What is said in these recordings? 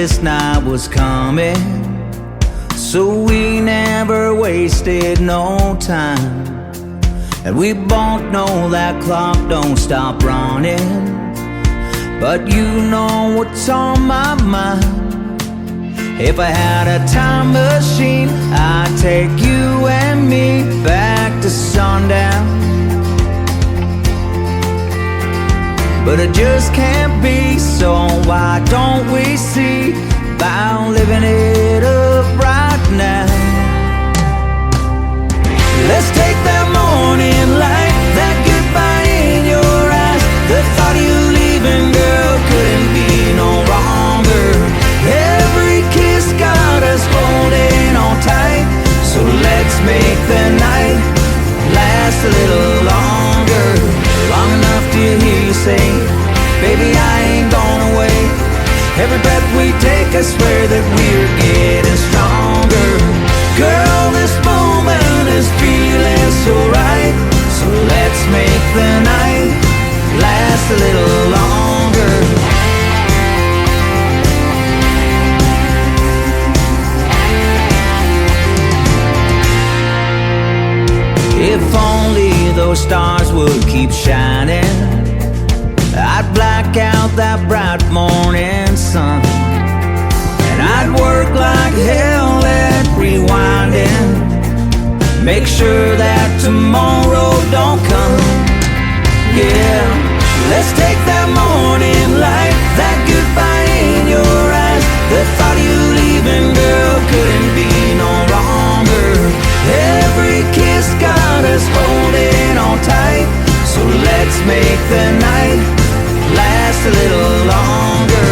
this night was coming, so we never wasted no time. And we both know that clock don't stop running, but you know what's on my mind. If I had a time machine, I'd take you and me back to sundown. But it just can't be, so why don't we see about living it up right now? Let's take that morning light, that goodbye in your eyes. The thought of you leaving, girl, couldn't be no wronger. Every kiss got us holding on tight, so let's make the night last a little longer. Long enough to hear you say, baby, I ain't gone away. Every breath we take, I swear that we're getting stronger. Girl, this moment is feeling so right, so let's make the night last a little longer. If only those stars would keep shining, I'd black out that bright morning sun, and I'd work like hell at rewinding, make sure that tomorrow don't come. Yeah, let's take that morning light, that goodbye in your eyes. The thought of you leaving, girl, couldn't be no wronger. Every kiss got us holding on tight, so let's make the night last a little longer.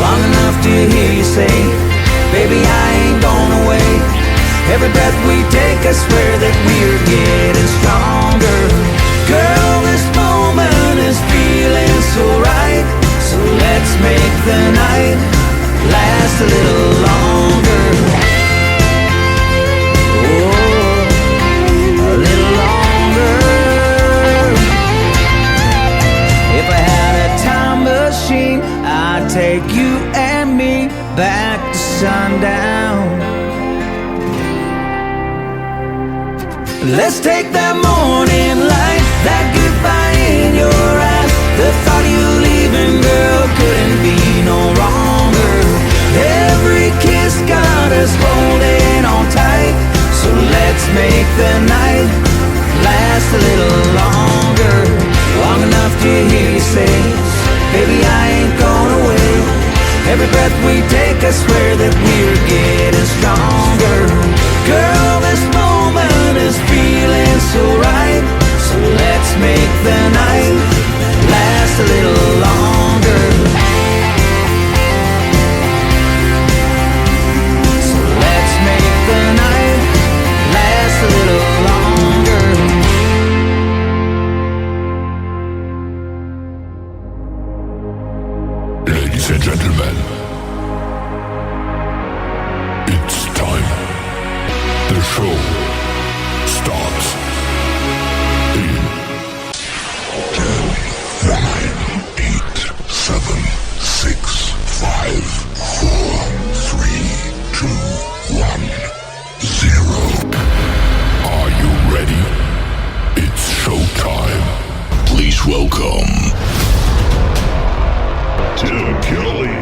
Long enough to hear you say, baby, I ain't gone away. Every breath we take, I swear that we're getting stronger. Girl, this moment is feeling so right, so let's make the night last a little longer. Oh, a little longer. If I had a time machine, I'd take you and me back to sundown. Let's take that morning light, that goodbye in your eyes. The thought of you leaving, girl, couldn't be no wronger. Every kiss got us holding on tight, so let's make the night last a little longer. Long enough to hear you say, baby, I ain't gone away. Every breath we take, I swear that we're getting stronger. Girl, this moment is feeling so right, so let's make the night last a little longer. So let's make the night last a little longer. Ladies and gentlemen, it's time. The show starts in 10, 9, 8, 7, 6, 5, 4, 3, 2, 1, 0. Are you ready? It's showtime. Please welcome Tim Kelly.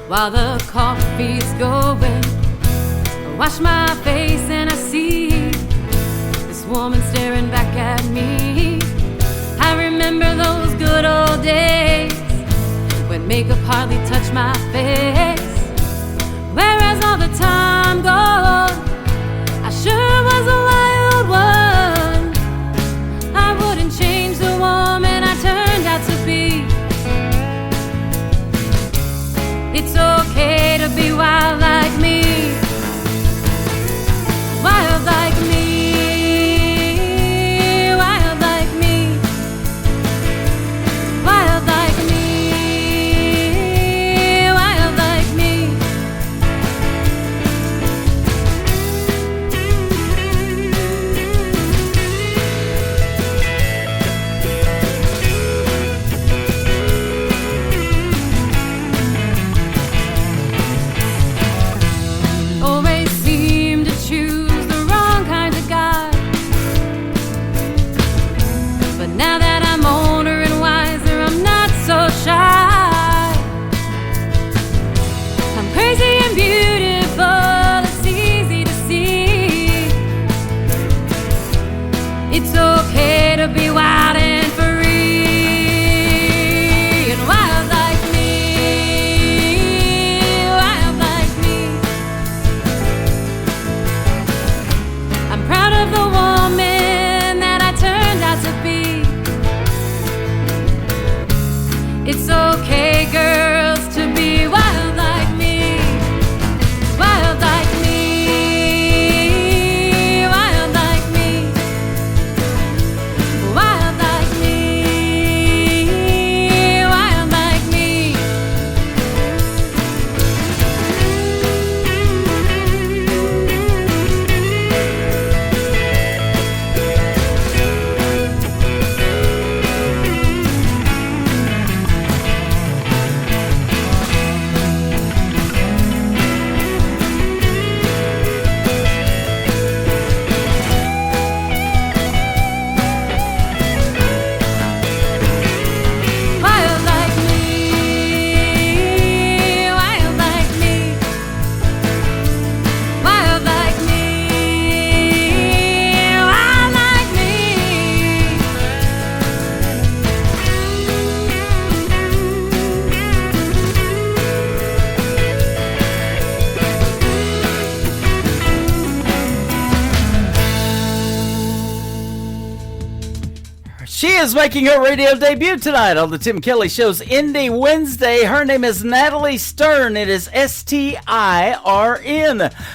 While the coffee's going, I wash my face and I see this woman staring back at me. I remember those good old days when makeup hardly touched my face. Where has all the time gone? I sure was a wild one. I wouldn't change the woman I turned out to be. It's okay to be wild like me. Wild like me. Wild like me. Wild like me. She is making her radio debut tonight on the Tim Kelly Show's Indie Wednesday. Her name is Natalie Stern. It is Stirn.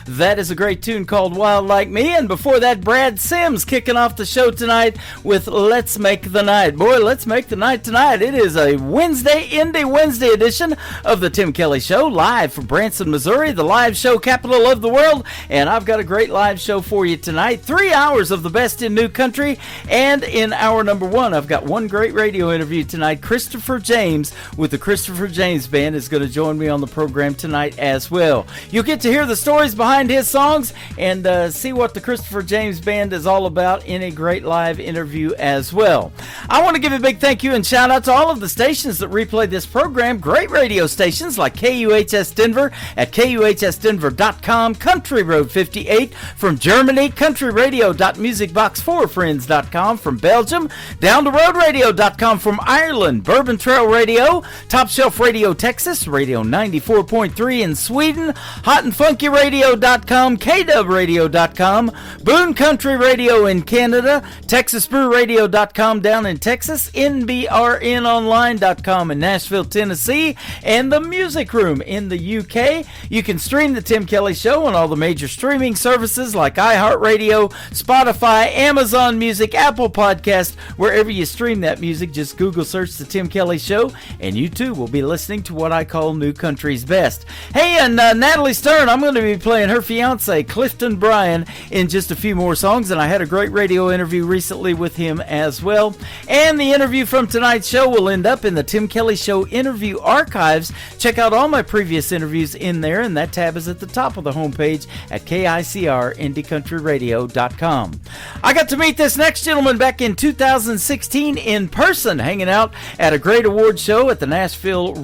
That is a great tune called Wild Like Me. And before that, Brad Sims kicking off the show tonight with Let's Make the Night. Boy, let's make the night tonight. It is a Wednesday, Indie Wednesday edition of the Tim Kelly Show, live from Branson, Missouri, the live show capital of the world. And I've got a great live show for you tonight. 3 hours of the best in new country. And in hour number one, I've got one great radio interview tonight. Christopher James with the Christopher James Band is going to join me on the program tonight as well. You'll get to hear the stories behind his songs and see what the Christopher James Band is all about in a great live interview as well. I want to give a big thank you and shout out to all of the stations that replay this program. Great radio stations like KUHS Denver at KUHSdenver.com, Country Road 58 from Germany, countryradio.musicbox4friends.com from Belgium, down to roadradio.com from Ireland, Bourbon Trail Radio, Top Shelf Radio Texas, Radio 94.3 in Sweden, hotandfunkyradio.com, KWradio.com, Boone Country Radio in Canada, TexasBrewRadio.com down in Texas, NBRNonline.com in Nashville, Tennessee, and the Music Room in the UK. You can stream the Tim Kelly Show on all the major streaming services like iHeartRadio, Spotify, Amazon Music, Apple Podcast, wherever you stream that music. Just Google search the Tim Kelly Show, and you too will be listening to what I call New Country's Best. Hey, and Natalie Stern, I'm going to be playing her fiance, Clifton Bryan, in just a few more songs, and I had a great radio interview recently with him as well. And the interview from tonight's show will end up in the Tim Kelly Show interview archives. Check out all my previous interviews in there, and that tab is at the top of the homepage at KICRIndieCountryRadio.com. I got to meet this next gentleman back in 2016 in person, hanging out at a great award show at the Nashville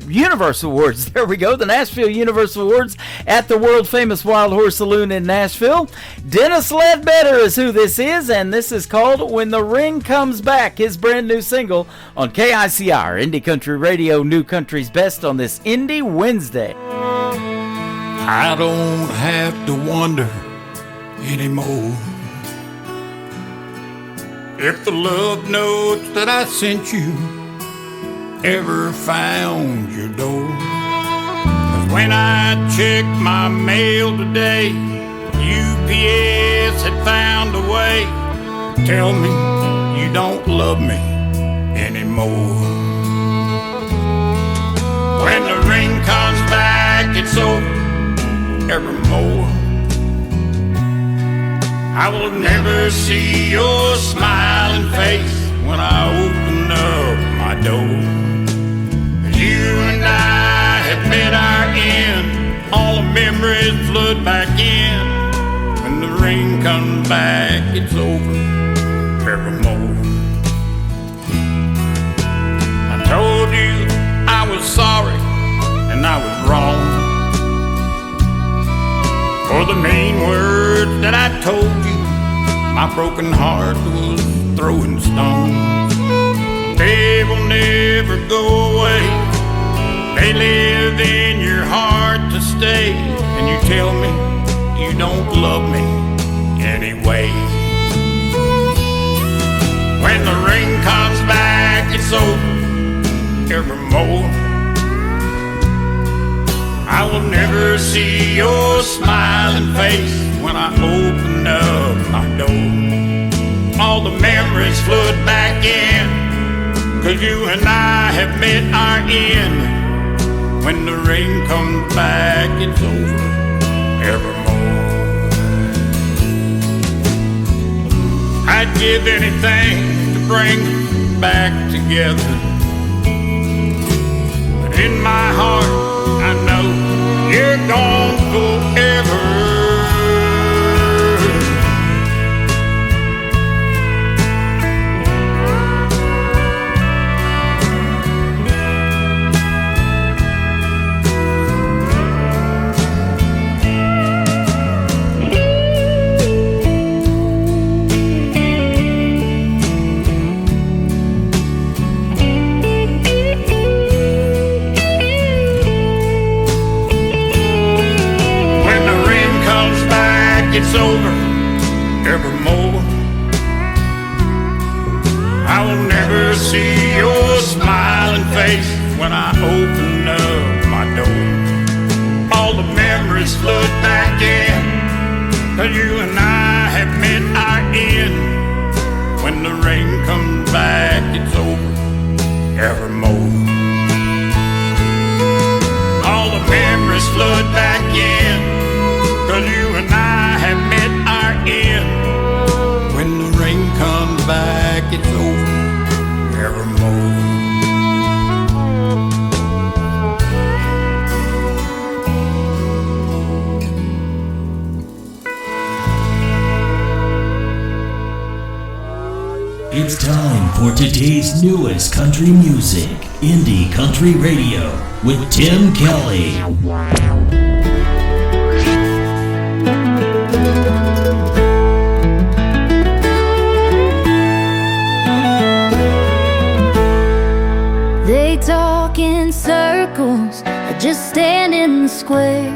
Universal Awards. There we go, the Nashville Universal Awards at the world famous Wild Horse Saloon in Nashville. Dennis Ledbetter is who this is, and this is called When the Ring Comes Back, his brand new single on KICR, Indie Country Radio, New Country's Best on this Indie Wednesday. I don't have to wonder anymore if the love notes that I sent you ever found your door. 'Cause when I checked my mail today, UPS had found a way. Tell me you don't love me anymore. When the ring comes back, it's over evermore. I will never see your smiling face when I open up my door. You and I have met our end. All the memories flood back in. When the ring comes back, it's over evermore. I told you I was sorry and I was wrong for the mean words that I told you. My broken heart was throwing stones. They will never go away. They live in your heart to stay. And you tell me you don't love me anyway. When the ring comes back, it's over evermore. I will never see your smiling face when I open up my door. All the memories flood back in, 'cause you and I have met our end. When the rain comes back, it's over evermore. I'd give anything to bring us back together, but in my heart I know you're gone forever. It's over evermore. I will never see your smiling face when I open up my door. All the memories flood back in, 'cause you and I have met our end. When the rain comes back, it's over evermore. All the memories flood back in, 'cause you and I have met our end. When the rain comes back, it's over evermore. It's time for today's newest country music, Indie Country Radio, with Tim Kelly. They talk in circles, I just stand in the square.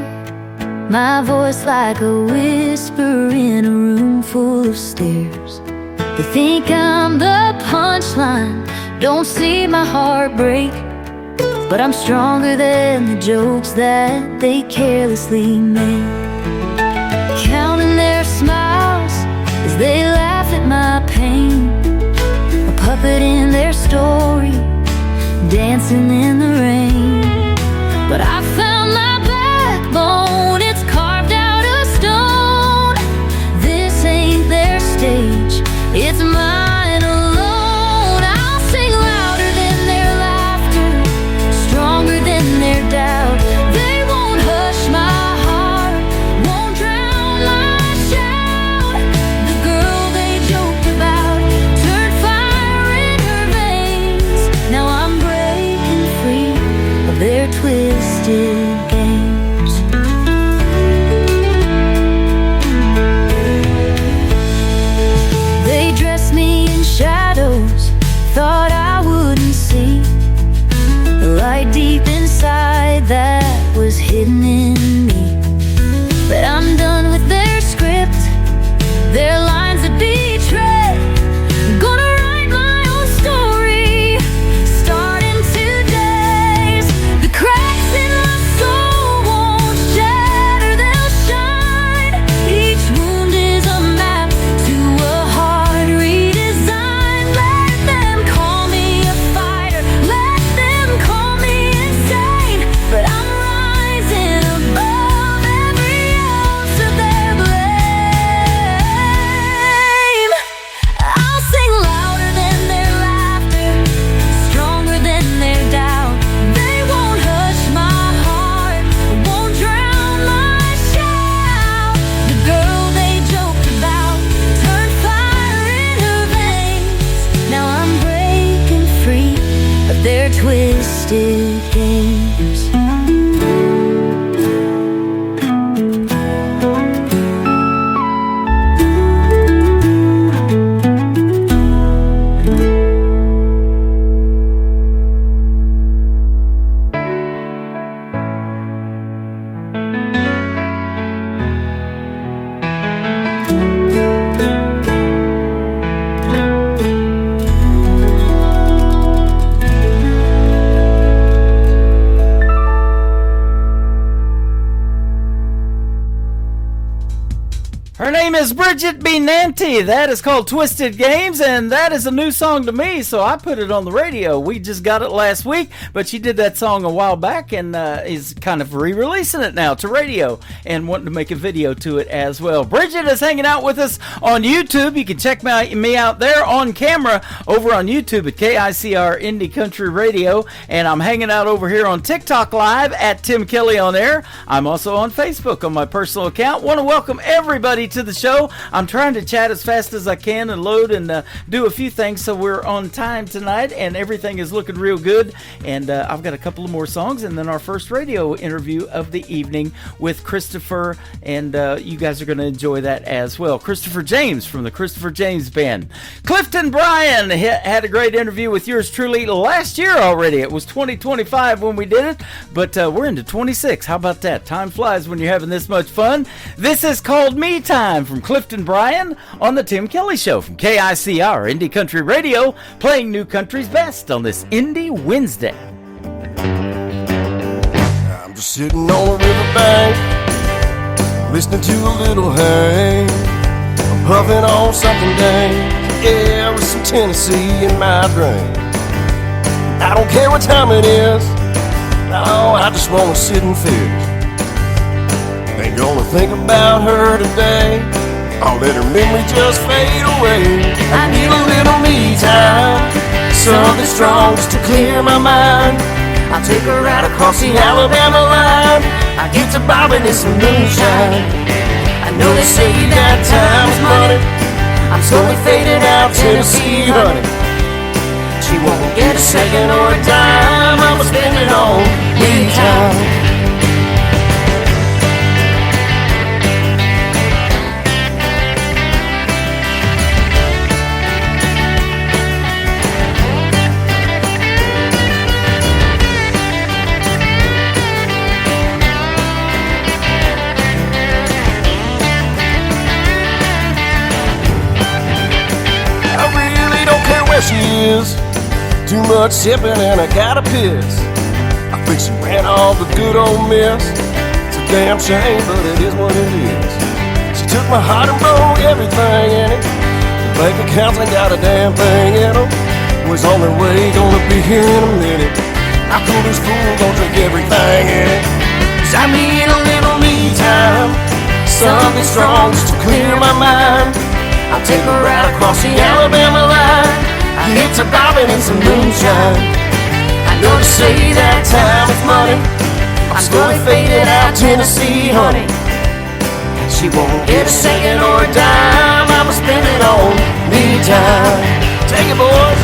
My voice like a whisper in a room full of stairs. They think I'm the punchline, don't see my heart break. But I'm stronger than the jokes that they carelessly make. Counting their smiles as they laugh at my pain. A puppet in their story, dancing in the rain. But I found my backbone, it's carved out of stone. This ain't their stage, it's mine alone. I'll sing louder than their laughter, stronger than their doubt. They won't hush my heart, won't drown my shout. The girl they joked about turned fire in her veins. Now I'm breaking free of their twisted games. They dressed me in shadows, thought I wouldn't see the light deep inside that was hidden in me. But I'm done with their script, their lines of betray. I'm gonna write my own story, starting today. The cracks in my soul won't shatter, they'll shine. Each wound is a map to a heart redesigned. Let them call me a fighter, let them call me insane. But I'm rising above every ounce of their blame. I'll sing louder than their laughter, stronger than their doubt. They won't hush my heart, won't drown my shout. The girl they joked about turned fire in her veins. Now I'm breaking free of their twisted games. Her name is Bridget B. Nanty. That is called Twisted Games, and that is a new song to me, so I put it on the radio. We just got it last week, but she did that song a while back and is kind of re-releasing it now to radio and wanting to make a video to it as well. Bridget is hanging out with us on YouTube. You can check me out there on camera over on YouTube at KICR Indie Country Radio, and I'm hanging out over here on TikTok Live at Tim Kelly on Air. I'm also on Facebook on my personal account. Want to welcome everybody to the show. I'm trying to chat as fast as I can and load and do a few things so we're on time tonight, and everything is looking real good. And I've got a couple of more songs and then our first radio interview of the evening with Christopher, and you guys are going to enjoy that as well. Christopher James from the Christopher James Band. Clifton Bryan had a great interview with yours truly last year already. It was 2025 when we did it, but we're into 26. How about that? Time flies when you're having this much fun. This is called Me Time. time from Clifton Bryan on the Tim Kelly Show from KICR Indie Country Radio, playing new country's best on this Indie Wednesday. I'm just sitting on the riverbank, listening to a little Hank. I'm puffing on something dank, yeah, with some Tennessee in my drink. I don't care what time it is, no, I just wanna sit and fish. Ain't gonna think about her today, I'll let her memory just fade away. I need a little me time, something strong just to clear my mind. I'll take her right across the Alabama line. I get to bobbing in some moonshine. I know they say that time is money, I'm slowly fading out Tennessee, honey. She won't get a second or a dime, I'ma spend it on me time. She is too much sipping and I gotta piss. I think she ran all the good old mess. It's a damn shame, but it is what it is. She took my heart and broke everything in it. The bank accounts ain't got a damn thing in them. Was on their way, gonna be here in a minute. I cool this fool, gonna drink everything in it. 'Cause I need a little me time, something strong just to clear my mind. I'll take her right across the Alabama line. I get to bobbing in some moonshine. I know they say that time is money, I'm slowly fading out Tennessee, honey. She won't get a second or a dime, I'ma spend it on me time. Take it, boys.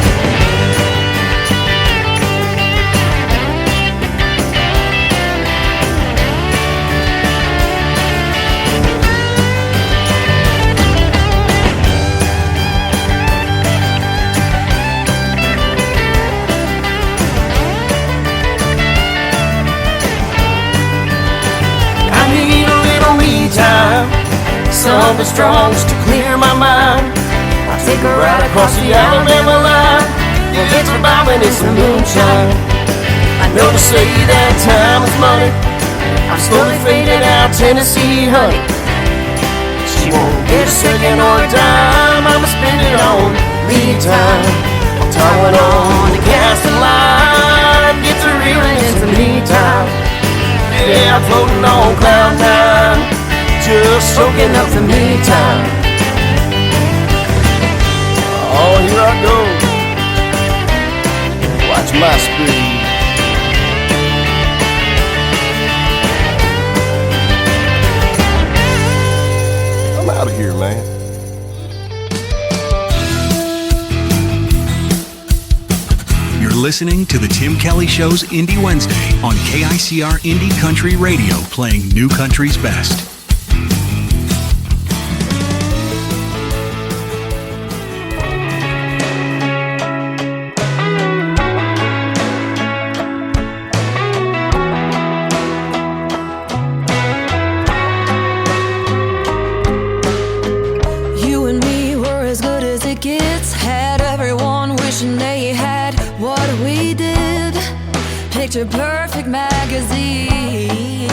Time, something strong just to clear my mind. I'll take her right across the Alabama line. We'll get to bobbing in some moonshine. I know they say that time is money, I'm slowly fading out Tennessee, honey. She won't get a second or a dime, I'ma spend it on me time. I'll tie one on the casting line, get to reeling in some me time. Yeah, I'm floating on cloud nine, just soaking up the me time. Oh, here I go. Watch my speed. I'm out of here, man. You're listening to the Tim Kelly Show's Indie Wednesday on KICR Indie Country Radio, playing new country's best. Picture Perfect magazine.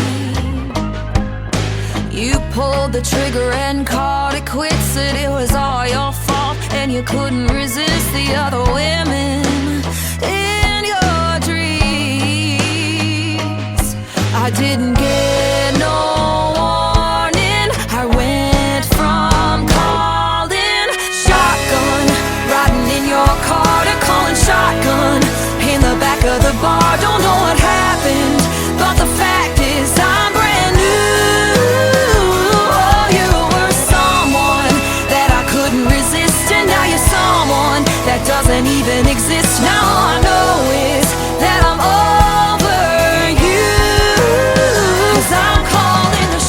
You pulled the trigger and called it quits. Said it was all your fault and you couldn't resist the other women in your dreams. I didn't get no warning. I went from calling shotgun, riding in your car, to calling shotgun in the back of the bar. Don't know what happened, but the fact is I'm brand new. Oh, you were someone that I couldn't resist, and now you're someone that doesn't even exist. Now all I know is that I'm over you, 'cause I'm calling the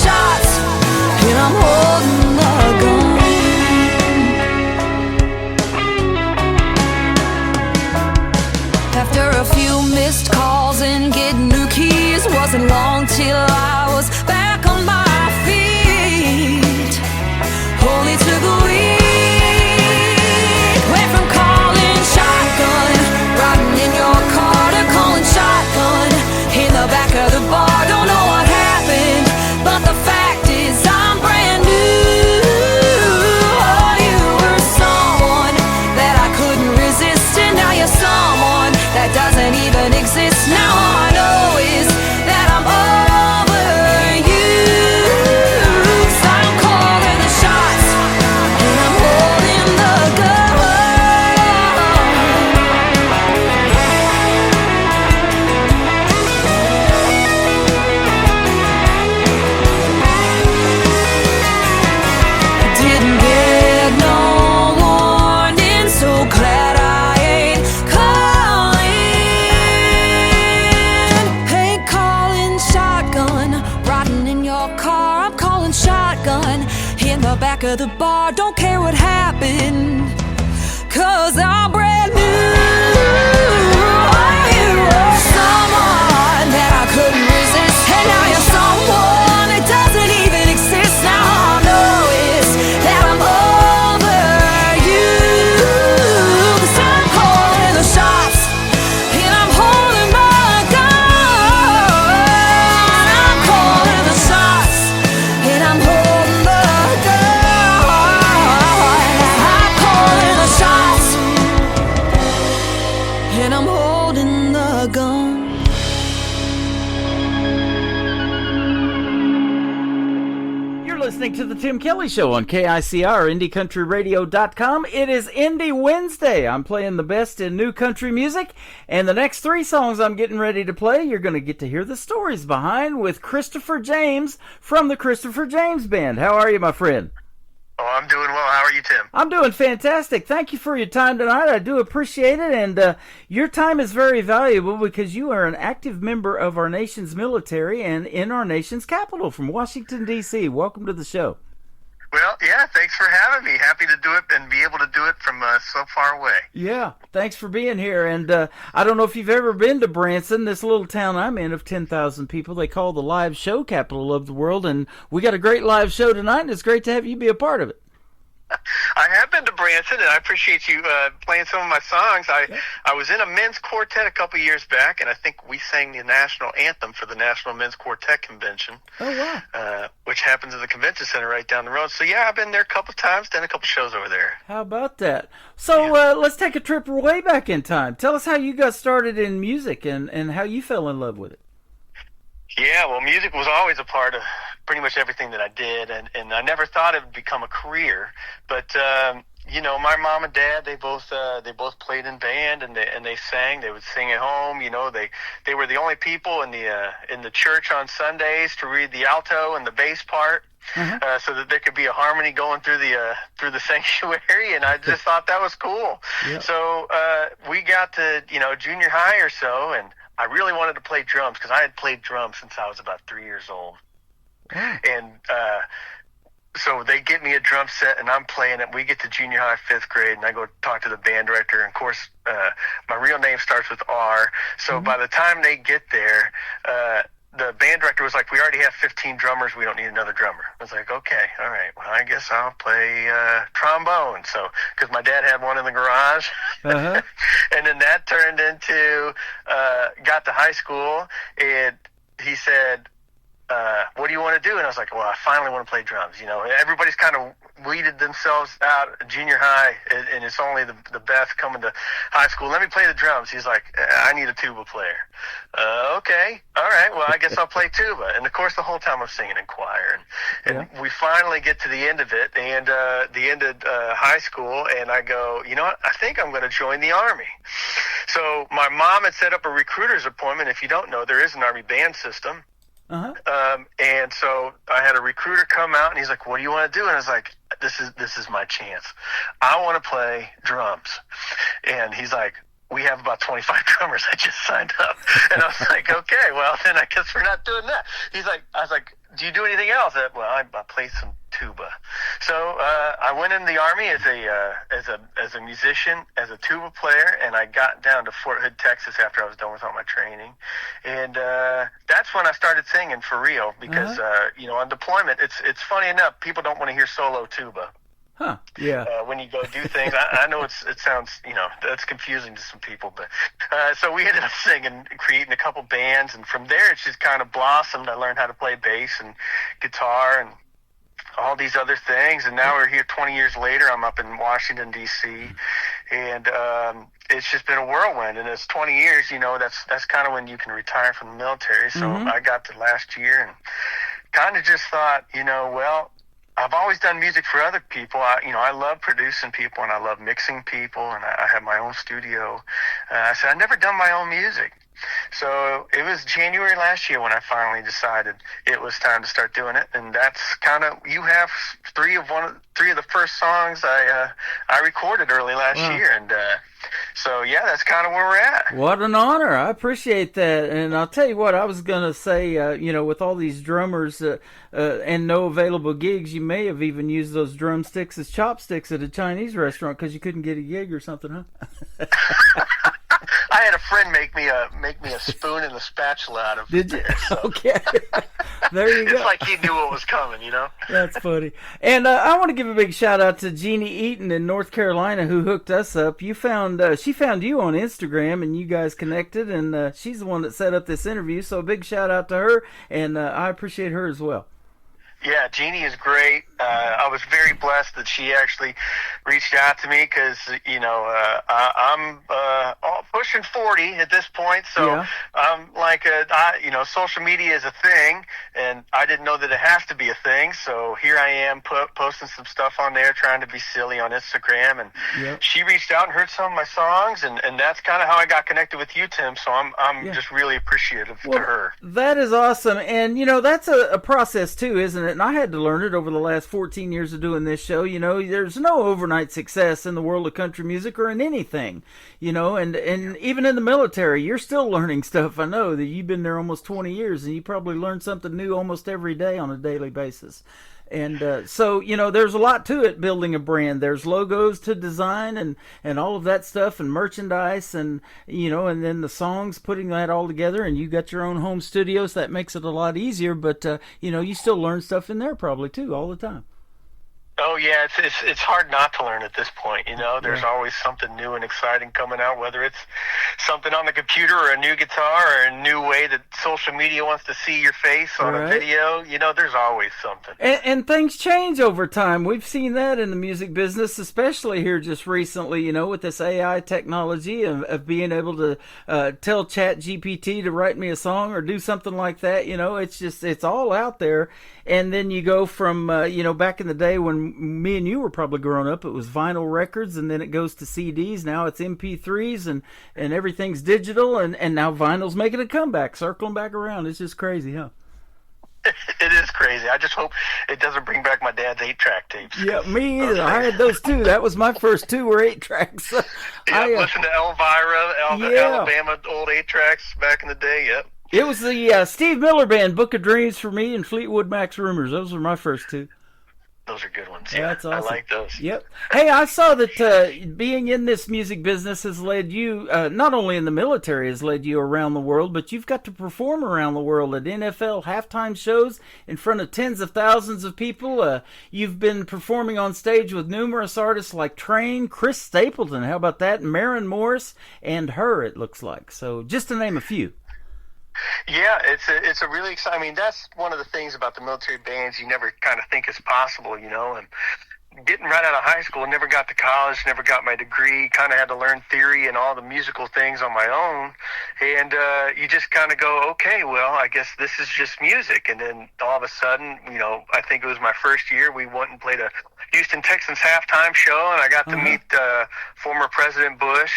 in the back of the bar, don't care what happened, 'cause I'm brand new. You're someone that I couldn't resist, and now you're someone that doesn't even exist. Now all I know is that I'm over you, 'cause I'm calling the shots, and I'm holding my gun. I'm calling the shots, and I'm holding the gun. I'm calling the shots, and I'm holding the gun. You're listening to the Tim Kelly Show on KICR, IndieCountryRadio.com. It is Indie Wednesday. I'm playing the best in new country music, and the next 3 songs I'm getting ready to play, you're going to get to hear the stories behind with Christopher James from the Christopher James Band. How are you, my friend? Oh, I'm doing well. How are you, Tim? I'm doing fantastic. Thank you for your time tonight. I do appreciate it, and your time is very valuable because you are an active member of our nation's military and in our nation's capital from Washington, D.C. Welcome to the show. Well, yeah, thanks for having me. Happy to do it and be able to do it from so far away. Yeah, thanks for being here. And I don't know if you've ever been to Branson, this little town I'm in of 10,000 people. They call the live show capital of the world, and we got a great live show tonight, and it's great to have you be a part of it. I have been to Branson, and I appreciate you playing some of my songs. I was in a men's quartet a couple years back, and I think we sang the national anthem for the National Men's Quartet Convention. Oh, wow. Which happens at the convention center right down the road. So, yeah, I've been there a couple times, done a couple shows over there. How about that? So let's take a trip way back in time. Tell us how you got started in music and how you fell in love with it. Yeah, well, music was always a part of pretty much everything that I did, and I never thought it would become a career. But you know, my mom and dad, they both played in band, and they sang. They would sing at home. You know, they were the only people in the church on Sundays to read the alto and the bass part. Mm-hmm. So that there could be a harmony going through the sanctuary, and I just thought that was cool. Yep. So we got to junior high or so, and I really wanted to play drums because I had played drums since I was about 3 years old. And so they get me a drum set, and I'm playing it. We get to junior high, 5th grade, and I go talk to the band director. And, of course, my real name starts with R. So by the time they get there, the band director was like, we already have 15 drummers. We don't need another drummer. I was like, okay, all right. Well, I guess I'll play trombone. So, because my dad had one in the garage. Uh-huh. And then that turned into, got to high school, and he said, what do you want to do? And I was like, well, I finally want to play drums. You know, everybody's kind of weeded themselves out at junior high, and it's only the best coming to high school. Let me play the drums. He's like, I need a tuba player. Okay, all right, well, I guess I'll play tuba. And, of course, the whole time I'm singing in choir. And we finally get to the end of it, and the end of high school, and I go, you know what, I think I'm going to join the Army. So my mom had set up a recruiter's appointment. If you don't know, there is an Army band system. Uh-huh. And so I had a recruiter come out, and he's like, what do you want to do? And I was like, this is my chance. I want to play drums. And he's like, we have about 25 drummers. I just signed up. And I was like, okay, well, then I guess we're not doing that. I was like, do you do anything else? Well, I play some tuba. So I went in the Army as a musician, as a tuba player, and I got down to Fort Hood, Texas after I was done with all my training. And that's when I started singing for real because, on deployment, it's funny enough, people don't want to hear solo tuba. Huh. Yeah. When you go do things, I know it sounds, that's confusing to some people, but so we ended up singing, creating a couple bands, and from there it's just kind of blossomed. I learned how to play bass and guitar and all these other things, and now we're here 20 years later. I'm up in Washington, D.C., and it's just been a whirlwind, and it's 20 years, that's kind of when you can retire from the military. So I got to last year and kind of just thought, well, I've always done music for other people. I love producing people, and I love mixing people, and I have my own studio. I said, I've never done my own music. So it was January last year when I finally decided it was time to start doing it. And that's kind of, you have three of the first songs I recorded early last year, and so yeah, that's kind of where we're at. What an honor! I appreciate that, and I'll tell you what I was gonna say. With all these drummers and no available gigs, you may have even used those drumsticks as chopsticks at a Chinese restaurant because you couldn't get a gig or something, huh? I had a friend make me a spoon and a spatula out of. Did you? There, so. Okay. There you go. It's like he knew what was coming, you know? That's funny. And I want to give a big shout out to Jeannie Eaton in North Carolina who hooked us up. She found you on Instagram and you guys connected, and she's the one that set up this interview. So a big shout out to her, and I appreciate her as well. Yeah, Jeannie is great. I was very blessed that she actually reached out to me because, I'm pushing 40 at this point. So yeah. I'm like, social media is a thing, and I didn't know that it has to be a thing. So here I am posting some stuff on there, trying to be silly on Instagram. And yep. She reached out and heard some of my songs, and that's kind of how I got connected with you, Tim. So I'm just really appreciative to her. That is awesome. And, that's a process too, isn't it? And I had to learn it over the last 14 years of doing this show. There's no overnight success in the world of country music or in anything, and even in the military, you're still learning stuff. I know that you've been there almost 20 years and you probably learn something new almost every day on a daily basis. And so, there's a lot to it, building a brand. There's logos to design and all of that stuff and merchandise and then the songs, putting that all together. And you got your own home studio, so that makes it a lot easier. But, you still learn stuff in there probably, too, all the time. Oh yeah, it's hard not to learn at this point. There's always something new and exciting coming out, whether it's something on the computer or a new guitar or a new way that social media wants to see your face on a video. There's always something. And things change over time. We've seen that in the music business, especially here just recently. With this AI technology of being able to tell ChatGPT to write me a song or do something like that. It's all out there. And then you go from back in the day when me and you were probably growing up, it was vinyl records, and then it goes to CDs. Now it's MP3s, and everything's digital, and now vinyl's making a comeback, circling back around. It's just crazy, huh? It is crazy. I just hope it doesn't bring back my dad's 8-track tapes. Yeah, me either. I had those too. That was my first 2 or 8 tracks. Listen to Elvira, Alabama old 8-tracks back in the day. Yep. It was the Steve Miller Band, Book of Dreams for me, and Fleetwood Mac's Rumors. Those were my first 2. Those are good ones. Yeah, that's awesome. I like those. Yep. Hey, I saw that being in this music business has led you, not only in the military, has led you around the world, but you've got to perform around the world at NFL halftime shows in front of tens of thousands of people. You've been performing on stage with numerous artists like Train, Chris Stapleton, how about that? Maren Morris, and Her, it looks like. So just to name a few. Yeah, it's a really exciting. I mean, that's one of the things about the military bands you never kind of think is possible, and getting right out of high school, never got to college, never got my degree, kind of had to learn theory and all the musical things on my own. And you just kind of go, okay, well, I guess this is just music. And then all of a sudden, I think it was my first year, we went and played a Houston Texans halftime show, and I got to meet former President Bush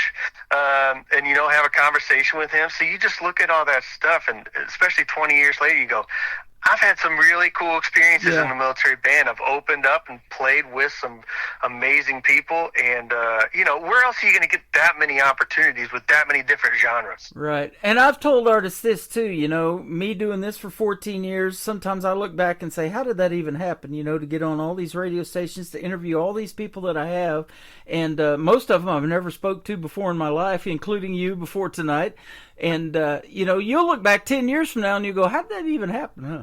and, have a conversation with him. So you just look at all that stuff, and especially 20 years later, you go, I've had some really cool experiences in the military band. I've opened up and played with some amazing people. And, where else are you going to get that many opportunities with that many different genres? Right. And I've told artists this, too. Me doing this for 14 years, sometimes I look back and say, how did that even happen, to get on all these radio stations, to interview all these people that I have. And most of them I've never spoke to before in my life, including you before tonight. And, you'll look back 10 years from now and you go, how did that even happen, huh?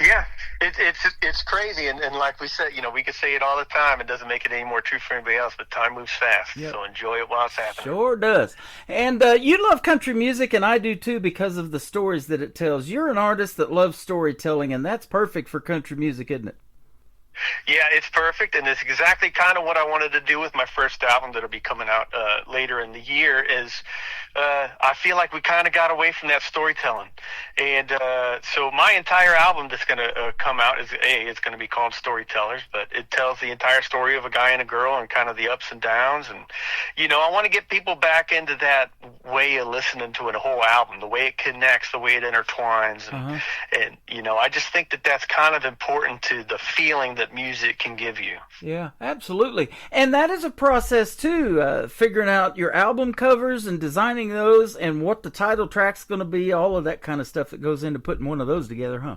Yeah, it's crazy, and like we said, we could say it all the time. It doesn't make it any more true for anybody else, but time moves fast, so enjoy it while it's happening. Sure does. And you love country music, and I do too, because of the stories that it tells. You're an artist that loves storytelling, and that's perfect for country music, isn't it? Yeah, it's perfect, and it's exactly kind of what I wanted to do with my first album that'll be coming out later in the year, is I feel like we kind of got away from that storytelling. And so my entire album that's going to come out it's going to be called Storytellers, but it tells the entire story of a guy and a girl and kind of the ups and downs. And, I want to get people back into that way of listening to a whole album, the way it connects, the way it intertwines. And I just think that that's kind of important to the feeling that music can give you. Yeah, absolutely. And that is a process too, figuring out your album covers and designing those and what the title track's going to be, all of that kind of stuff that goes into putting one of those together, huh?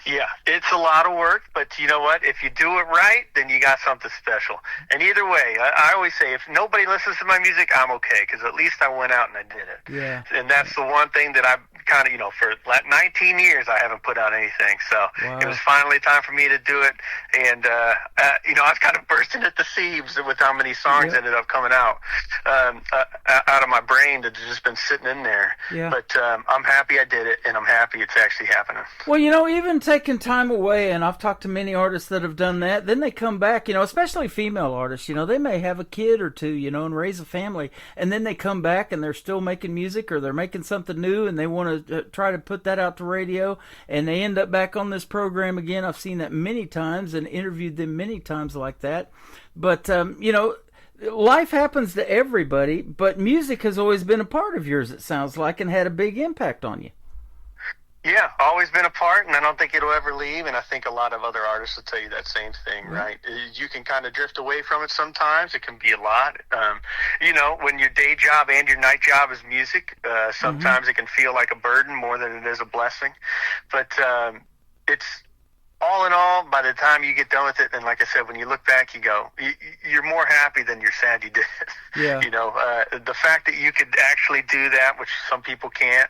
Yeah, it's a lot of work, but you know what? If you do it right, then you got something special. And either way, I always say, if nobody listens to my music, I'm okay, because at least I went out and I did it. Yeah. And that's the one thing that I've kind of, for 19 years, I haven't put out anything. So It was finally time for me to do it. And, I was kind of bursting at the seams with how many songs ended up coming out of my brain that had just been sitting in there. Yeah. But I'm happy I did it, and I'm happy it's actually happening. Well, even taking time away, and I've talked to many artists that have done that, then they come back, especially female artists, they may have a kid or two, and raise a family, and then they come back and they're still making music, or they're making something new, and they want to try to put that out to radio, and they end up back on this program again. I've seen that many times and interviewed them many times like that. But, life happens to everybody, but music has always been a part of yours, it sounds like, and had a big impact on you. Yeah, always been a part, and I don't think it'll ever leave, and I think a lot of other artists will tell you that same thing, right? You can kind of drift away from it sometimes. It can be a lot. When your day job and your night job is music, sometimes it can feel like a burden more than it is a blessing. But it's all in all, by the time you get done with it, and like I said, when you look back, you go, you're more happy than you're sad you did it. Yeah. The fact that you could actually do that, which some people can't,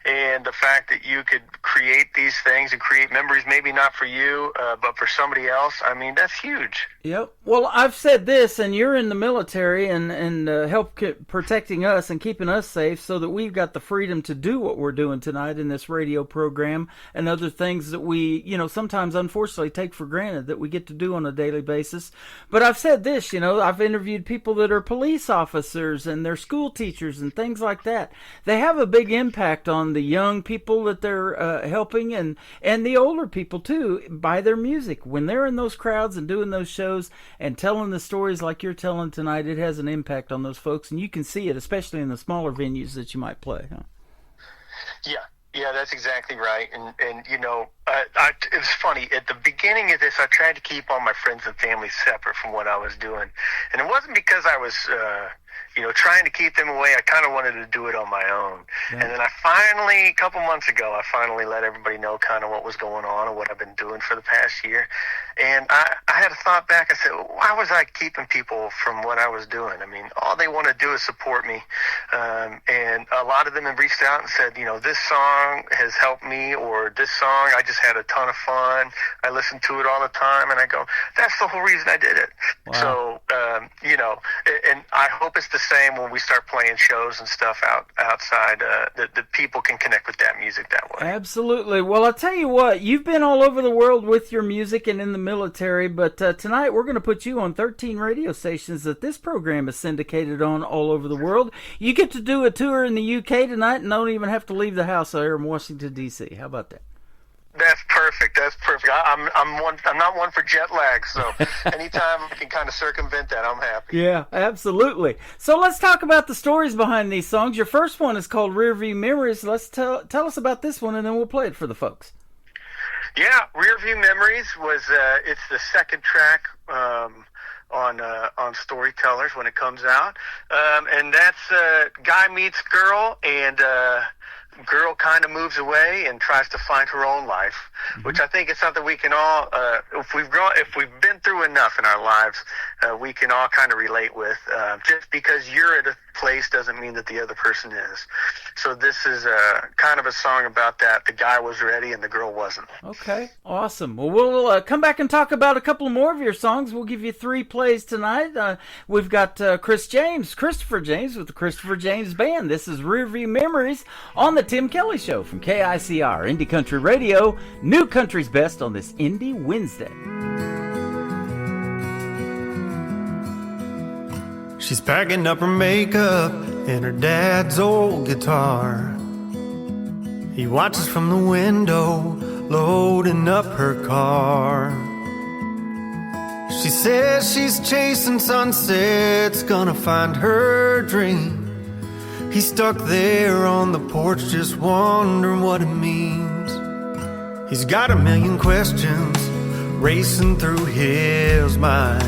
and the fact that you could create these things and create memories, maybe not for you, but for somebody else, that's huge. Yep. Well, I've said this, and you're in the military and help protecting us and keeping us safe so that we've got the freedom to do what we're doing tonight in this radio program and other things that we, sometimes unfortunately take for granted that we get to do on a daily basis. But I've said this, I've interviewed people that are police officers and they're school teachers and things like that. They have a big impact on the young people that they're helping and the older people too by their music. When they're in those crowds and doing those shows and telling the stories like you're telling tonight, it has an impact on those folks, and you can see it, especially in the smaller venues that you might play, huh? Yeah, that's exactly right. And it was funny. At the beginning of this, I tried to keep all my friends and family separate from what I was doing. And it wasn't because I was, trying to keep them away. I kind of wanted to do it on my own. Yeah. And then a couple months ago, I finally let everybody know kind of what was going on and what I've been doing for the past year. And I had a thought back. I said, why was I keeping people from what I was doing? All they want to do is support me. And a lot of them have reached out and said, this song has helped me, or this song, I just had a ton of fun. I listen to it all the time. And I go, that's the whole reason I did it. Wow. So, and I hope it's the same when we start playing shows and stuff outside, that people can connect with that music that way. Absolutely. Well, I'll tell you what, you've been all over the world with your music and in the military, but tonight we're going to put you on 13 radio stations that this program is syndicated on all over the world. You get to do a tour in the UK tonight and don't even have to leave the house here in Washington, D.C. How about that? That's perfect. I'm not one for jet lag, so anytime I can kind of circumvent that, I'm happy. Yeah, absolutely. So let's talk about the stories behind these songs. Your first one is called Rearview Memories. Let's tell us about this one, and then we'll play it for the folks. Yeah, Rearview Memories was it's the second track on Storytellers when it comes out, and that's guy meets girl, and girl kind of moves away and tries to find her own life, which I think is something we can all, if we've been through enough in our lives, we can all kind of relate with. Just because you're at a place doesn't mean that the other person is. So this is kind of a song about that. The guy was ready and the girl wasn't. Okay, awesome. Well, we'll come back and talk about a couple more of your songs. We'll give you 3 plays tonight. We've got Christopher James with the Christopher James Band. This is Rearview Memories on the Tim Kelly Show from KICR Indie Country Radio. New Country's Best on this Indie Wednesday. She's packing up her makeup and her dad's old guitar. He watches from the window, loading up her car. She says she's chasing sunsets, gonna find her dream. He's stuck there on the porch, just wondering what it means. He's got a million questions racing through his mind.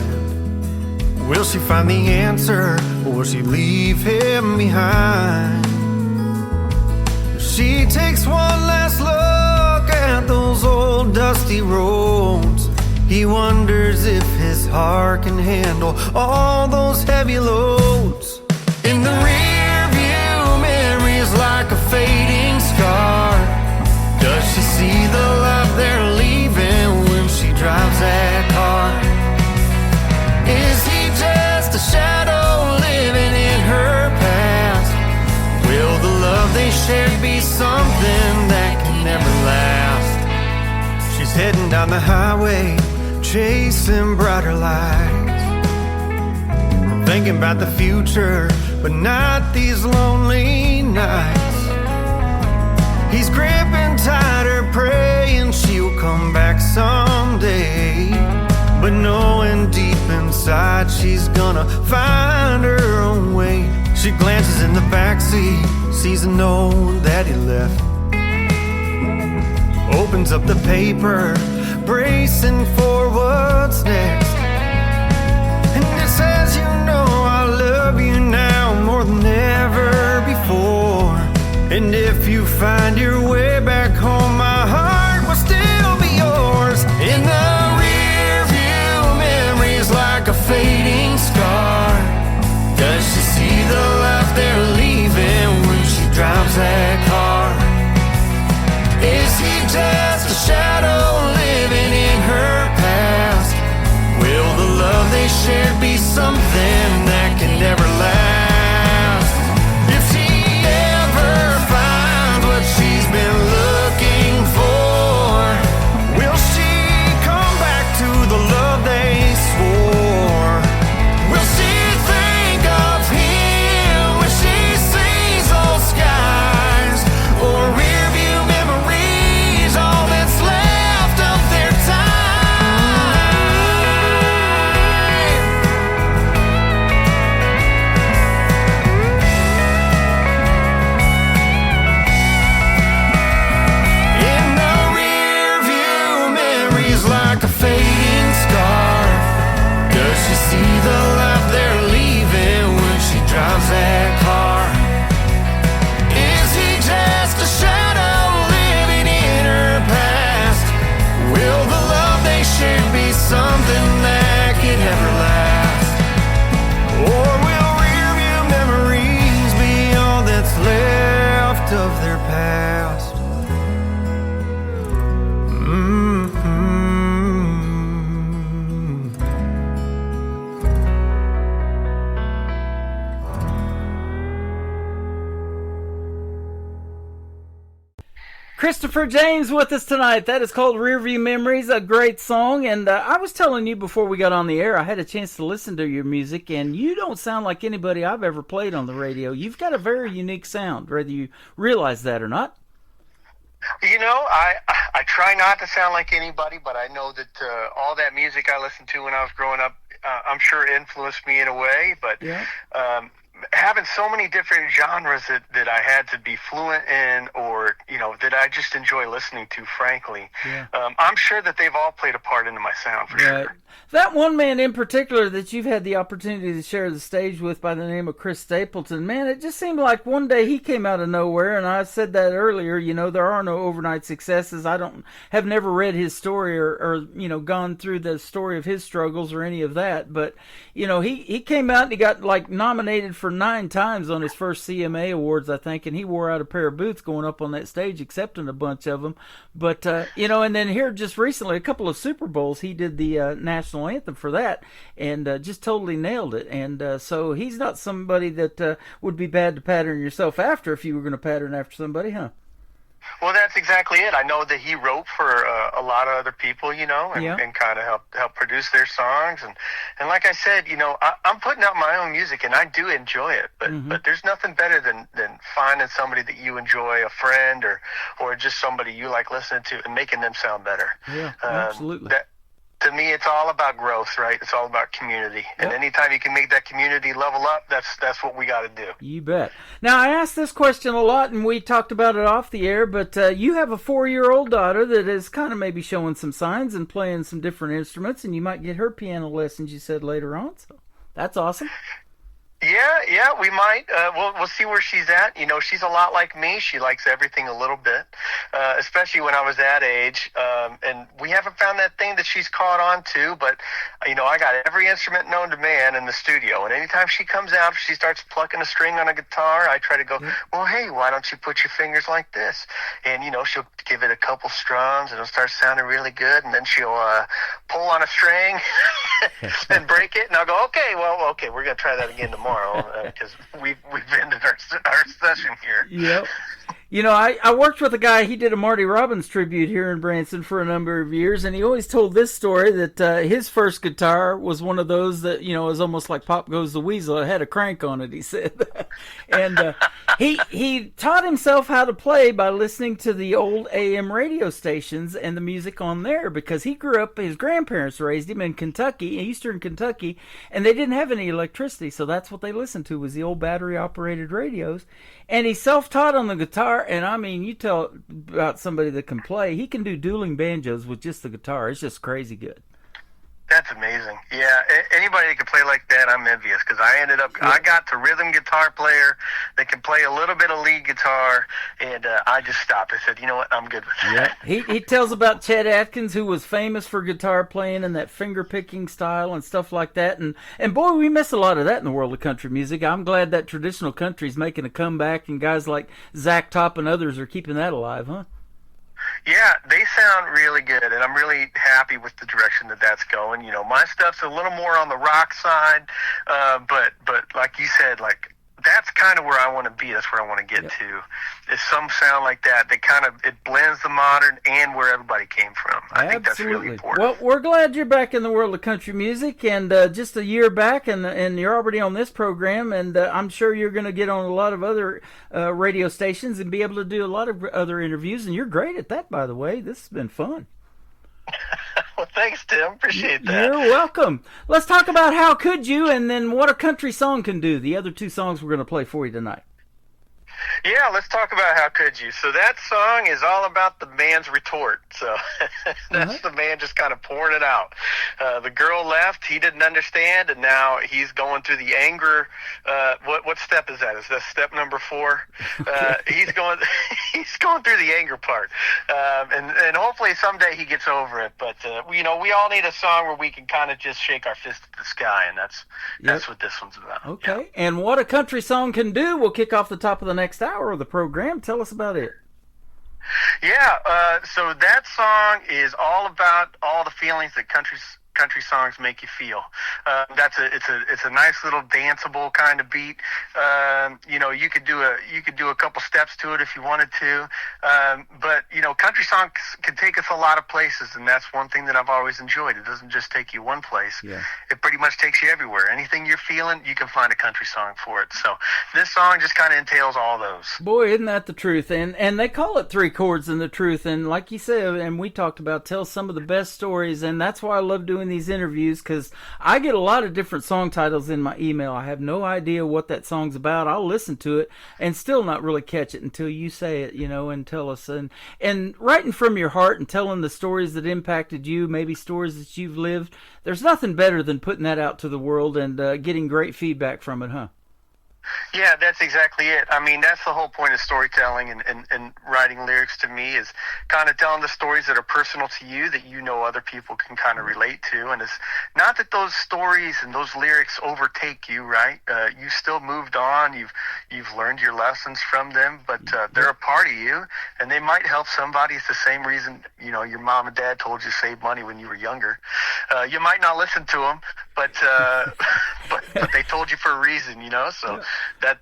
Will she find the answer, or will she leave him behind? She takes one last look at those old dusty roads. He wonders if his heart can handle all those heavy loads. In the rear view, memories like a fading scar. Does she see the life they're leaving when she drives that car? Is he just a shadow living in her past? Will the love they shared be something that can never last? She's heading down the highway, chasing brighter lights, thinking about the future, but not these lonely nights. He's gripping tighter, praying she'll come back someday, but knowing deep inside she's gonna find her own way. She glances in the backseat, sees a note that he left, opens up the paper, bracing for what's next. And it says, you know I love you now more than ever before. And if you find your way back home, my heart will still be yours. In the rear view, memories like a fading scar. Does she see the life they're leaving when she drives that car? Is he just a shadow living in her past? Will the love they shared be something that can never last? If she ever finds what she's been looking for, will she come back to the love they swore? Will she think of him when she sees those skies? Or rear view memories, all that's left of their time? In the rear view, memories like a fading scar. Does she see the life they're leaving when she drives that car? Is he just a shadow living in her past? Will the love they shared be something that can never last? Or will rear view memories be all that's left of their past? Christopher James with us tonight. That is called Rearview Memories, a great song. And I was telling you before we got on the air, I had a chance to listen to your music, and you don't sound like anybody I've ever played on the radio. You've got a very unique sound, whether you realize that or not. You know, I try not to sound like anybody, but I know that all that music I listened to when I was growing up, I'm sure influenced me in a way. But Yeah. Having so many different genres that I had to be fluent in, or that I just enjoy listening to, frankly, Yeah. I'm sure that they've all played a part into my sound for sure. That one man in particular that you've had the opportunity to share the stage with by the name of Chris Stapleton, man, it just seemed like one day he came out of nowhere, and I said that earlier, there are no overnight successes. I have never read his story or gone through the story of his struggles or any of that, but, he came out and he got, nominated for 9 times on his first CMA Awards, I think, and he wore out a pair of boots going up on that stage accepting a bunch of them, but, and then here just recently, a couple of Super Bowls, he did the national anthem for that, and just totally nailed it. And so he's not somebody that would be bad to pattern yourself after if you were going to pattern after somebody, huh? Well, that's exactly it. I know that he wrote for a lot of other people, and kind of help produce their songs. And like I said, I'm putting out my own music, and I do enjoy it. But there's nothing better than finding somebody that you enjoy, a friend or just somebody you like listening to, and making them sound better. Yeah, absolutely. To me, it's all about growth, right? It's all about community. Yep. And anytime you can make that community level up, that's what we got to do. You bet. Now, I asked this question a lot, and we talked about it off the air, but you have a 4-year-old daughter that is kind of maybe showing some signs and playing some different instruments, and you might get her piano lessons, you said, later on. So that's awesome. Yeah, we might. We'll see where she's at. She's a lot like me. She likes everything a little bit, especially when I was that age. And we haven't found that thing that she's caught on to, but, I got every instrument known to man in the studio. And anytime she comes out, she starts plucking a string on a guitar, I try to go, well, hey, why don't you put your fingers like this? And, she'll give it a couple strums, and it'll start sounding really good. And then she'll pull on a string and break it. And I'll go, okay, we're going to try that again tomorrow. Because we've ended our session here. Yep. I worked with a guy, he did a Marty Robbins tribute here in Branson for a number of years, and he always told this story that his first guitar was one of those that, was almost like Pop Goes the Weasel. It had a crank on it, he said. And he taught himself how to play by listening to the old AM radio stations and the music on there, because he grew up, his grandparents raised him in Kentucky, eastern Kentucky, and they didn't have any electricity, so that's what they listened to, was the old battery-operated radios. And he self-taught on the guitar, and I mean, you tell about somebody that can play, he can do dueling banjos with just the guitar. It's just crazy good. That's amazing. Yeah, anybody that can play like that, I'm envious, because I got the rhythm guitar player that can play a little bit of lead guitar, and I just stopped. I said, you know what, I'm good with that. Yeah. He tells about Chet Atkins, who was famous for guitar playing and that finger-picking style and stuff like that, and boy, we miss a lot of that in the world of country music. I'm glad that traditional country's making a comeback, and guys like Zach Top and others are keeping that alive, huh? Yeah, they sound really good, and I'm really happy with the direction that that's going. My stuff's a little more on the rock side, but like you said, like, that's kind of where I want to be. That's where I want to get to. Is some sound like that kind of, it blends the modern and where everybody came from. I think that's really important. Well, we're glad you're back in the world of country music, and just a year back, and you're already on this program, and I'm sure you're going to get on a lot of other radio stations and be able to do a lot of other interviews, and you're great at that, by the way. This has been fun. Well, thanks, Tim. Appreciate that. You're welcome. Let's talk about How Could You, and then What a Country Song Can Do, the other two songs we're going to play for you tonight. Yeah, let's talk about How Could You. So that song is all about the man's retort. So that's the man just kind of pouring it out. The girl left, he didn't understand, and now he's going through the anger. What step is that? Is that step number 4? He's going through the anger part, and hopefully someday he gets over it. But we all need a song where we can kind of just shake our fist at the sky, and that's what this one's about. Okay, and What a Country Song Can Do will kick off the top of the next hour of the program. Tell us about it. Yeah, so that song is all about all the feelings that country songs make you feel. It's a nice little danceable kind of beat. You could do a couple steps to it if you wanted to. But country songs can take us a lot of places, and that's one thing that I've always enjoyed. It doesn't just take you one place. Yeah. It pretty much takes you everywhere. Anything you're feeling, you can find a country song for it. So this song just kind of entails all those. Boy, isn't that the truth? And they call it 3 chords and the truth. And like you said, and we talked about, tell some of the best stories. And that's why I love doing these interviews, because I get a lot of different song titles in my email. I have no idea what that song's about. I'll listen to it and still not really catch it until you say it, and tell us. And writing from your heart and telling the stories that impacted you, maybe stories that you've lived, there's nothing better than putting that out to the world and getting great feedback from it, huh? Yeah, that's exactly it. I mean, that's the whole point of storytelling and writing lyrics to me, is kind of telling the stories that are personal to you, that other people can kind of relate to. And it's not that those stories and those lyrics overtake you, right? You still moved on. You've learned your lessons from them, but they're a part of you, and they might help somebody. It's the same reason, your mom and dad told you to save money when you were younger. You might not listen to them, but but they told you for a reason, you know. So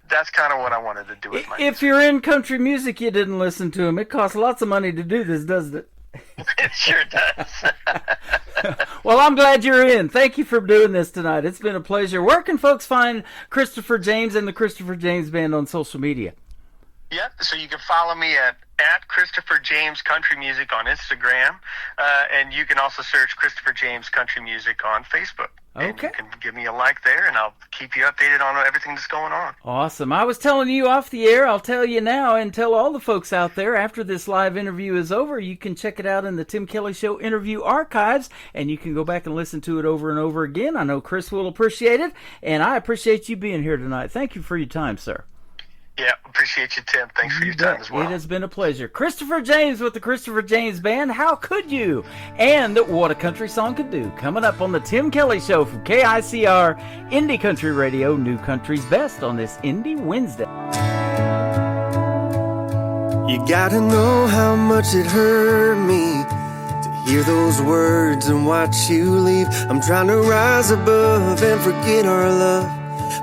that's kind of what I wanted to do with my. If you're in country music, you didn't listen to him. It costs lots of money to do this, doesn't it? It sure does. Well, I'm glad you're in. Thank you for doing this tonight. It's been a pleasure. Where can folks find Christopher James and the Christopher James Band on social media? Yep. So you can follow me at Christopher James Country Music on Instagram, and you can also search Christopher James Country Music on Facebook. Okay. And you can give me a like there, and I'll keep you updated on everything that's going on. Awesome. I was telling you off the air, I'll tell you now, and tell all the folks out there, after this live interview is over, you can check it out in the Tim Kelly Show interview archives, and you can go back and listen to it over and over again. I know Chris will appreciate it, and I appreciate you being here tonight. Thank you for your time, sir. Yeah, appreciate you, Tim. Thanks for your time as well. It has been a pleasure. Christopher James with the Christopher James Band, How Could You? And What a Country Song Could Do. Coming up on the Tim Kelly Show from KICR, Indie Country Radio, New Country's Best on this Indie Wednesday. You gotta know how much it hurt me to hear those words and watch you leave. I'm trying to rise above and forget our love,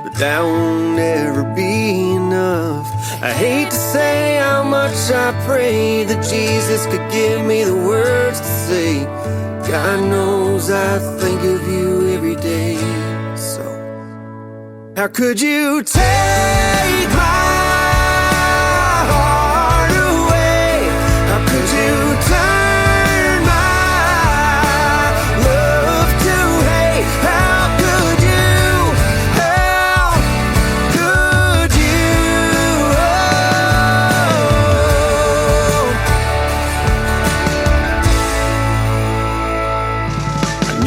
but that won't ever be enough. I hate to say how much I pray that Jesus could give me the words to say. God knows I think of you every day. So, how could you take my heart away? How could you turn my love to hate? How could you?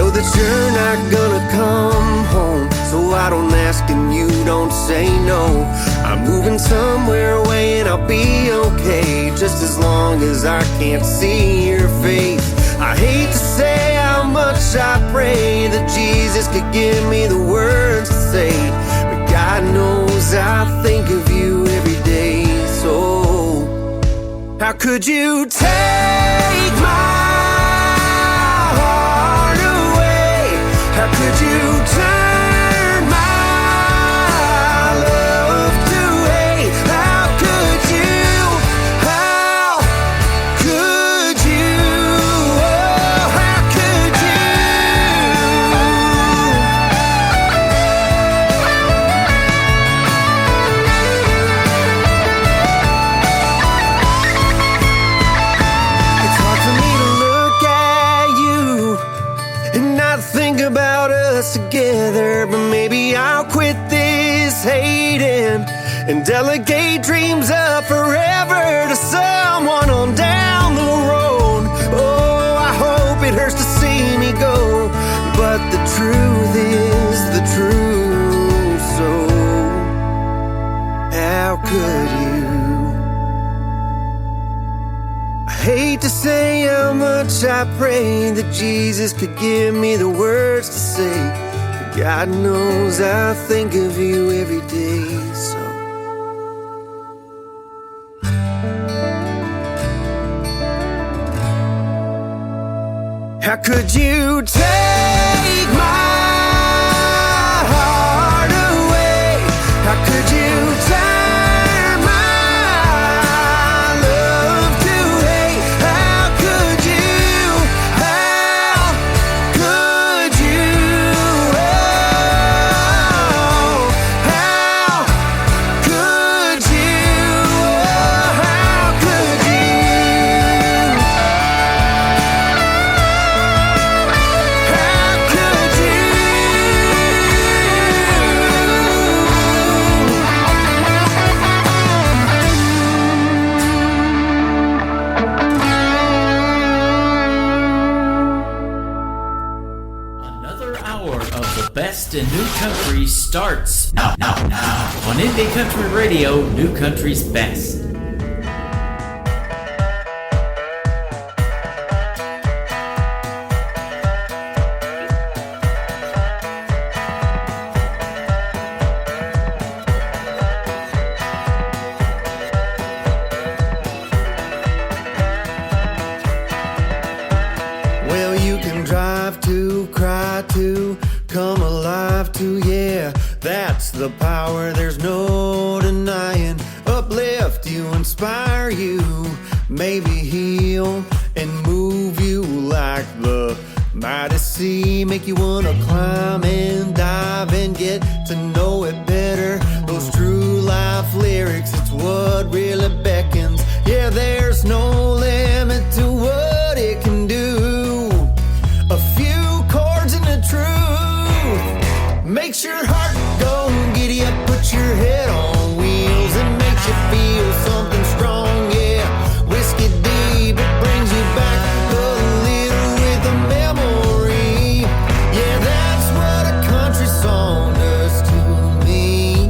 That you're not gonna come home, so I don't ask and you don't say no. I'm moving somewhere away and I'll be okay, just as long as I can't see your face. I hate to say how much I pray that Jesus could give me the words to say, but God knows I think of you every day. So, how could you take my how could you turn my love to hate? How could you? How could you? Oh, how could It's hard for me to look at you and not think about us together, but maybe I'll quit this hating and delegate dreams up forever to someone on down the road. Oh, I hope it hurts to see me go, but the truth is the truth. So, how could you? I hate to say how much I pray that Jesus could give me the words to say, but God knows I think of you every day. So, how could you take my heart away? How could you turn my love to hate? How could you? How could you? Oh, how could you? Oh, how could you? Another hour of the best in new country starts now on Indie Country Radio, New Country's Best. Well, you can drive to, cry to, come alive too. Yeah, that's the power, there's no denying. Uplift you, inspire you, maybe heal and move you like the mighty sea. Make you wanna climb and dive and get to know it better. Those true life lyrics, it's what really beckons. Yeah, there's no limit to what it can do. A few chords and the truth makes your heart go giddy up, put your head on wheels, and makes you feel something strong. Yeah, whiskey deep, it brings you back a little with a memory. Yeah, that's what a country song does to me.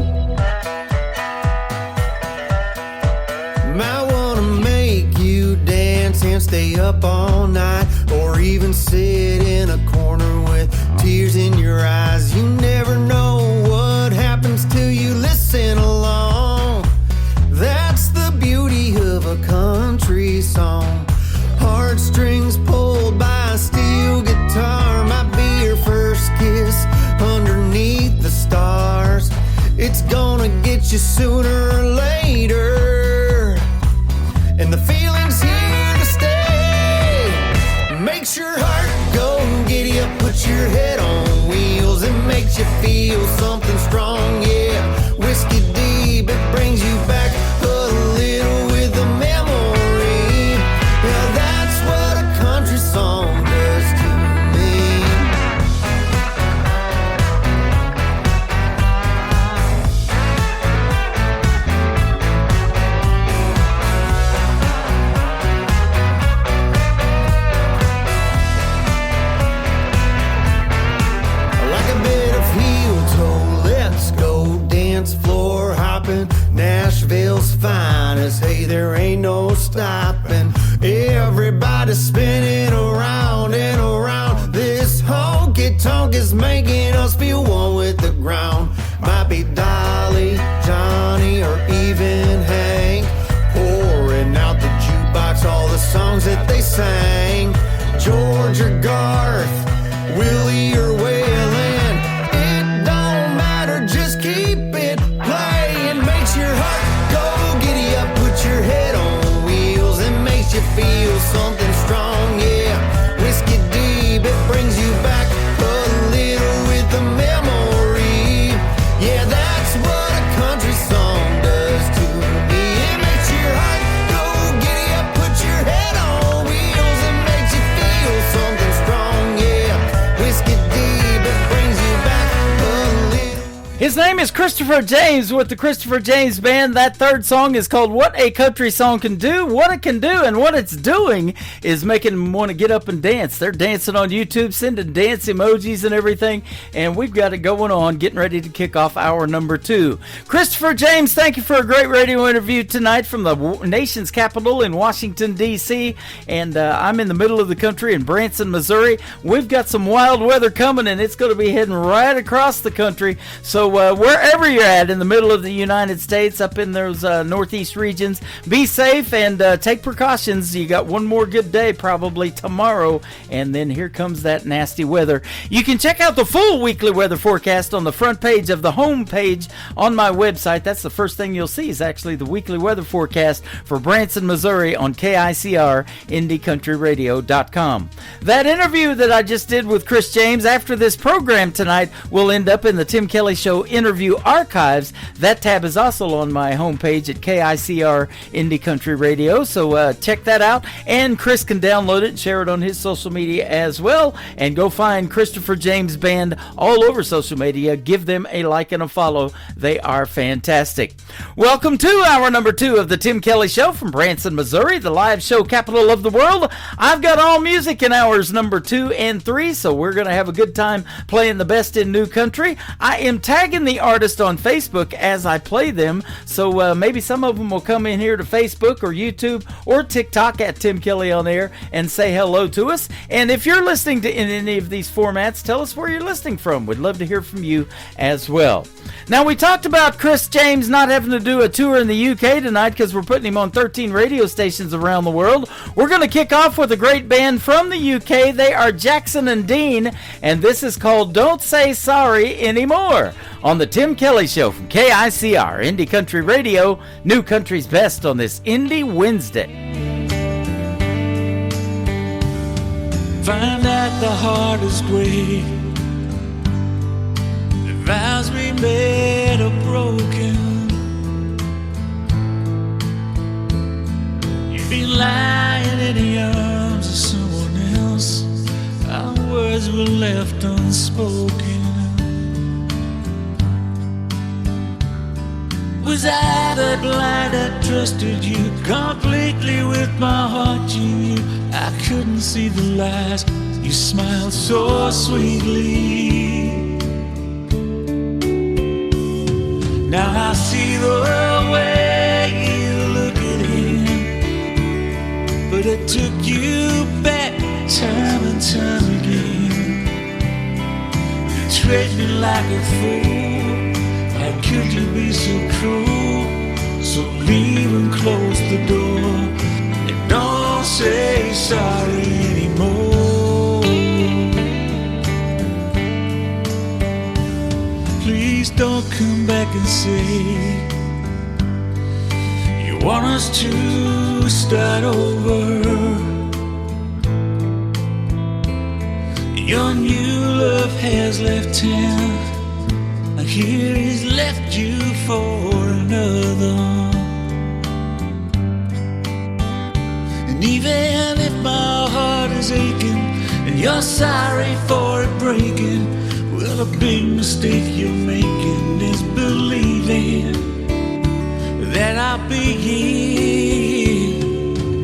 Might wanna make you dance and stay up all night, or even sit in a corner with tears in your eyes. You never know what happens till you listen along. That's the beauty of a country song. Heartstrings pulled by a steel guitar might be your first kiss underneath the stars. It's gonna get you sooner or later, and the feeling's here to stay. Makes your heart go giddy up, put your head on wheels, and makes you feel something strong. Yeah, whiskey deep, it brings you back a little with a memory. Yeah, that's what a country song does to me. Like a bit of heel toe, let's go dance floor hopping. Nashville's finest, hey, there ain't no stopping. Everybody's spinning around and around. This honky tonk is making us feel one with the ground. Might be Dolly, Johnny, or even Hank, pouring out the jukebox all the songs that they sang. George or Garth, Willie or Waylon, it don't matter, just keep it playing. Makes your heart go giddy up, put your head on wheels, and makes you feel something strong. Yeah, whiskey deep, it brings you back a little with a memory. Yeah, that's what a country song does to me. It makes your heart go giddy up, put your head on wheels, and makes you feel something strong. Yeah, whiskey deep, it brings you back a little. His name is Christopher James with the Christopher James Band. That third song is called What a Country Song Can Do. What it can do and what it's doing is making them want to get up and dance. They're dancing on YouTube, sending dance emojis and everything, and we've got it going on, getting ready to kick off hour number 2. Christopher James, thank you for a great radio interview tonight from the nation's capital in Washington, D.C., and I'm in the middle of the country in Branson, Missouri. We've got some wild weather coming, and it's going to be heading right across the country, so wherever you're at in the middle of the United States, up in those northeast regions, be safe and take precautions. You got one more good day probably tomorrow, and then here comes that nasty weather. You can check out the full weekly weather forecast on the front page of the home page on my website. That's the first thing you'll see is actually the weekly weather forecast for Branson, Missouri on KICR, IndieCountryRadio.com. That interview that I just did with Chris James after this program tonight will end up in the Tim Kelly Show interview archives. That tab is also on my homepage at KICR Indie Country Radio, so check that out, and Chris can download it and share it on his social media as well, and go find Christopher James Band all over social media. Give them a like and a follow. They are fantastic. Welcome to hour number 2 of the Tim Kelly Show from Branson, Missouri, the live show capital of the world. I've got all music in hours number 2 and 3, so we're going to have a good time playing the best in new country. I am tag tagging the artist on Facebook as I play them. So maybe some of them will come in here to Facebook or YouTube or TikTok at Tim Kelly on Air and say hello to us. And if you're listening to in any of these formats, tell us where you're listening from. We'd love to hear from you as well. Now, we talked about Chris James not having to do a tour in the UK tonight because we're putting him on 13 radio stations around the world. We're going to kick off with a great band from the UK. They are Jackson and Dean, and this is called Don't Say Sorry Anymore on the Tim Kelly Show from KICR, Indie Country Radio, New Country's Best on this Indie Wednesday. Find out the hardest way. The vows we made are broken. You've been lying in the arms of someone else. Our words were left unspoken. Was I the blind that trusted you completely with my heart? You knew I couldn't see the lies. You smiled so sweetly. Now I see the way you look at him, but it took you back time and time again. You treat me like a fool. How could you be so cruel? So leave and close the door and don't say sorry anymore. Please don't come back and say you want us to start over. Your new love has left town. I hear he's left you for another. And even if my heart is aching and you're sorry for it breaking, well, a big mistake you're making is believing that I'll be here.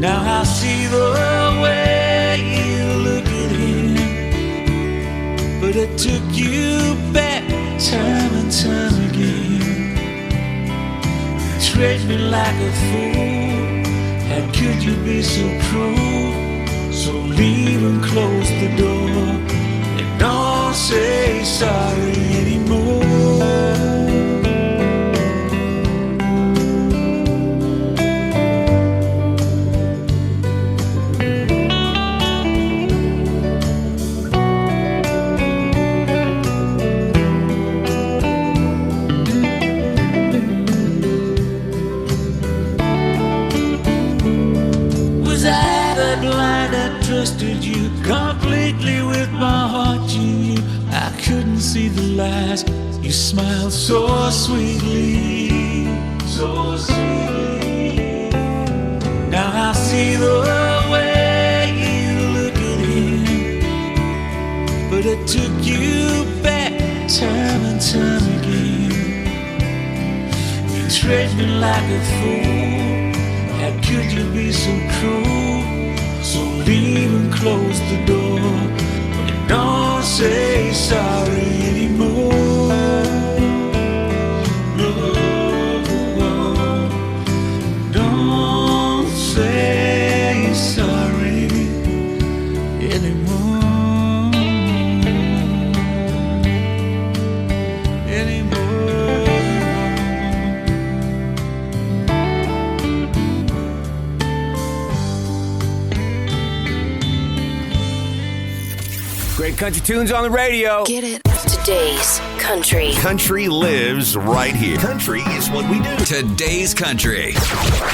Now I see the way you look at him, but it took you back time and time again. You treat me like a fool. How could you be so cruel? So leave and close the door and don't say sorry anymore. Trusted you completely with my heart. You knew I couldn't see the lies. You smiled so sweetly, so sweetly. Now I see the way you look at him, but it took you back time and time again. You treat me like a fool. How could you be so cruel? So leave and close the door and don't say sorry anymore. No, don't say sorry anymore. Great country tunes on the radio. Get it? Today's country. Country lives right here. Country is what we do. Today's country.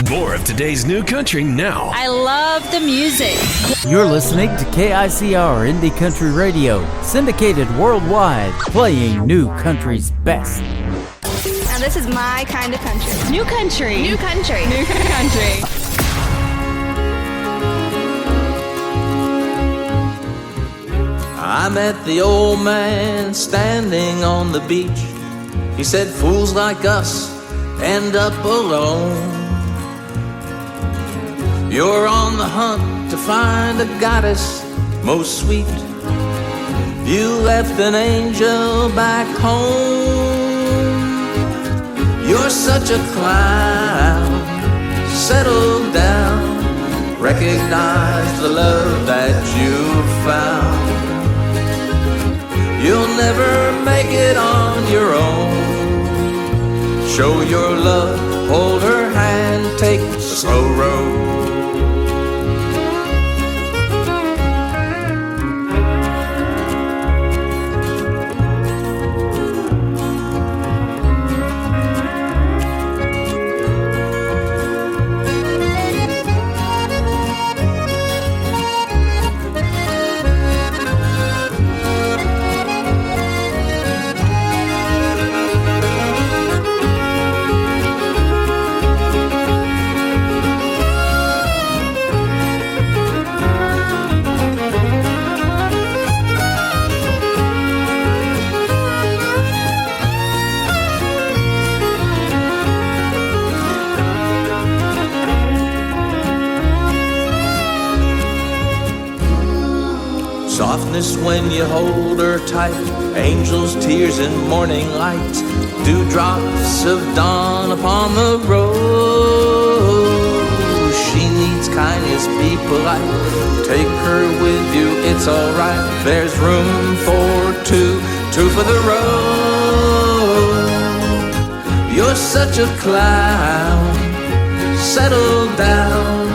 More of today's new country now. I love the music. You're listening to KICR Indie Country Radio, syndicated worldwide, playing new country's best. Now this is my kind of country. New country. New country. New country. I met the old man standing on the beach. He said, fools like us end up alone. You're on the hunt to find a goddess most sweet. You left an angel back home. You're such a clown. Settle down. Recognize the love that you found. You'll never make it on your own. Show your love, hold her hand, take the slow road. Softness when you hold her tight, angels' tears and morning light, dewdrops of dawn upon the road. She needs kindness, be polite, take her with you, it's alright. There's room for two for the road. You're such a clown, settle down.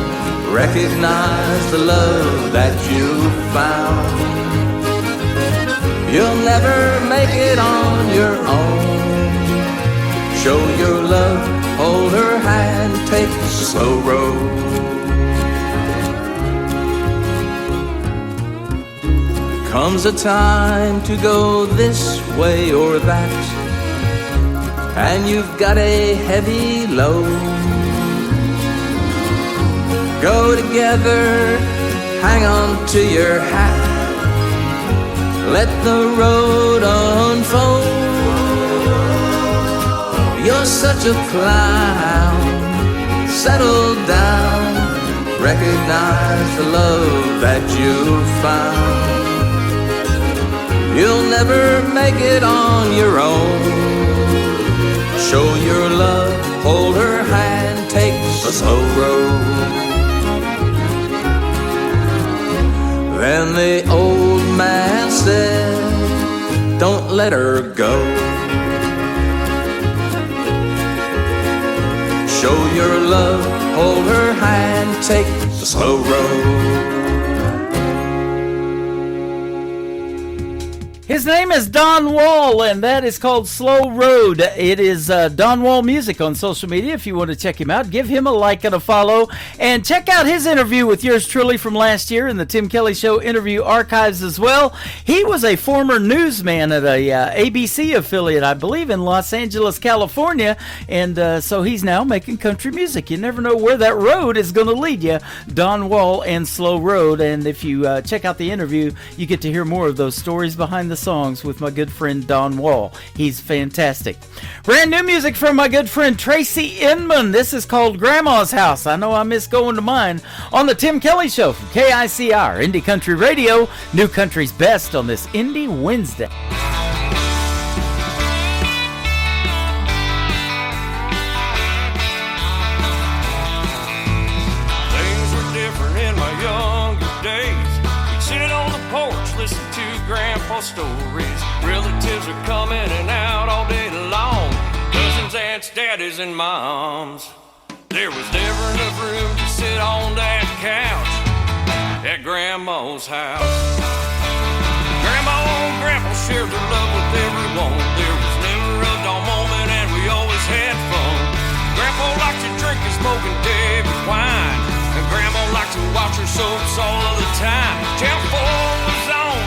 Recognize the love that you found. You'll never make it on your own. Show your love, hold her hand, take the slow road. Comes a time to go this way or that, and you've got a heavy load. Go together, hang on to your hat, let the road unfold. You're such a clown, settle down, recognize the love that you found. You'll never make it on your own. Show your love, hold her hand, take the slow road. Then the old man said, don't let her go. Show your love, hold her hand, take the slow road. His name is Don Wall, and that is called Slow Road. It is Don Wall Music on social media. If you want to check him out, give him a like and a follow. And check out his interview with yours truly from last year in the Tim Kelly Show interview archives as well. He was a former newsman at a ABC affiliate, I believe, in Los Angeles, California. And so he's now making country music. You never know where that road is going to lead you. Don Wall and Slow Road. And if you check out the interview, you get to hear more of those stories behind the songs with my good friend Don Wall. He's fantastic. Brand new music from my good friend Tracy Inman. This is called Grandma's House. I know I miss going to mine on the Tim Kelly Show from KICR, Indie Country Radio, New Country's Best on this Indie Wednesday. Things were different in my younger days. We'd sit on the porch, listen to Grandpa stories. Relatives are coming and out all day long. Cousins, aunts, daddies, and moms. There was never enough room to sit on that couch at Grandma's house. Grandma and Grandpa shared their love with everyone. There was never a dull moment and we always had fun. Grandpa liked to drink and smoke and David wine, and Grandma liked to watch her soaps all of the time. Channel 4 was on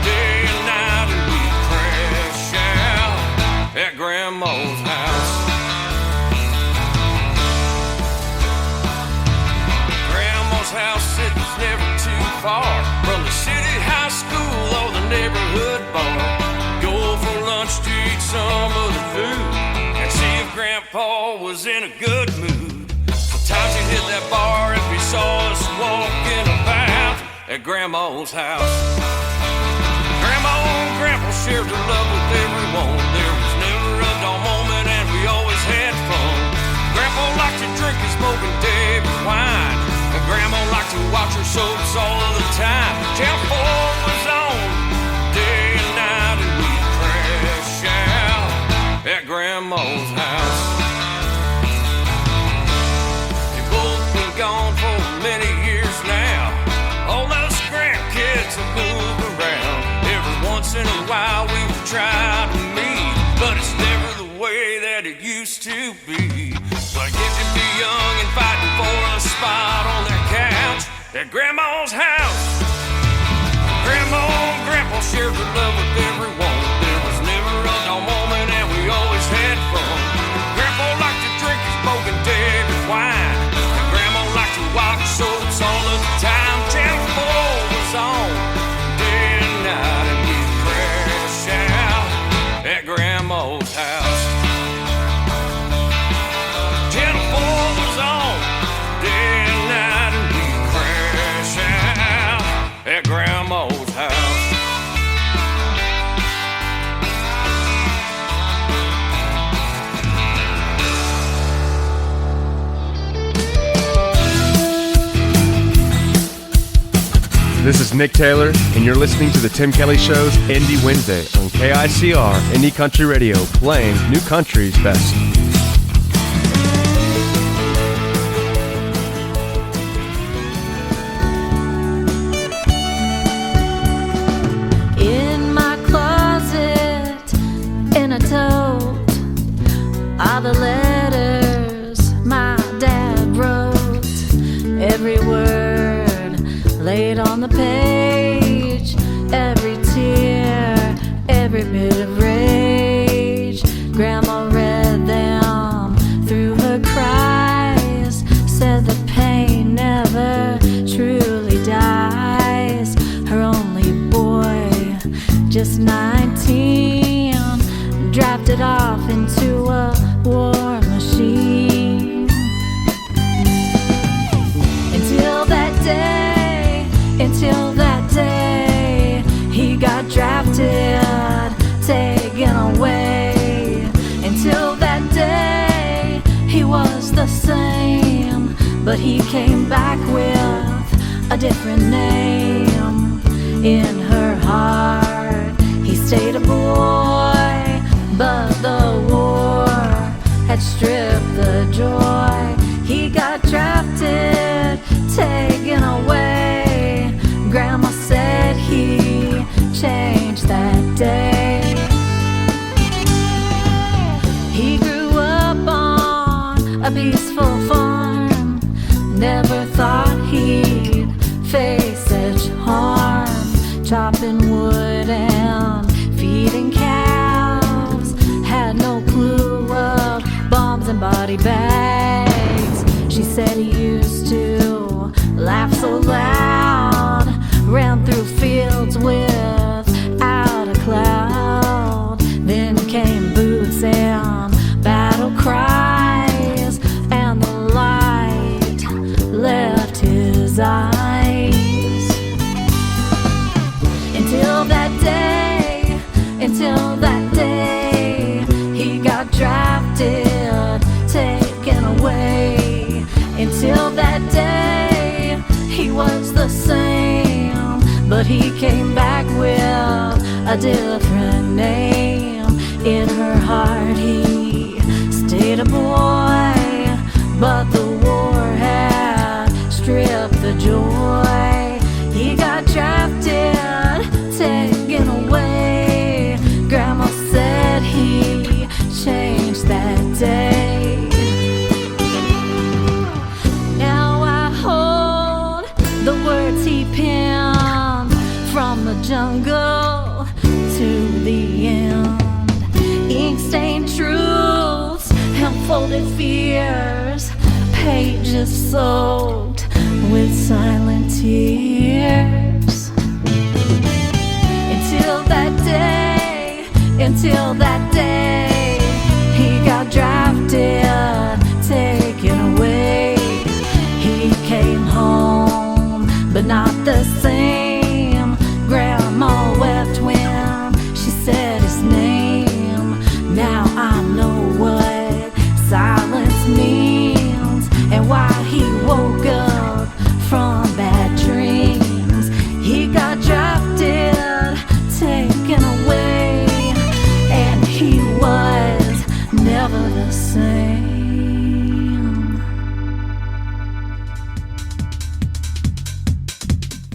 day and night, and we crash out at Grandma's house. Grandma's house, it was never too far from the city high school or the neighborhood bar. Go for lunch to eat some of the food and see if Grandpa was in a good mood. Sometimes he'd hit that bar if he saw us walking about at Grandma's house. Grandma and Grandpa shared their love with everyone. There was never a dull moment and we always had water soaks all of the time. Channel 4 was on day and night, and we crash out at Grandma's house. They've both been gone for many years now. All those grandkids have moved around. Every once in a while we will try to meet, but it's never the way that it used to be. But I get to be young and fighting for a spot on their couch at Grandma's house. Grandma and Grandpa shared their love with everyone. There was never a dull moment and we always had fun. Grandpa liked to drink his broken David wine, and Grandma liked to watch soaps all of the time. Channel 4 was on day and night, and we'd crash out at Grandma's house. Channel 4 was on day and night, and we'd crash out at Grandma's house. This is Nick Taylor, and you're listening to the Tim Kelly Show's Indie Wednesday on KICR Indie Country Radio, playing new country's best. In my closet, in a tote, are the letters my dad wrote. Every word laid on the page, every tear, every bit of rage. Grandma read them through her cries, said the pain never truly dies. Her only boy, just 19, drafted off into a war machine. Until that day, he got drafted, taken away. Until that day, he was the same, but he came back with a different name. In her heart, he stayed a boy, but the war had stripped the joy. He got drafted, taken away. Grandma said he changed that day. He grew up on a peaceful farm, never thought he'd face such harm. Chopping wood and feeding cows, had no clue of bombs and body bags. She said he used to laugh so loud, ran through fields without a cloud. Then came boots and battle cries, and the light left his eyes. Until that day, he got drafted, taken away. Until that day, he was the same, but he came back with a different name. In her heart, he stayed a boy, but the war had stripped the joy. He got drafted, taken away. Grandma said he changed that day. Now I hold the words he penned, from the jungle to the end. Ink-stained truths and folded fears, pages soaked with silent tears. Until that day, he got drafted, taken away. He came home, but not the same. Grandma wept when she said his name. Now I know what silence means, and why he woke up from bad dreams.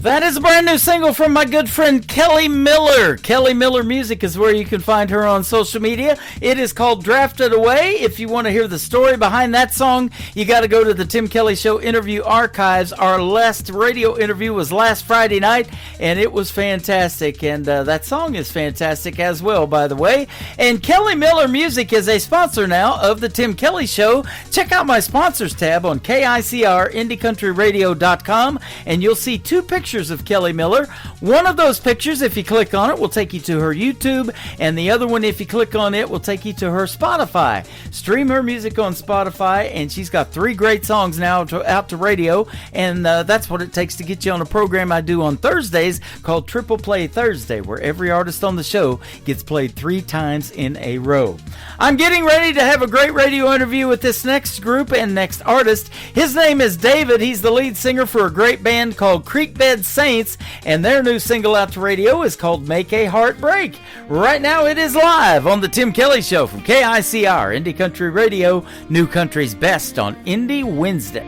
That is a brand new single from my good friend Kelly Miller. Kelly Miller Music is where you can find her on social media. It is called Drafted Away. If you want to hear the story behind that song, you got to go to the Tim Kelly Show interview archives. Our last radio interview was last Friday night, and it was fantastic. And that song is fantastic as well, by the way. And Kelly Miller Music is a sponsor now of the Tim Kelly Show. Check out my sponsors tab on KICR IndieCountryRadio.com, and you'll see two pictures of Kelly Miller. One of those pictures, if you click on it, will take you to her YouTube, and the other one, if you click on it, will take you to her Spotify. Stream her music on Spotify, and she's got 3 great songs now out to radio, and that's what it takes to get you on a program I do on Thursdays called Triple Play Thursday, where every artist on the show gets played 3 times in a row. I'm getting ready to have a great radio interview with this next group and next artist. His name is David. He's the lead singer for a great band called Creekbed Saints, and their new single out to radio is called Make a Heart Break. Right now it is live on the Tim Kelly Show from KICR Indie Country Radio, New Country's Best on Indie Wednesday.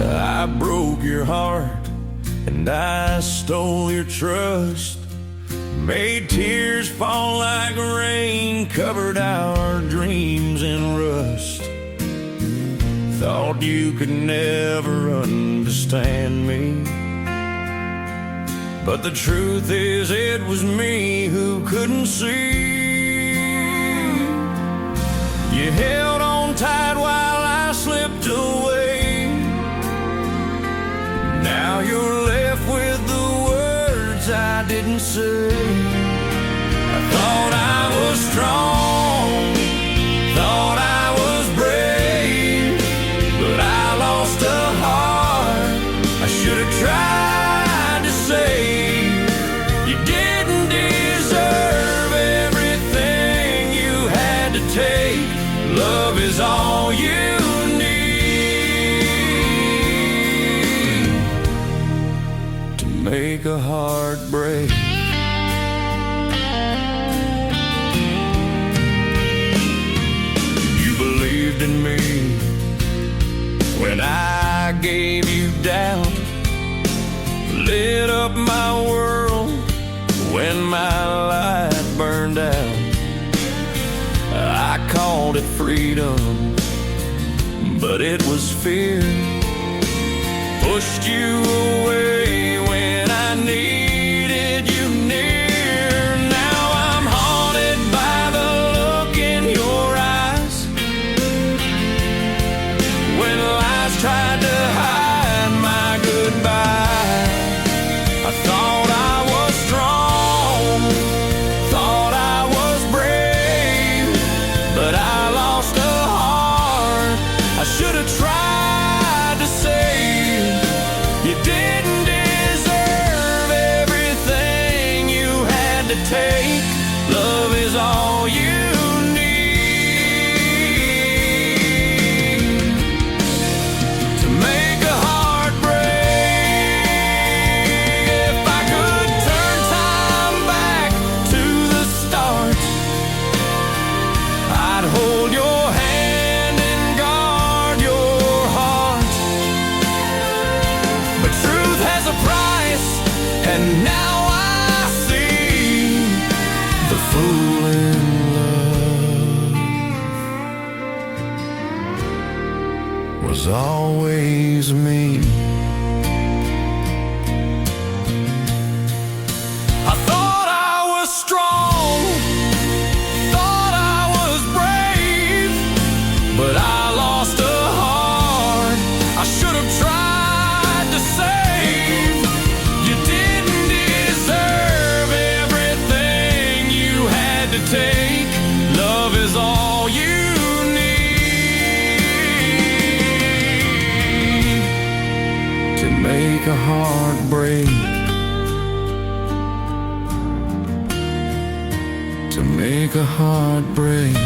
I broke your heart and I stole your trust, made tears fall like rain, covered our dreams in rust. Thought you could never understand me, but the truth is it was me who couldn't see. You held on tight while I slipped away. Now you're left with the words I didn't say. I thought I was strong, thought I was brave, but I lost a heart I should have tried to save. You didn't deserve everything you had to take. Love is all you need to make a heart break. You believed in me when I gave you doubt, lit up my world when my light burned out. I called it freedom, but it was fear. Pushed you away when I needed you near. Now I'm haunted by the look in your eyes when lies tried to hide my goodbye. I thought I was strong, thought I was brave, but I lost a heart I should have tried to save. You didn't deserve everything you had to take. Love is all you need to make a heart break. If I could turn time back to the start, I'd hold your hand and guard your heart. But truth has a price, and now I see the fool in love was always me. I thought I was strong, thought I was brave, but I lost a heart I should have tried to save. You didn't deserve everything you had to take. Love is all you need to make a heart break. To make a heart break.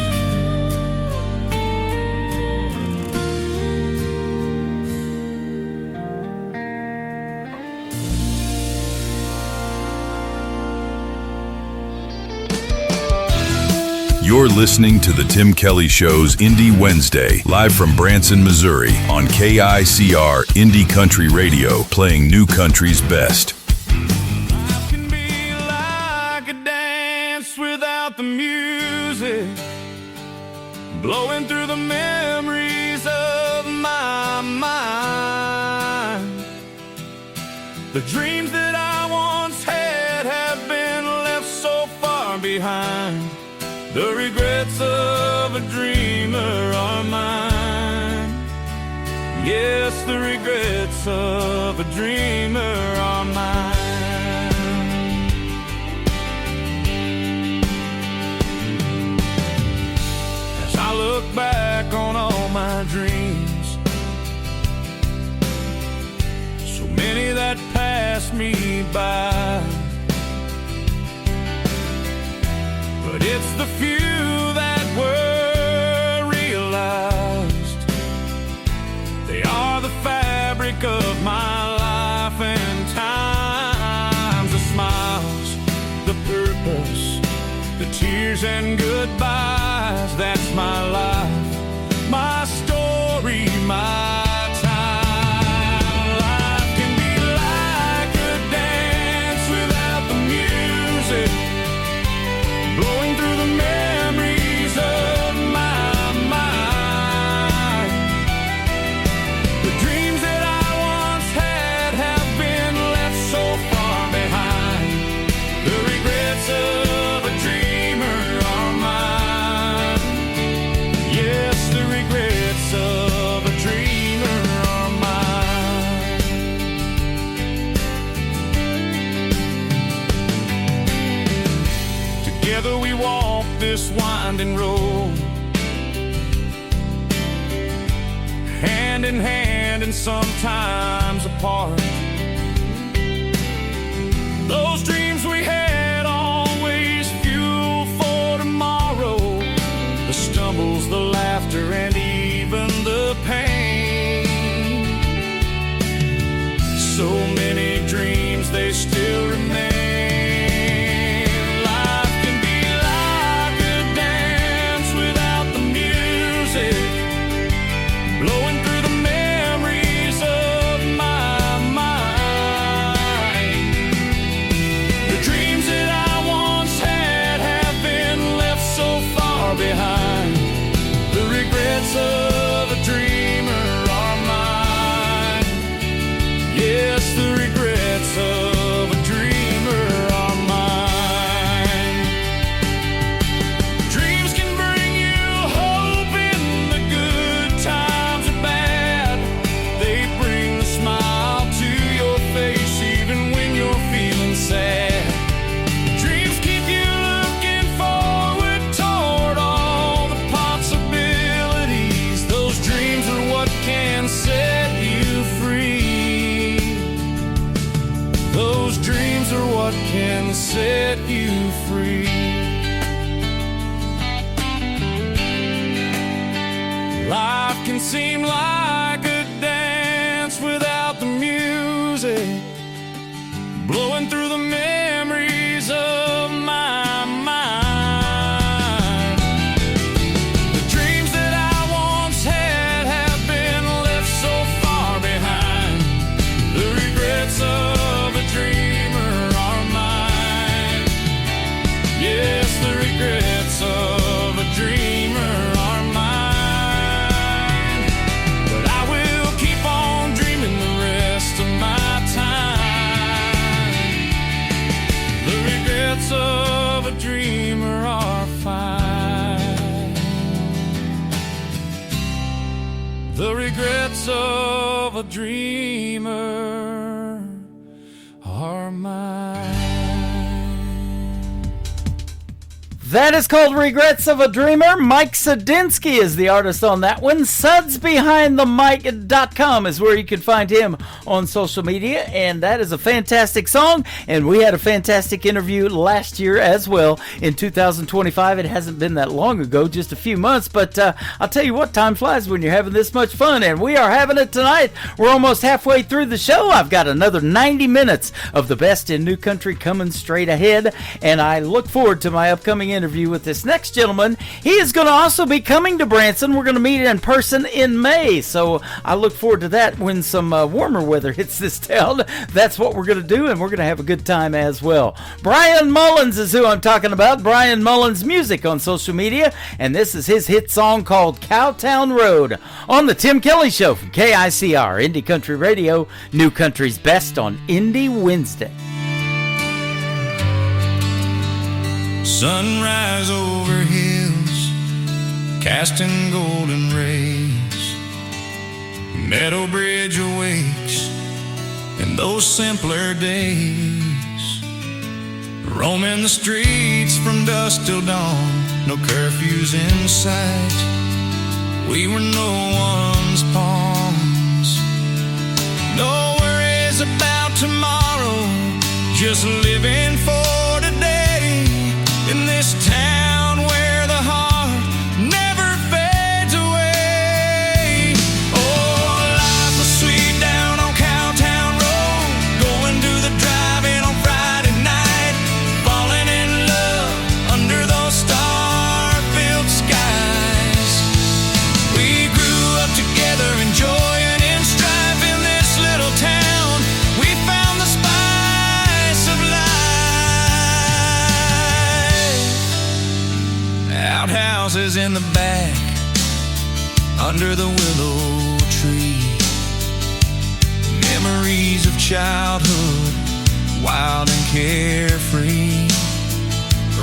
You're listening to The Tim Kelly Show's Indie Wednesday, live from Branson, Missouri, on KICR Indie Country Radio, playing new country's best. Life can be like a dance without the music, blowing through the memories of my mind. The dreams that I once had have been left so far behind. The regrets of a dreamer are mine. Yes, the regrets of a dreamer are mine. As I look back on all my dreams, so many that passed me by, but it's the few that were realized. They are the fabric of my life and times. The smiles, the purpose, the tears and goodbyes. That's my life, my story, my blowing through the memories of my mind. The dreams that I once had have been left so far behind. The regrets of a dreamer are mine. Yes, the regrets of a dreamer are mine. Together we walk this winding road, hand in hand and sometimes apart. Those dreams we had always fuel for tomorrow. The stumbles, the laughter, and even the pain. So many dreams, they still remain. Blowing through the memories of my mind. The dreams that I once had have been left so far behind. The regrets of a dreamer are mine. Yes, the regrets of a dreamer are mine. Dreams can bring you hope in the good times or bad. They bring the smile to your face even when you're feeling sad. Dreams keep you looking forward toward all the possibilities. Those dreams are what can set you free. Those dreams are what can set you free. Life can seem like a dance without the music, blowing through the memories of my mind. The dreams that I once had have been left so far behind. The regrets of a dreamer are mine. Yes, the regrets of a dreamer are mine. But I will keep on dreaming the rest of my time. The regrets of a dreamer are fine. The regrets of a dreamer are mine. That is called Regrets of a Dreamer. Mike Sadinsky is the artist on that one. SudsBehindTheMic.com is where you can find him on social media, and that is a fantastic song, and we had a fantastic interview last year as well in 2025. It hasn't been that long ago, just a few months, but I'll tell you what, time flies when you're having this much fun, and we are having it tonight. We're almost halfway through the show. I've got another 90 minutes of the best in new country coming straight ahead, and I look forward to my upcoming interview interview with this next gentleman. He is going to also be coming to Branson. We're going to meet in person in May, so I look forward to that when some warmer weather hits this town. That's what we're going to do, and we're going to have a good time as well. Brian Mullins is who I'm talking about. Brian Mullins Music on social media, and this is his hit song called Cowtown Road on the Tim Kelly Show from KICR, Indie Country Radio, New Country's Best on Indie Wednesday. Sunrise over hills, casting golden rays. Meadow Bridge awakes in those simpler days. Roaming the streets from dusk till dawn, no curfews in sight. We were no one's pawns. No worries about tomorrow, just living for today. In this town where the heart never fades away. Oh, life was sweet down on Cowtown Road, going to the drive-in on Friday night, falling in love under those star-filled skies. We grew up together, enjoying in strife in this little town. We found the spice of life. Outhouses in the back, under the willow tree. Memories of childhood, wild and carefree.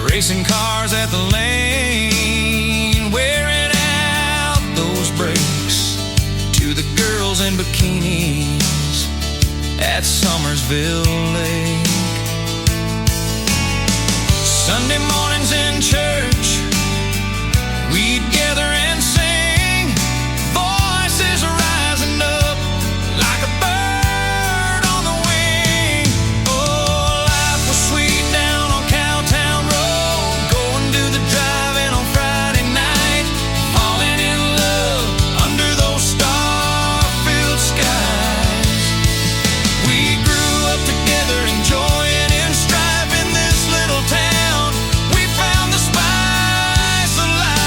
Racing cars at the lane, wearing out those brakes. To the girls in bikinis at Summersville Lake. Sunday mornings in church, we'd gather and sing, voices rising up like a bird on the wing. Oh, life was sweet down on Cowtown Road, going to the drive-in on Friday night, falling in love under those star-filled skies. We grew up together, enjoying in strife in this little town. We found the spice of life.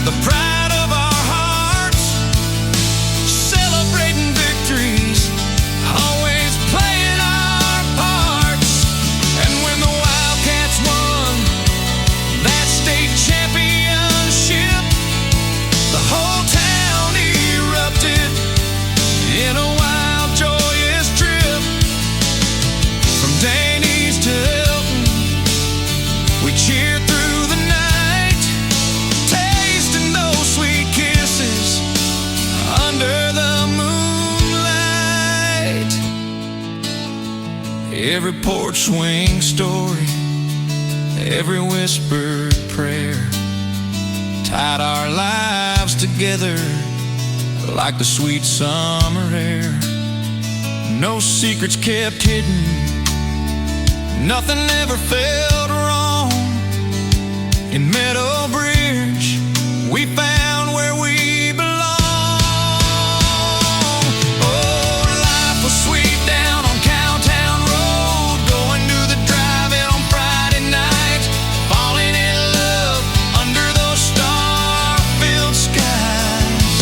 The pride of our hearts, celebrating victories, always playing our parts. And when the Wildcats won that state championship, the whole town erupted in a wild, joyous trip. From Danny's to Hilton, we cheered through the night, tasting those sweet kisses under the moonlight. Every porch swing story, every whispered prayer tied our lives together like the sweet summer air. No secrets kept hidden, nothing ever felt wrong. In Meadow Bridge, we found where we belong. Oh, life was sweet down on Cowtown Road, going to the drive-in on Friday night, falling in love under those star-filled skies.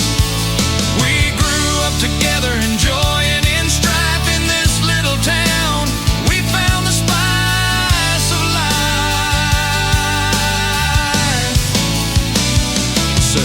We grew up together, enjoying in strife in this little town. We found the spice of life. So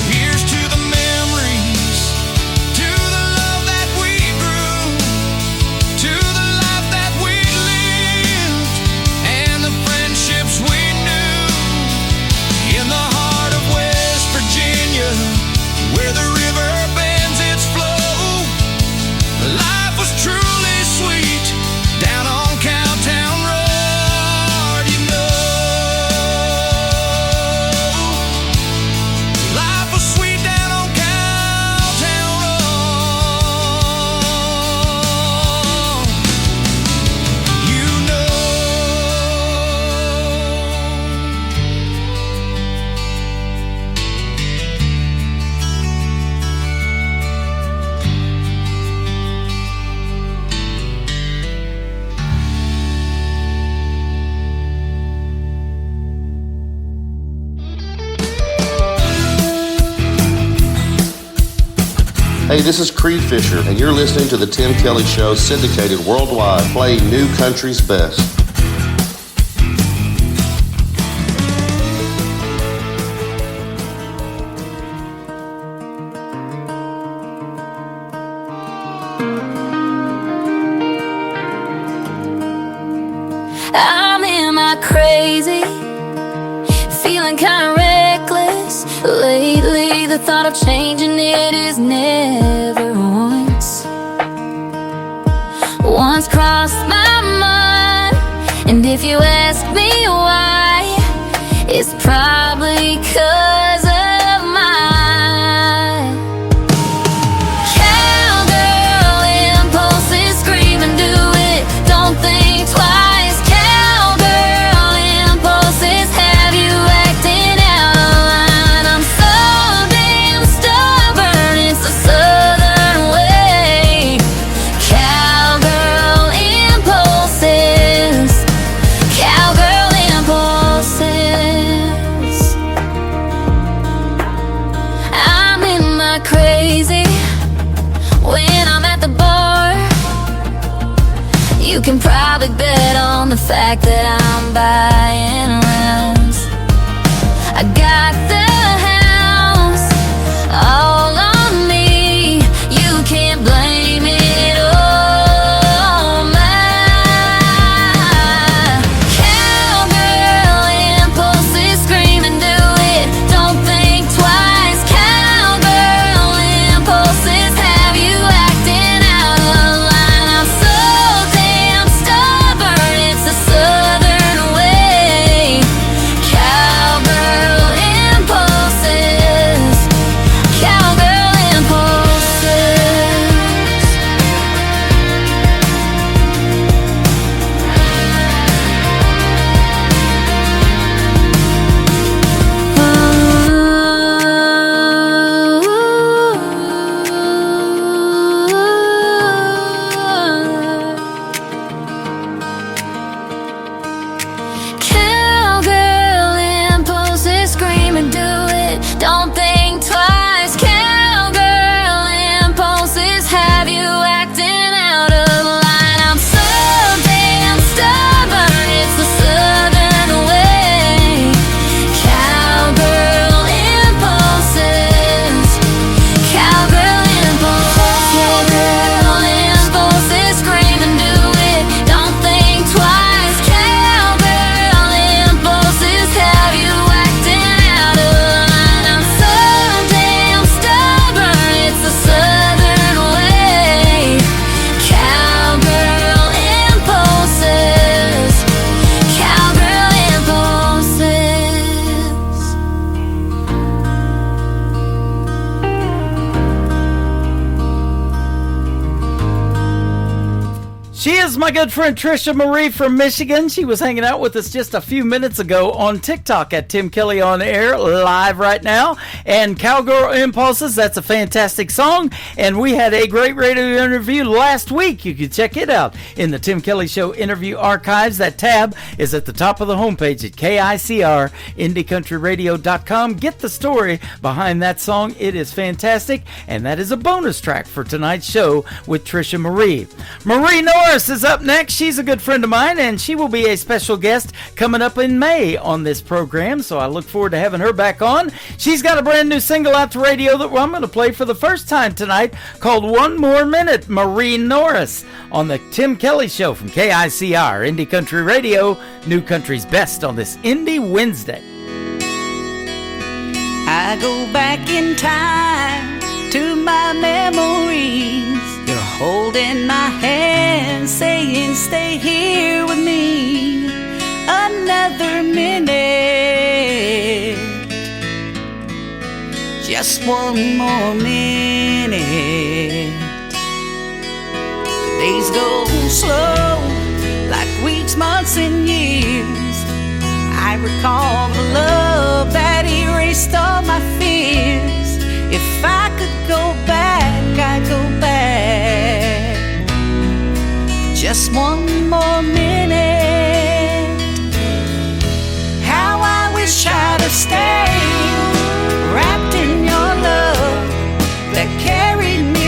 Hey, this is Creed Fisher, and you're listening to The Tim Kelly Show, syndicated worldwide, playing new country's best. I'm in my crazy, feeling kind of reckless. Lately, the thought of changing it is never once crossed my mind. And if you ask me why, it's probably 'cause of my cowgirl impulses. Scream and do it, don't think twice. Cowgirl impulses have you acting out of line. I'm so damn stubborn, it's a southern way. Cowgirl impulses, cowgirl impulses. I'm in my crazy when I'm at the bar. You can probably bet on the fact that I'm buying rounds. I got the house all on me. You can't blame it on my cowgirl impulses. Scream and do it, don't think twice. Cowgirl impulses have you acting out of line. I'm so damn stubborn, it's a southern way. Cowgirl impulses, cowgirl impulses. Cowgirl impulses, scream and do it, don't think twice. Cowgirl impulses have you acting out of line. I'm so damn stubborn, it's the southern way. Cowgirl impulses, cowgirl impulses. Cowgirl impulses, scream and do it, don't think twice. Cowgirl impulses have you acting out of line. I'm so damn stubborn, it's the southern way. Cowgirl impulses, cowgirl impulses. She is my good friend Trisha Marie from Michigan. She was hanging out with us just a few minutes ago on TikTok at Tim Kelly On Air, live right now. And Cowgirl Impulses, that's a fantastic song. And we had a great radio interview last week. You can check it out in the Tim Kelly Show interview archives. That tab is at the top of the homepage at KICR-IndieCountryRadio.com. Get the story behind that song. It is fantastic. And that is a bonus track for tonight's show with Trisha Marie. Marie Norris is up next. She's a good friend of mine, and she will be a special guest coming up in May on this program, so I look forward to having her back on. She's got a brand new single out to radio that I'm going to play for the first time tonight called One More Minute. Marie Norris on the Tim Kelly Show from KICR, Indie Country Radio, New Country's Best on this Indie Wednesday. I go back in time to my memories. You're holding my hand, saying stay here with me another minute, just one more minute. The days go slow, like weeks, months, and years. I recall the love that erased all my fears. If I could go back, I'd go back. Just one more minute. How I wish I'd have stayed, wrapped in your love that carried me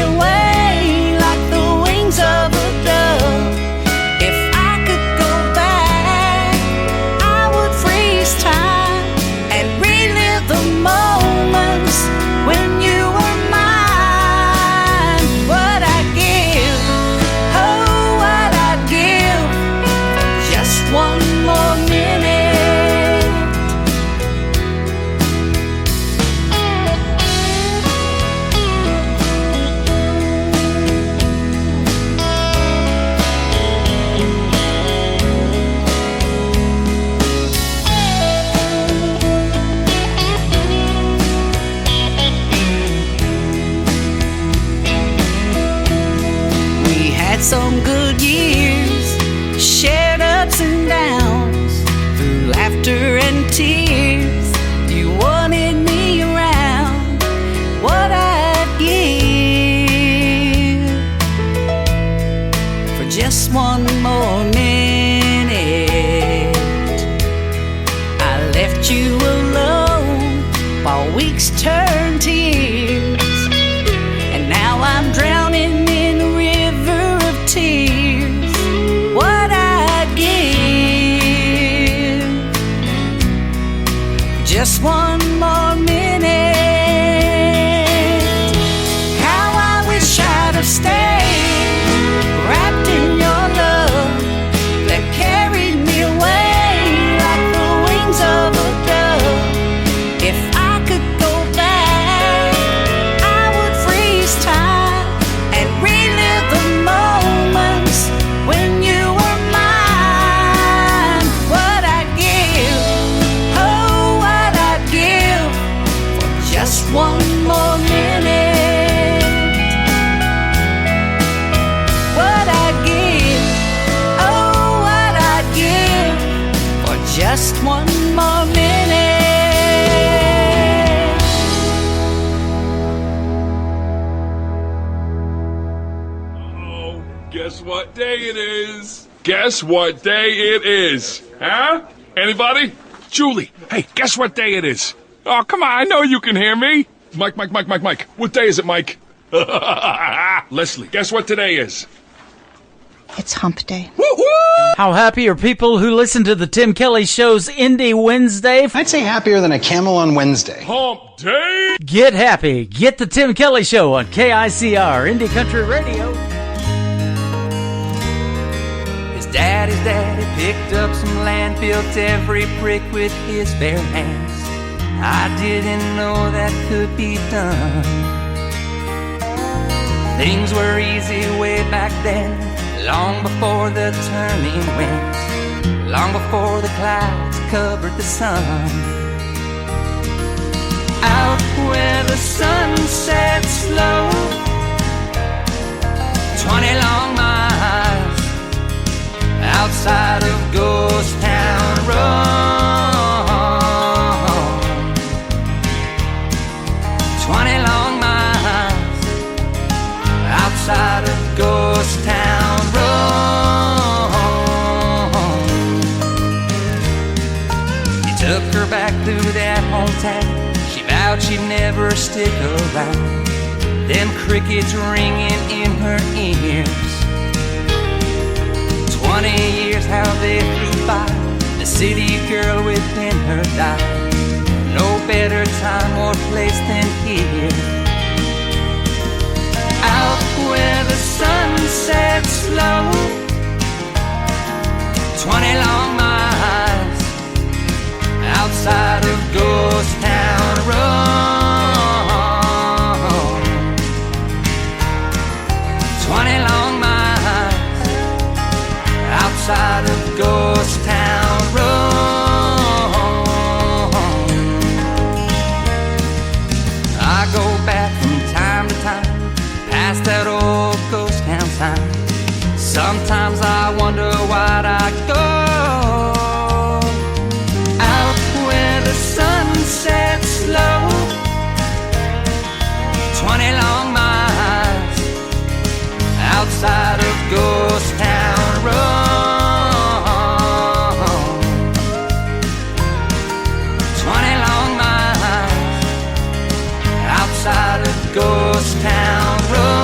had some good years, shared ups and downs, through laughter and tears. You wanted me around, what I'd give for just one more minute. I left you alone while weeks turned to years, and now I'm drowning in a river of tears. What I'd give just one more minute. How I wish I'd have stayed wrapped in your love that carried me away like the wings of a dove. If I could go back, I would freeze time and relive the moments when you were mine. What I'd give, oh, what I'd give for just one more minute. What I'd give, oh, what I'd give for just one more minute. Guess what day it is? Guess what day it is? Huh? Anybody? Julie, hey, guess what day it is? Oh, come on, I know you can hear me. Mike. What day is it, Mike? Leslie, guess what today is? It's hump day. How happy are people who listen to the Tim Kelly Show's Indie Wednesday? I'd say happier than a camel on Wednesday. Hump day? Get happy. Get the Tim Kelly Show on KICR, Indie Country Radio. His daddy's daddy picked up some land, built every brick with his bare hands. I didn't know that could be done. Things were easy way back then, long before the turning winds, long before the clouds covered the sun. Out where the sun sets slow, 20 long miles outside of Ghost Town Road. 20 long miles outside of Ghost Town Road. He took her back through that hometown. She vowed she'd never stick around. Them crickets ringing in her ears. 20 years how they flew by. The city girl within her died. No better time or place than here. Out where the sun sets slow, 20 long miles outside of Ghost Town Road. 20 long miles outside of Ghost Town Road. I go back from time to time, past that old ghost town sign. Sometimes I wonder why'd I go out where the sun sets slow. 20 long miles outside of Ghost Town Road. 20 long miles outside of Ghost Town Road.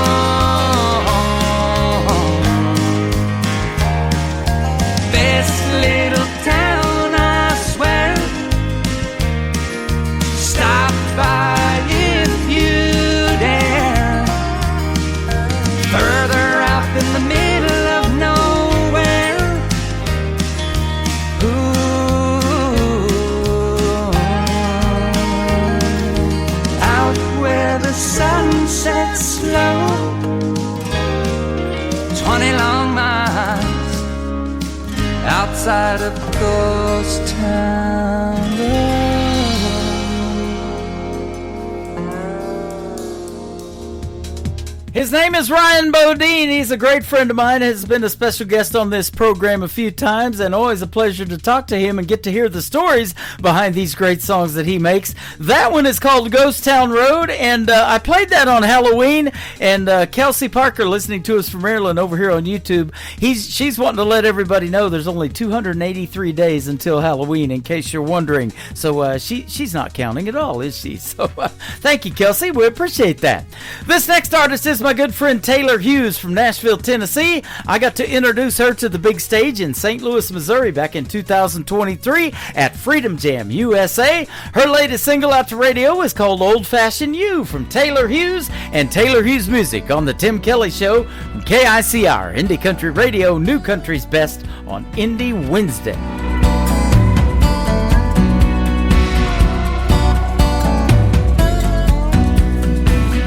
Best little town, I swear. Stop by if you dare. Further out in the middle of nowhere. Ooh. Out where the sun sets slow. 20 long miles outside of Ghost Town Road. His name is Ryan Bodine. He's a great friend of mine, has been a special guest on this program a few times, and always a pleasure to talk to him and get to hear the stories behind these great songs that he makes. That one is called Ghost Town Road, and I played that on Halloween, and Kelsey Parker, listening to us from Maryland over here on YouTube, she's wanting to let everybody know there's only 283 days until Halloween, in case you're wondering. So she's not counting at all, is she? So thank you, Kelsey. We appreciate that. This next artist is my good friend Taylor Hughes from Nashville, Tennessee. I got to introduce her to the big stage in St. Louis, Missouri back in 2023 at Freedom Jam USA. Her latest single out to radio is called Old Fashioned You from Taylor Hughes and Taylor Hughes Music on The Tim Kelly Show from KICR, Indie Country Radio, New Country's Best on Indie Wednesday.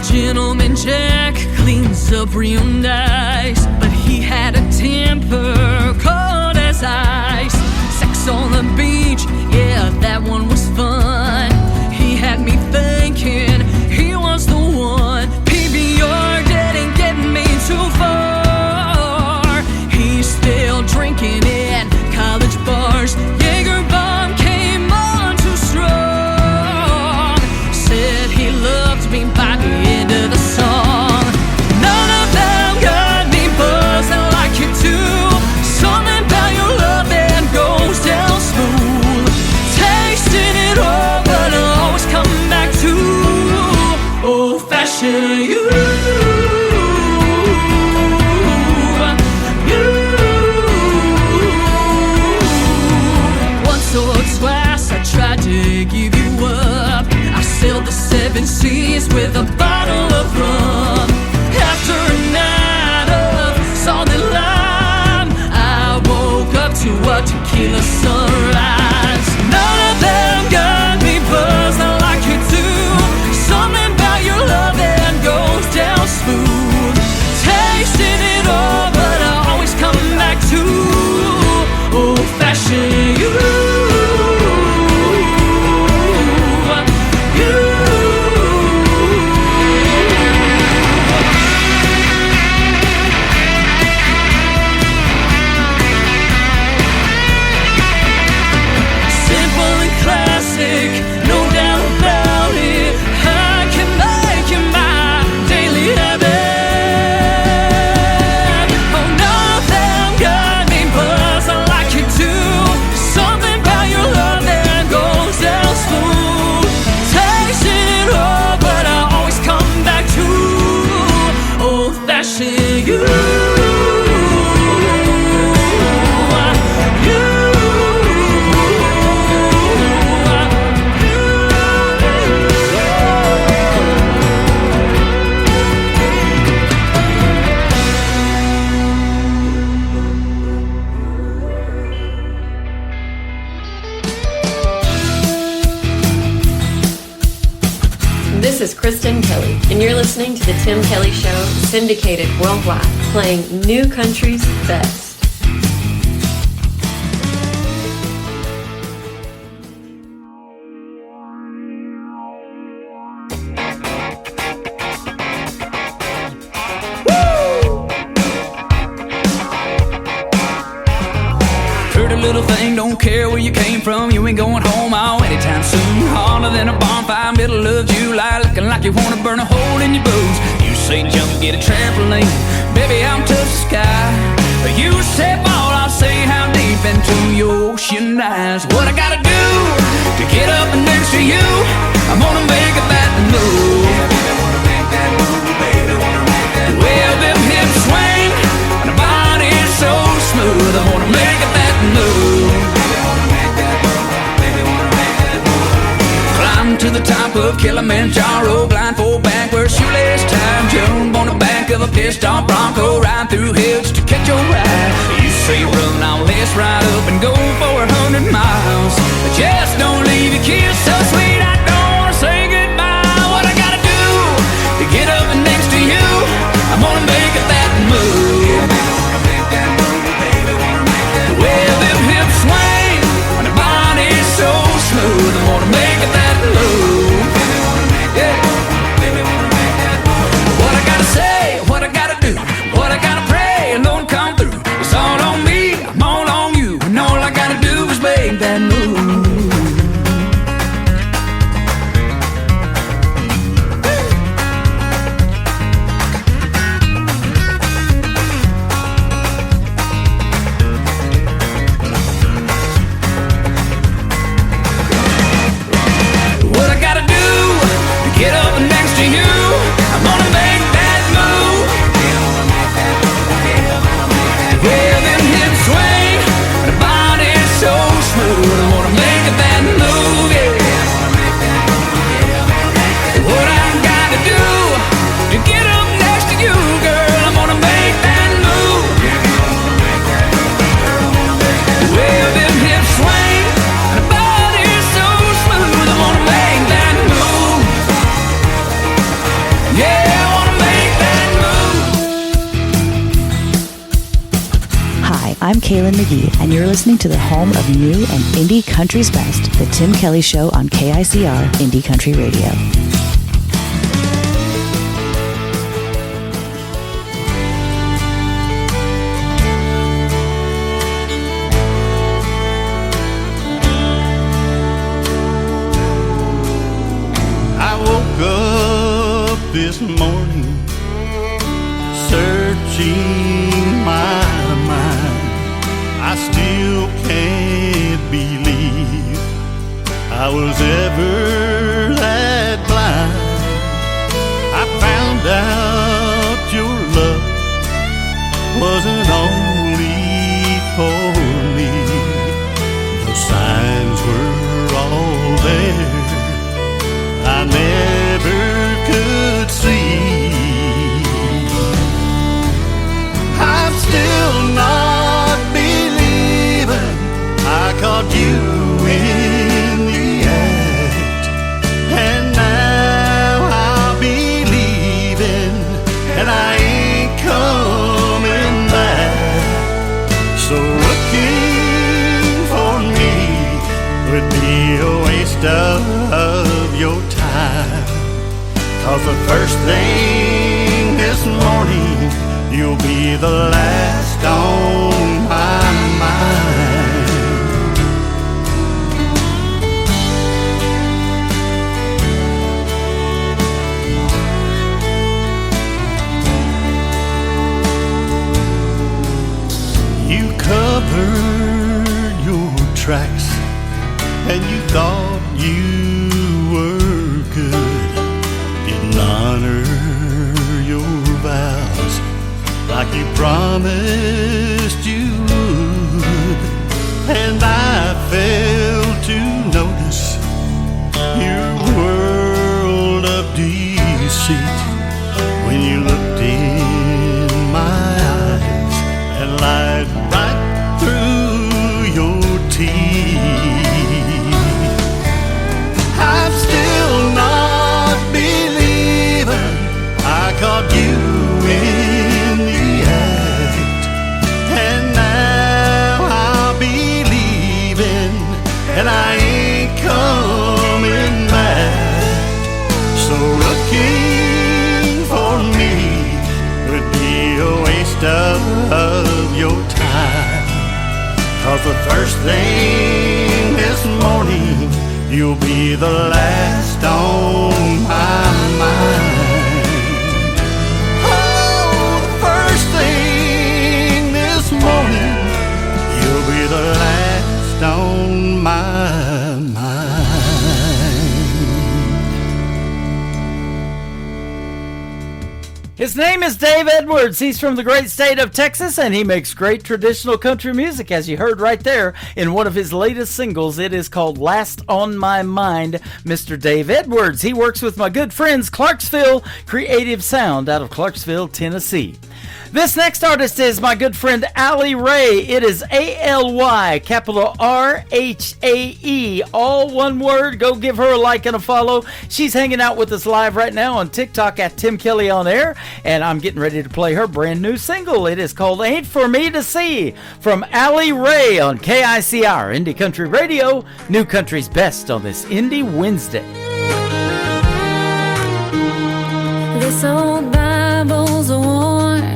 Gentleman Jack cleans up real nice, but he had a temper cold as ice. Sex on the beach, yeah, that one was fun. He had me thinking he was the one. PBR didn't get me too far. He's still drinking in college bars. Jaeger bomb came on too strong. Said he loved me by the end of the song. None of them got me buzzing like you do. Something about your love that goes down smooth. Tasting it all, but I'll always come back to old-fashioned you. Once or twice I tried to give you up. I sailed the 7 seas with a bottle of rum. After a night of solid lime, I woke up to a tequila sunrise. None of them got me buzzing like you do. Something about your love that goes down smooth. Tasting it all, but I always come back to old-fashioned you. This is Kristen Kelly, and you're listening to The Tim Kelly Show, syndicated worldwide, playing New Country's best. Little thing, don't care where you came from. You ain't going home out anytime soon. Hotter than a bonfire, middle of July, looking like you wanna burn a hole in your boots. You say jump, get a trampoline, baby, I'm touch the sky. You say ball, I'll say how deep into your ocean eyes. What I gotta do to get up next to you? I'm gonna make a bad move. Well, them hips swing and the body's so smooth. I'm gonna make a bad move. Climb to the top of Kilimanjaro, blindfold backward, shoelace time, jump on the back of a pissed-off Bronco, ride through hills to catch your ride. You say run, I'll let's ride up and go for 100 miles. Just don't leave your kiss so sweet, I don't wanna say goodbye. What I gotta do to get up next to you? I'm gonna make a fat move. Well, them hips swing and the body's so smooth. I'm gonna make a fat move. Yeah. What I gotta say next to you, I'm gonna make that move. Yeah, them hips swing, the body's so smooth. I'm gonna make that move, yeah. What I gotta do to get up next to you, girl, I'm gonna make that move. Well, them hips swing, the body's so smooth. I'm gonna make that move. Yeah, I wanna make that move. Hi, I'm Kaylin McGee, and you're listening to the home of new and indie country's best, The Tim Kelly Show on KICR Indie Country Radio. I woke up this morning searching my mind. I still can't believe I was ever that blind. I found out your love wasn't only for me. The signs were all there I never could see. I'm still not believing I caught you in the act, and now I'm believing, and I ain't coming back. So looking for me would be a waste of your time. 'Cause the first thing this morning, you'll be the last on my mind. You covered your tracks and you thought you were good, didn't honor your vows like you promised you would. And I failed to notice your world of deceit when you looked in my eyes and lied right through your teeth. I'm still not believing I caught you in the act, and now I'm believing, and I ain't coming back. So looking for me would be a waste of your time. 'Cause the first thing this morning, you'll be the last on my mind. Oh, the first thing this morning, you'll be the last on my mind. His name is Dave Edwards. He's from the great state of Texas, and he makes great traditional country music, as you heard right there in one of his latest singles. It is called Last on My Mind, Mr. Dave Edwards. He works with my good friends Clarksville Creative Sound out of Clarksville, Tennessee. This next artist is my good friend Allie Ray. It is A-L-Y, capital R-H-A-E, all one word. Go give her a like and a follow. She's hanging out with us live right now on TikTok at Tim Kelly On Air, and I'm getting ready to play her brand new single. It is called Ain't For Me To See from Allie Ray on KICR Indie Country Radio, New Country's Best on this Indie Wednesday. This old Bible's worn,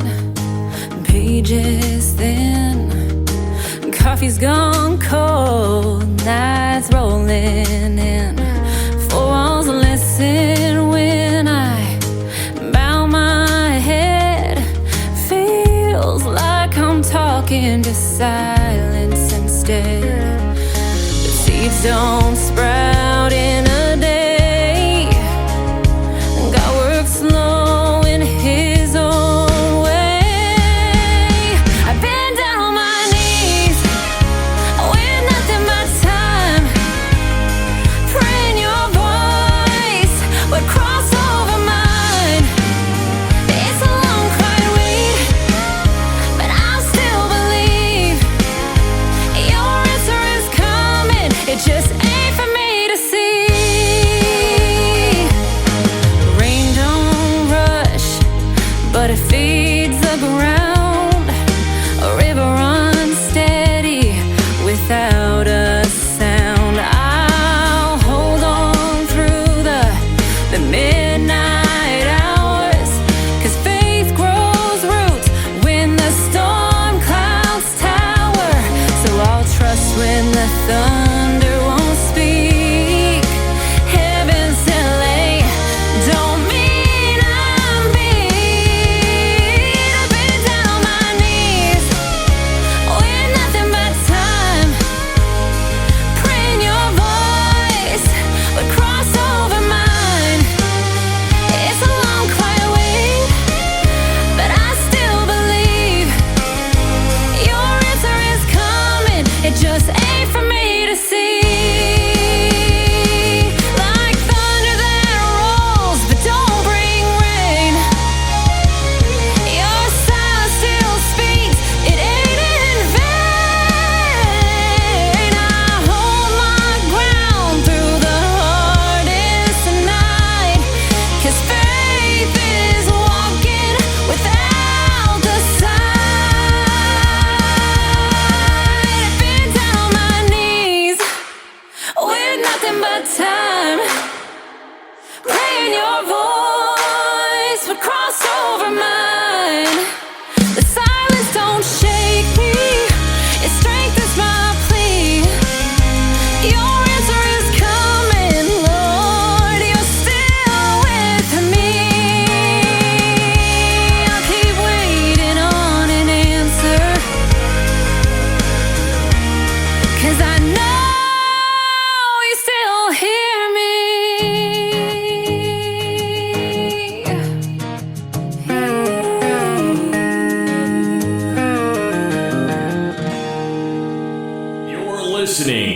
pages thin, coffee's gone cold, nights rolling in, four walls listen when I bow my head, feels like I'm talking to silence instead. The seeds don't sprout in a day,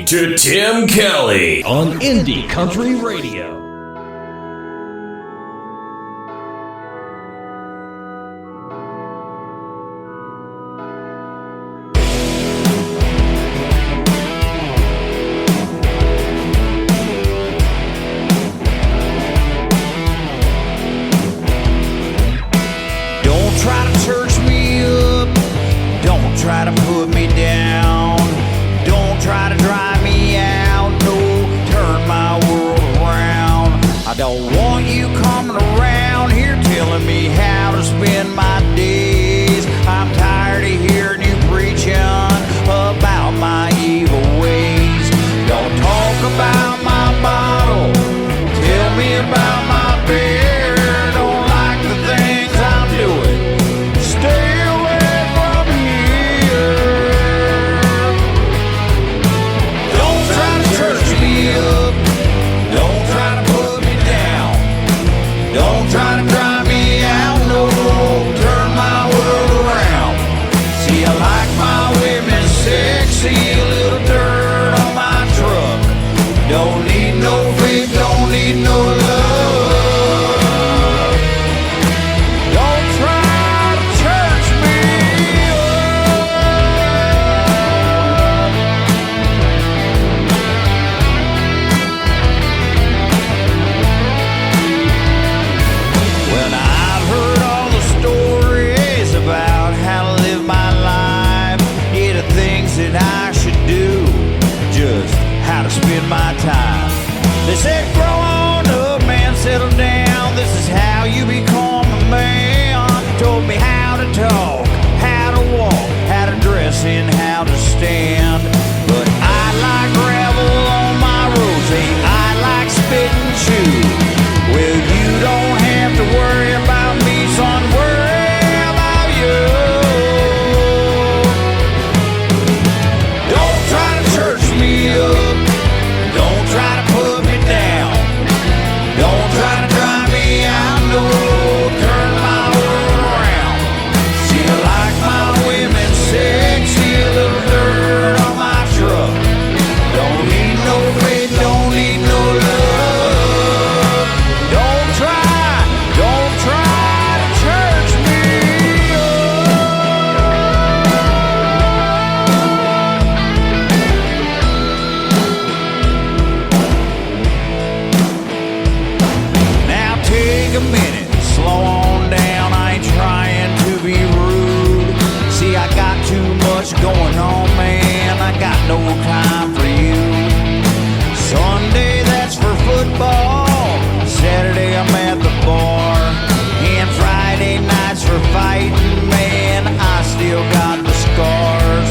listening to Tim Kelly on Indie Country Radio. Don't try to church me up. Don't try to put me down. Don't try to drive me out. No, turn my world around. I don't want you coming around here telling me how to spend my days. I'm tired of hearing you preaching about my evil ways. Don't talk about my bottle. Tell me about my beer. Don't like the things I'm doing. Stay away from here. Don't try to church me up. Don't try to put me down. Don't try to drive me out. No, turn my world around. See, I like my women sexy. A little dirt on my truck. Don't need no faith. Don't need no love. Don't try to church me Well, I've heard all the stories about how to live my life. Yeah, the things that I should do, just how to spend my time. They said, grow on up, man, settle down. This is how you become a man. Told me how to talk, how to walk, how to dress, and how to stand. But I like gravel on my roads. Hey, I like spit and chew. Well, you don't have to worry about me, son. Worry about you. Don't try to church me up. Don't try to put me down. Don't try to drive me out. No, turn my world around. See, I like my women sexy. A little dirt on my truck. Don't need no faith. Don't need no love. Don't try to church me Now take a minute, slow on down. I ain't trying to be rude. See, I got too much going on, man. I got no time for you. Sunday, that's for football. Saturday, I'm at the bar. And Friday nights for fighting, man. I still got the scars.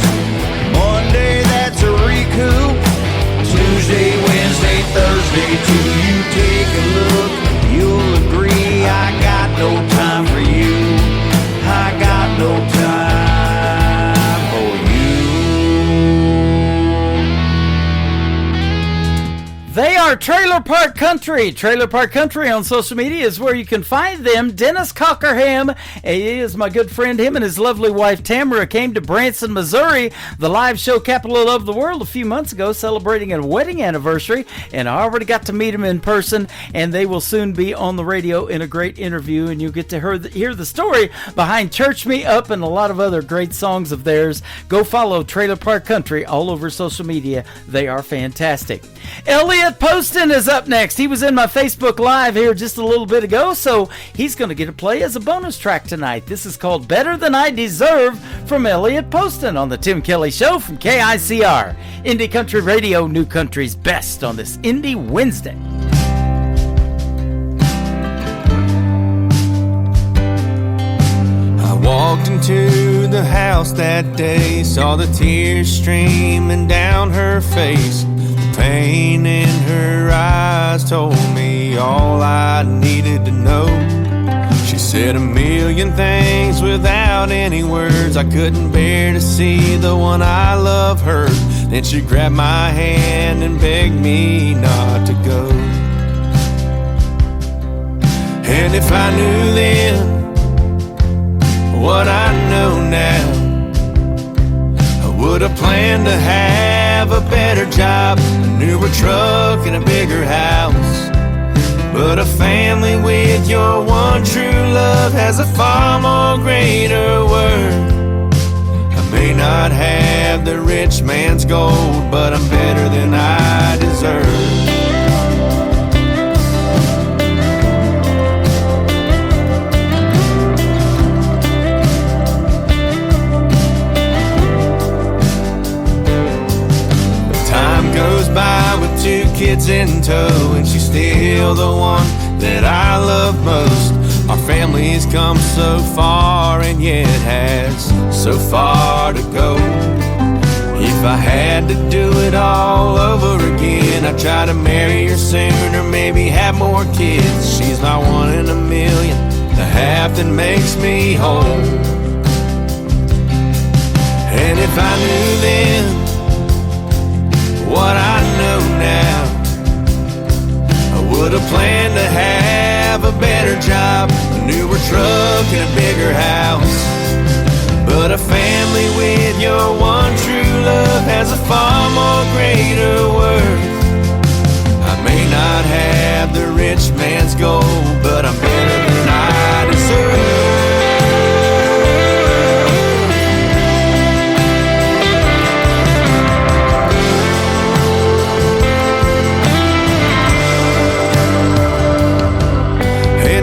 Monday, that's a recoup. Tuesday, Wednesday, Thursday, till you take a look, you'll agree I got no time for you. I got no time for you. They are Trailer Park Country. Trailer Park Country on social media is where you can find them. Dennis Cockerham, he is my good friend. Him and his lovely wife Tamara came to Branson, Missouri, the live show capital of the world, a few months ago, celebrating a wedding anniversary. And I already got to meet them in person, and they will soon be on the radio in a great interview. And you'll get to hear the story behind Church Me Up and a lot of other great songs of theirs. Go follow Trailer Park Country all over social media. They are fantastic. Elliot Poston is up next. He was in my Facebook Live here just a little bit ago, so he's going to get a play as a bonus track tonight. This is called Better Than I Deserve from Elliot Poston on the Tim Kelly Show from KICR. Indie Country Radio, New Country's best on this Indie Wednesday. I walked into the house that day, saw the tears streaming down her face. The pain in her eyes told me all I needed to know. She said a million things without any words. I couldn't bear to see the one I love hurt. Then she grabbed my hand and begged me not to go. And if I knew then what I know now, I would have planned to have have a better job, a newer truck, and a bigger house. But a family with your one true love has a far more greater worth. I may not have the rich man's gold, but I'm better than I deserve. Goes by with 2 kids in tow, and she's still the one that I love most. Our family's come so far, and yet has so far to go. If I had to do it all over again, I'd try to marry her sooner, maybe have more kids. She's my 1 in a million, the half that makes me whole. And if I knew then what I know now, I would have planned to have a better job, a newer truck, and a bigger house. But a family with your one true love has a far more greater worth. I may not have the rich man's gold, but I'm better than I deserve.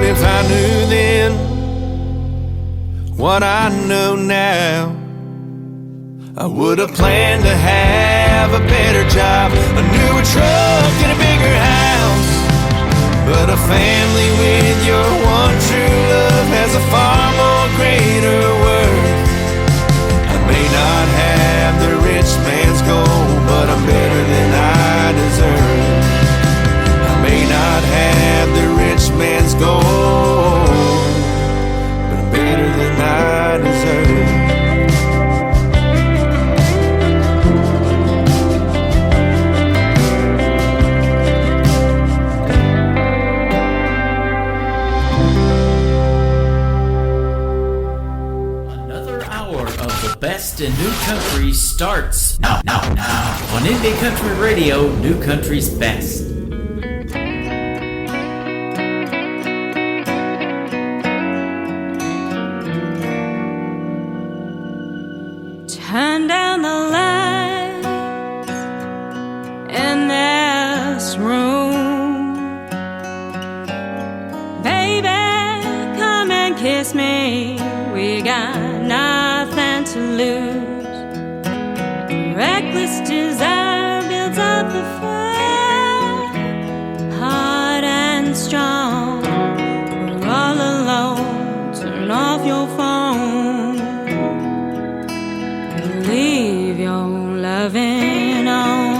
If I knew then what I know now, I would have planned to have a better job, a newer truck, and a bigger house. But a family with your one true love has a far more greater worth. I may not have the rich man's gold, but I'm better than I deserve. I may not have the rich man's gold, but I'm better than I deserve. Another hour of the best in new country starts now on Indie Country Radio, New Country's Best. Turn down the lights in this room. Baby, come and kiss me. We got nothing to lose. Reckless desire builds up the fire, hard and strong. We're all alone. Turn off your phone. Leave your loving on.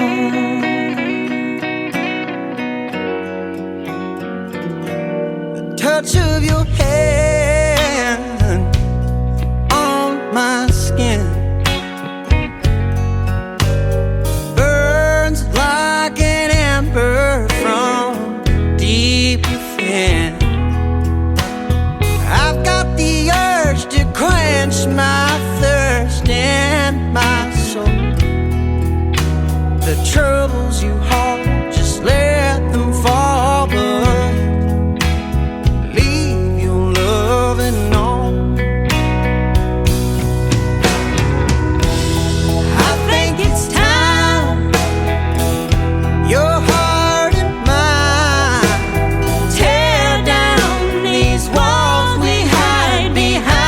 The touch of your hand on my skin burns like an ember from deep within. I've got the urge to quench my thirst in my soul. The troubles you hold, just let them fall, but leave your loving on. I think it's time your heart and mine tear down these walls we hide behind.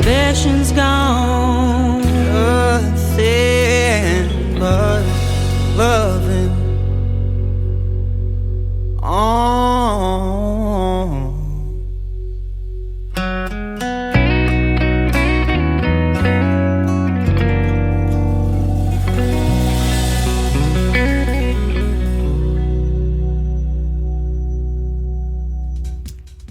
ambition's gone. Nothing but loving on.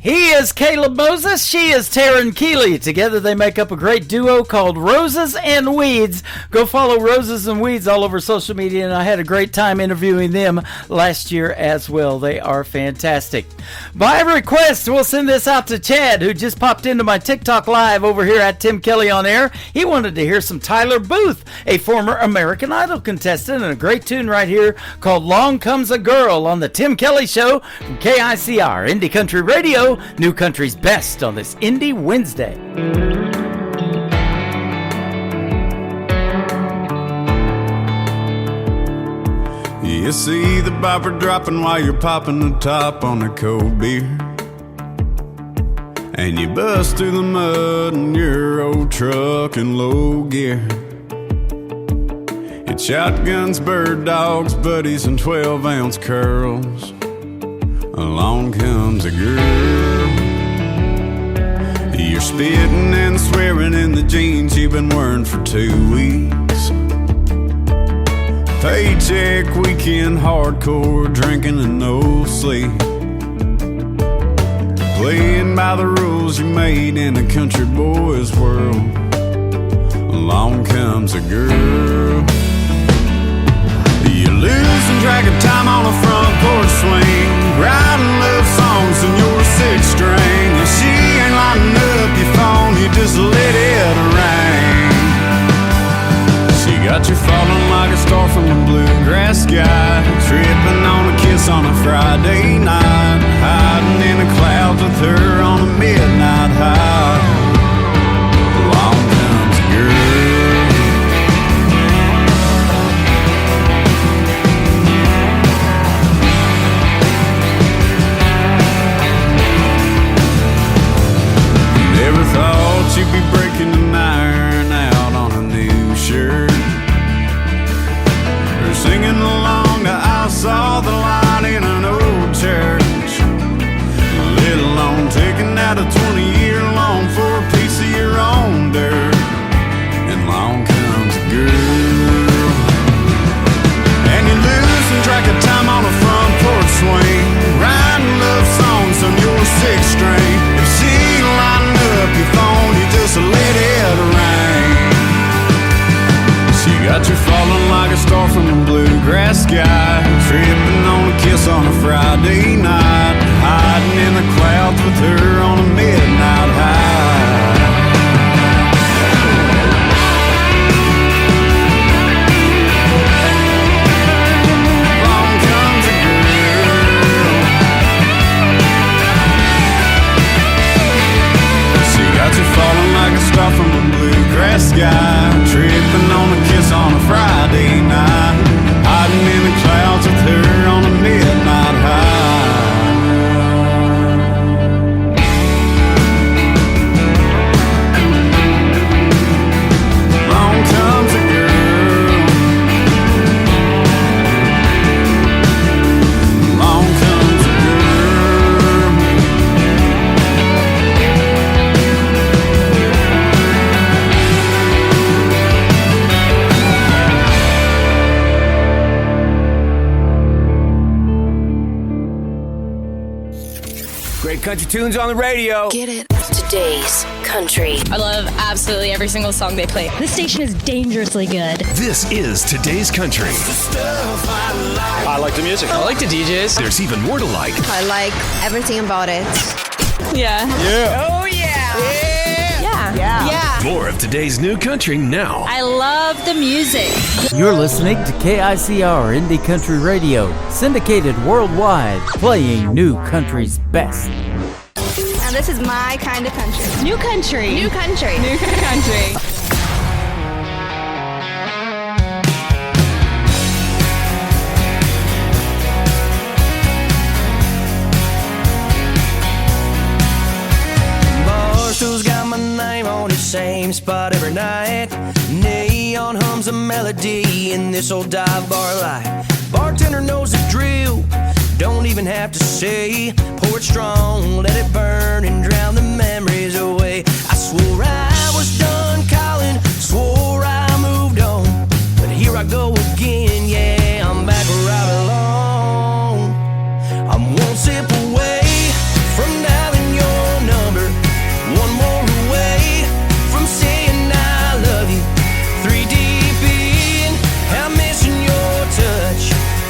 He is Caleb Moses. She is Taryn Keeley. Together they make up a great duo called Roses and Weeds. Go follow Roses and Weeds all over social media, and I had a great time interviewing them last year as well. They are fantastic. By request, we'll send this out to Chad, who just popped into my TikTok live over here at Tim Kelly on Air. He wanted to hear some Tyler Booth, a former American Idol contestant, and a great tune right here called Long Comes a Girl on the Tim Kelly Show from KICR, Indie Country Radio, New Country's best on this Indie Wednesday. You see the bopper dropping while you're popping the top on a cold beer, and you bust through the mud in your old truck in low gear. It's shotguns, bird dogs, buddies, and 12-ounce curls. Along comes a girl. You're spitting and swearing in the jeans you've been wearing for 2 weeks. Paycheck weekend, hardcore drinking and no sleep. Playing by the rules you made in a country boy's world. Along comes a girl. You're losing track of time on a front porch swing, writing love songs in your 6-string. And she ain't lighting up your phone, you just let it rain. She got you falling like a star from the bluegrass sky, tripping on a kiss on a Friday night, hiding in the clouds with her on a midnight high. Along comes a girl. Never thought you'd be breaking an iron out on a new shirt, or singing along to I Saw the Light in an old church, let alone taking out a 20-year loan for a piece of your own dirt. And along comes a girl, and you're losing track of time on a front porch swing, writing love songs on your 6-string. If she ain't lighting up your phone, you just let it rain. She got you falling like a star from the bluegrass sky, tripping on a kiss on a Friday night, hiding in the clouds with her on a midnight high. Along comes a girl. She got you falling like a star from the bluegrass sky, tripping on a kiss on a Friday night, hiding in the clouds with her on a midnight high. Along comes a girl. Along comes a girl. Great country tunes on the radio. Get it. Today's country. I love absolutely every single song they play. This station is dangerously good. This is Today's Country. I like the music. I like the DJs. There's even more to like. I like everything about it. Yeah. Yeah. Oh, yeah. Yeah. More of today's new country now. I love the music. You're listening to KICR Indie Country Radio, syndicated worldwide, playing New Country's best. Now this is my kind of country. New country. New country. New country. Barstool's got my name on his sail. same spot every night. Neon hums a melody in this old dive bar light. Bartender knows the drill, don't even have to say. Pour it strong, let it burn and drown the memories away. I swore I was done calling, swore I moved on, but here I go again, yeah, I'm back where I belong. I'm one sip away from dialing your number, one more away from saying I love you. 3 deep in, I'm missing your touch.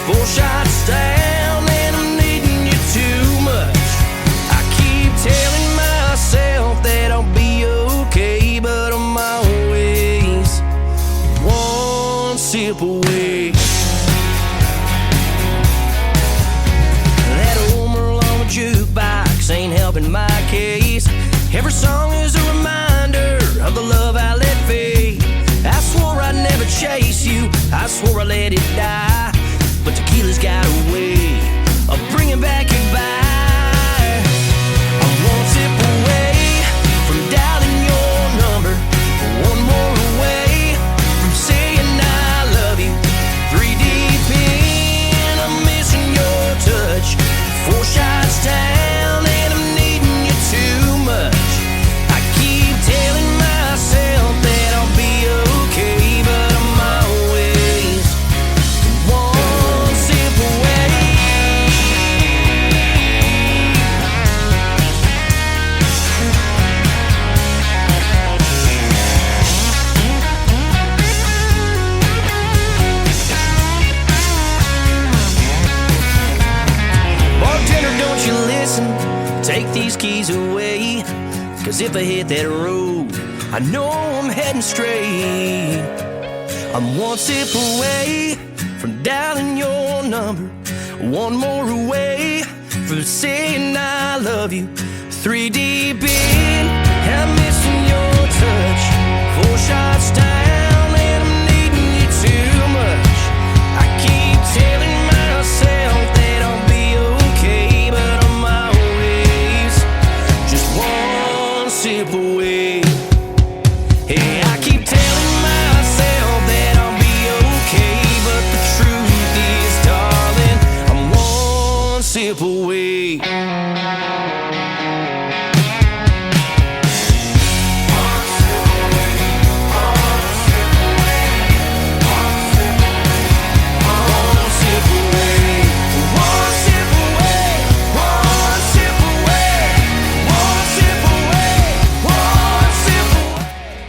4 shots down and I'm needing you too much. I keep telling myself that I'll be okay, but I'm always one sip away. That old Merle on the jukebox ain't helping my case. Every song is a reminder of the love I let fade. I swore I'd never chase you, I swore I let it die, but tequila's got a way of bringing back your vibe. I'm one sip away from dialing your number, one more away from saying I love you. 3 deep in, I'm missing your touch. 4 shots down and I'm needing you too much. I keep telling myself that I'll be okay, but I'm always one sip away. Bartender, don't you listen, take these keys away, 'cause if I hit that road, I know I'm heading straight. I'm one sip away from dialing your number, one more away from saying I love you. 3 deep in, I'm missing your touch. 4 shots down and I'm needing you too much. I keep telling myself that I'll be okay, but I'm always just one sip away. Hey, I keep telling myself that I'll be okay, but the truth is, darling, I'm one sip away.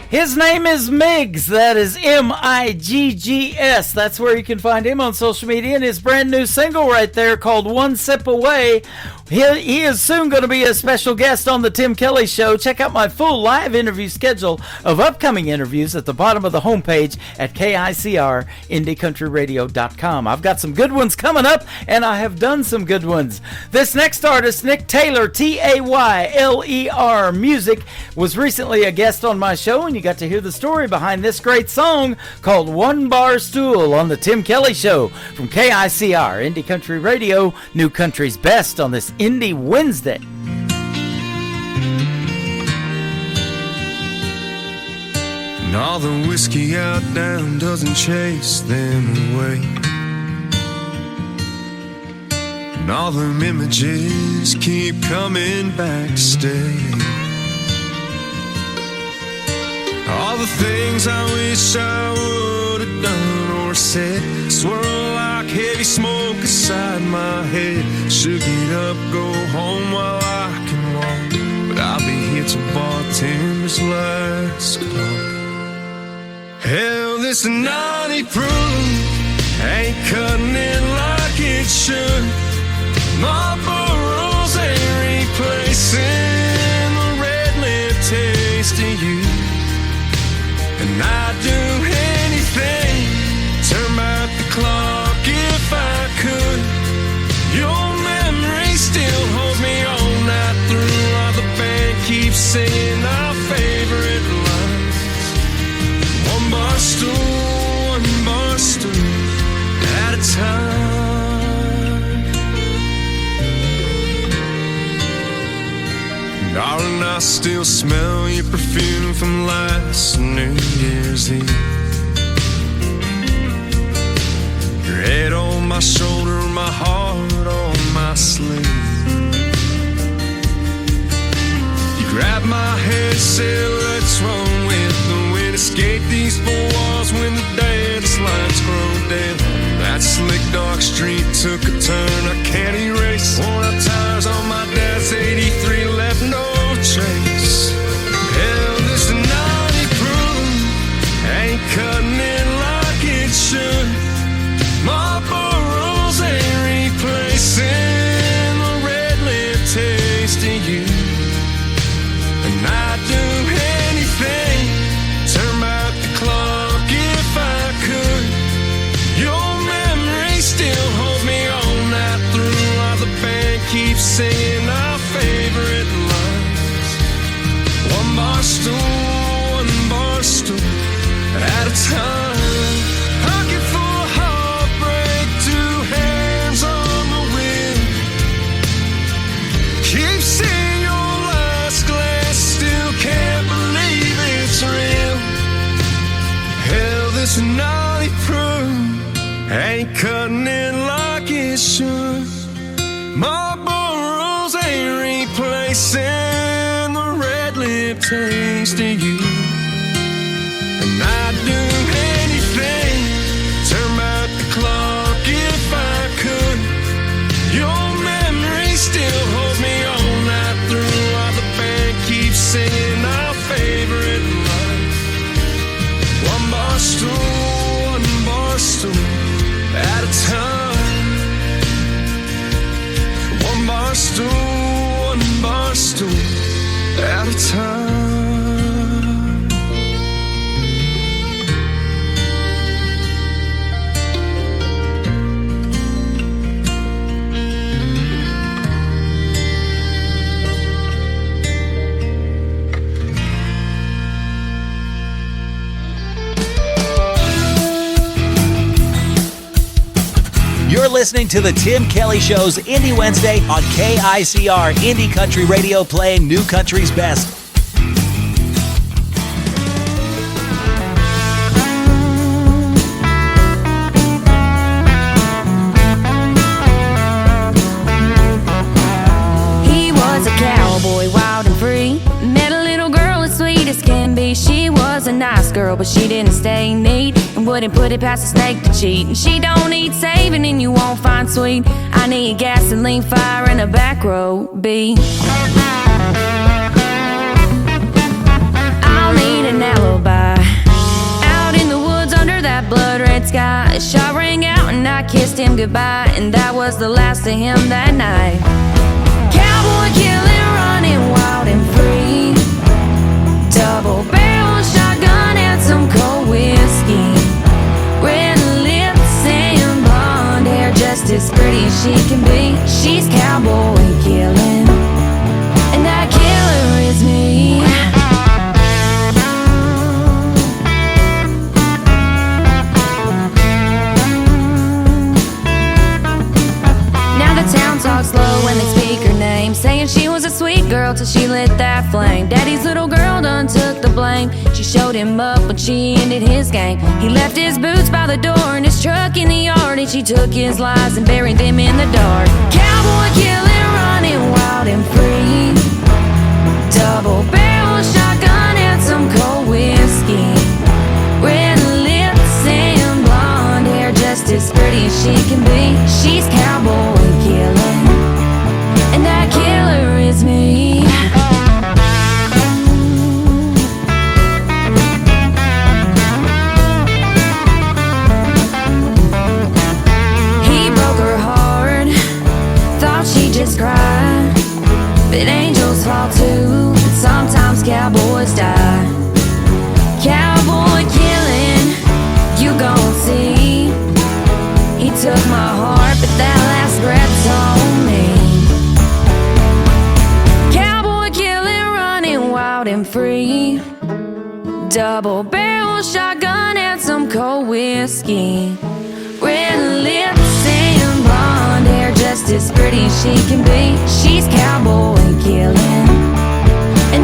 His name is Miggs. That is M-I-G-G-S. That's where you can find him on social media. And his brand new single right there called One Sip Away. He is soon going to be a special guest on the Tim Kelly Show. Check out my full live interview schedule of upcoming interviews at the bottom of the homepage at KICR-IndieCountryRadio.com. I've got some good ones coming up, and I have done some good ones. This next artist, Nick Taylor, T-A-Y-L-E-R Music, was recently a guest on my show, and you got to hear the story behind this great song called One Bar Stool on the Tim Kelly Show from KICR, Indie Country Radio, New Country's Best on this Indie Wednesday. And all the whiskey out down doesn't chase them away, and all them images keep coming back to stay. All the things I wish I would have done or said swirl like heavy smoke inside my head. Should get up, go home while I can walk, but I'll be here till bartender's last call. Hell, this naughty prune ain't cutting it like it should. My burrows ain't replacing the red lip taste of you. And I'd do anything, turn back the clock if I could. Your memory still holds me all night through, while the band keeps singing our favorite lines. One bar stool at a time. Darling, and I still smell your perfume from last New Year's Eve. Your head on my shoulder, my heart on my sleeve. You grabbed my hand, said let's run with the wind. Escape these four walls when the dance lights grow dim. That slick dark street took a turn I can't erase. Worn out tires on my dad's 83 left no trace. Hell, this naughty proof ain't cutting it like it should. Marlboro's ain't replacing the red lip taste of you. And I'd do anything, turn back the clock if I could. Your memory still holds me all night through, while the band keeps singing our favorite lines. One bar stool at a time. Pocket full of heartbreak, two hands on the wheel. Keep seeing your last glass, still can't believe it's real. Hell, this naughty proof ain't cutting it like it should. Marlboro's ain't replacing the red lip taste of you. And I'd do anything, turn back the clock if I could. Your memory still holds me all night through, while the band keeps singing our favorite line. One bar stool at a time. One bar stool at a time. You're listening to the Tim Kelly Show's Indie Wednesday on KICR Indie Country Radio, playing new country's best. He was a cowboy, wild and free. Met a little girl as sweet as can be. She was a nice girl, but she didn't stay neat and wouldn't put it past a snake to cheat. And she don't need saving and you won't find sweet. I need gasoline, fire, and a back row B. I'll need an alibi. Out in the woods under that blood red sky, a shot rang out and I kissed him goodbye, and that was the last of him that night. Cowboy killing, running wild and free. Double barrel shotgun and some cold whiskey. Red lips and blonde hair, just as pretty as she can be. She's cowboy killing, and that killer is me. Now the town talks slow when they speak her name, saying she was a sweet girl till she lit that flame. Daddy's little girl done took the blame. She showed him up when she ended his game. He left his boots by the door and his truck in the yard, and she took his lies and buried them in the dark. Cowboy killing, running wild and free. Double barrel shotgun and some cold whiskey. Red lips and blonde hair, just as pretty as she can be. She's cowboy killing, and that killer is me. He broke her heart, thought she just cried, but angels fall too, and sometimes cowboys die. Cowboy killing, you gon' see. He took my heart, but that last breath's on me. Cowboy killing, running wild and free. Double barrel shotgun and some cold whiskey. Red lips and blonde hair, just as pretty as she can be. She's cowboy killing, and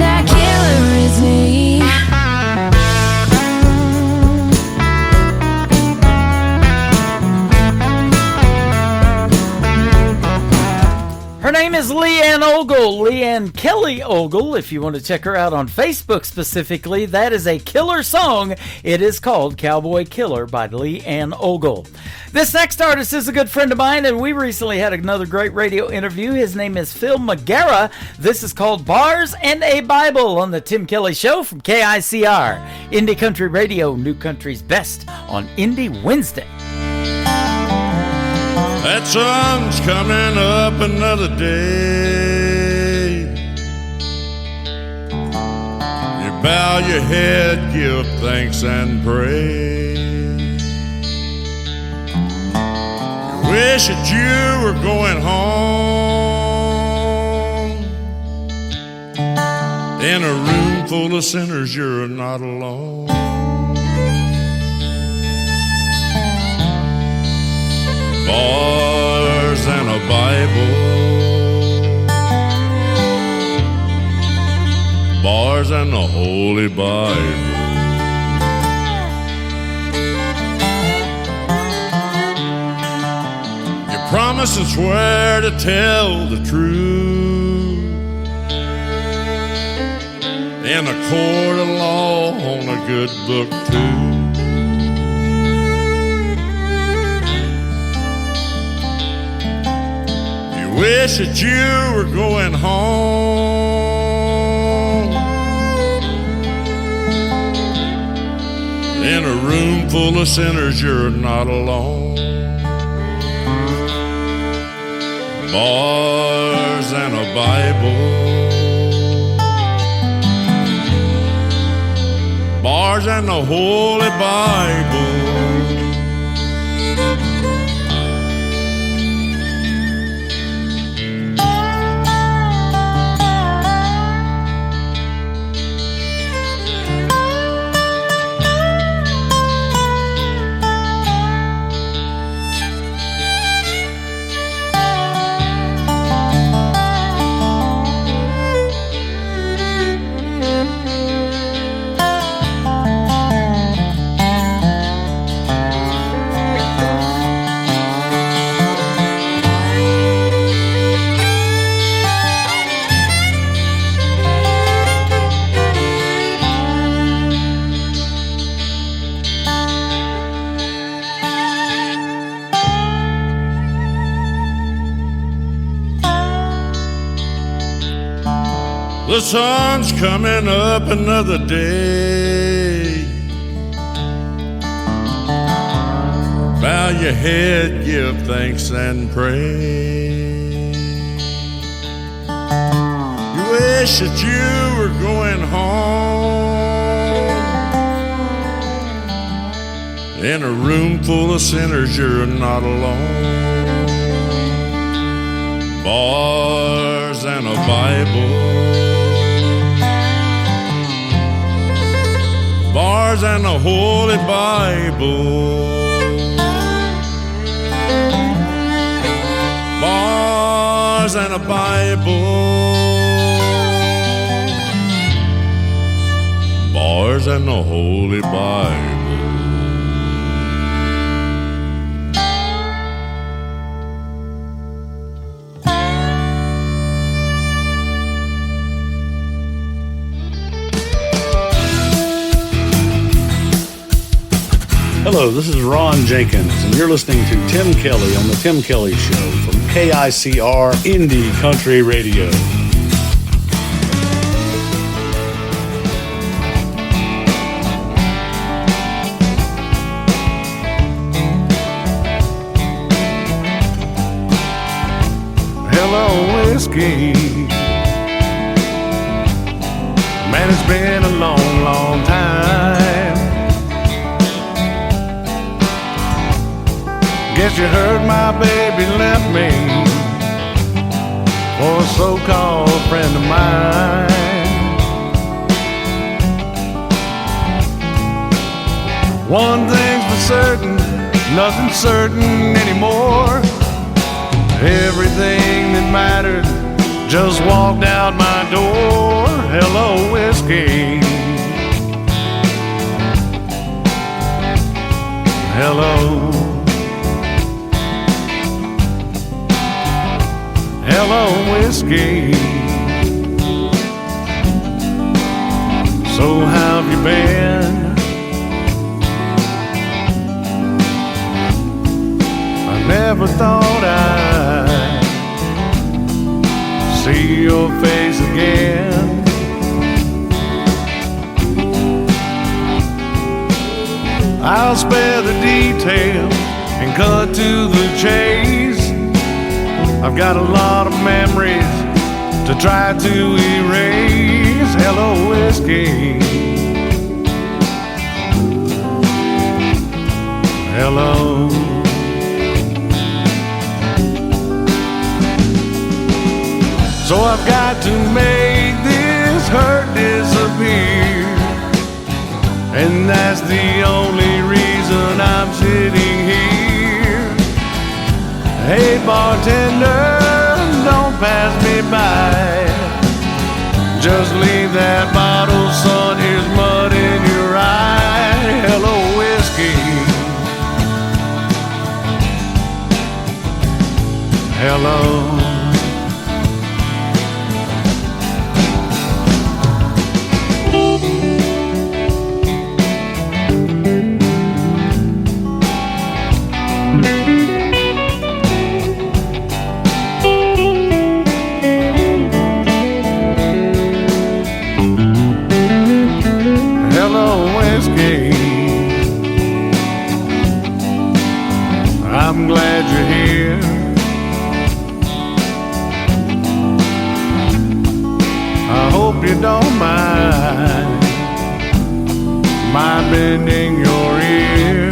Ogle, Leanne Kelly Ogle. If you want to check her out on Facebook specifically, that is a killer song. It is called Cowboy Killer by Leanne Ogle. This next artist is a good friend of mine, and we recently had another great radio interview. His name is Phil McGarrah. This is called Bars and a Bible on the Tim Kelly Show from KICR. Indie Country Radio, New Country's Best on Indie Wednesday. That sun's coming up another day. You bow your head, give thanks and pray. You wish that you were going home. In a room full of sinners, you're not alone. Bars and a Bible, bars and the Holy Bible. You promise and swear to tell the truth in a court of law on a good book too. Wish that you were going home. In a room full of sinners, you're not alone. Bars and a Bible, bars and the Holy Bible. The sun's coming up another day. Bow your head, give thanks and pray. You wish that you were going home. In a room full of sinners, you're not alone. Bars and a Bible, bars and the Holy Bible, bars and a Bible, bars and the Holy Bible. Hello, this is Ron Jenkins, and you're listening to Tim Kelly on The Tim Kelly Show from KICR Indie Country Radio. Hello, whiskey. Man, it's been a long, long time. Guess you heard my baby left me for a so-called friend of mine. One thing's for certain, nothing's certain anymore. Everything that mattered just walked out my door. Hello, whiskey. Hello. Hello, whiskey. So how have you been? I never thought I'd see your face again. I'll spare the details and cut to the chase. I've got a lot of memories to try to erase. Hello, whiskey. Hello. So I've got to make this hurt disappear, and that's the only reason I'm sitting here. Hey bartender, don't pass me by. Just leave that bottle, son, here's mud in your eye. Hello, whiskey. Hello. I'm glad you're here. I hope you don't mind my bending your ear.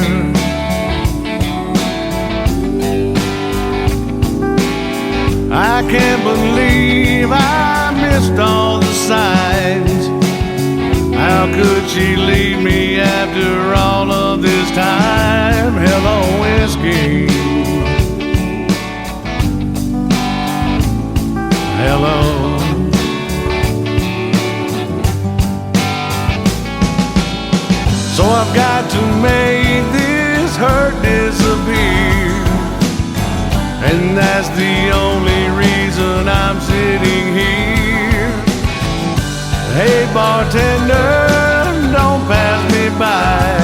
I can't believe I missed all the signs. How could she leave me after all of this time? Hello, whiskey. Hello. So I've got to make this hurt disappear, and that's the only reason I'm sitting here. Hey bartender, don't pass me by.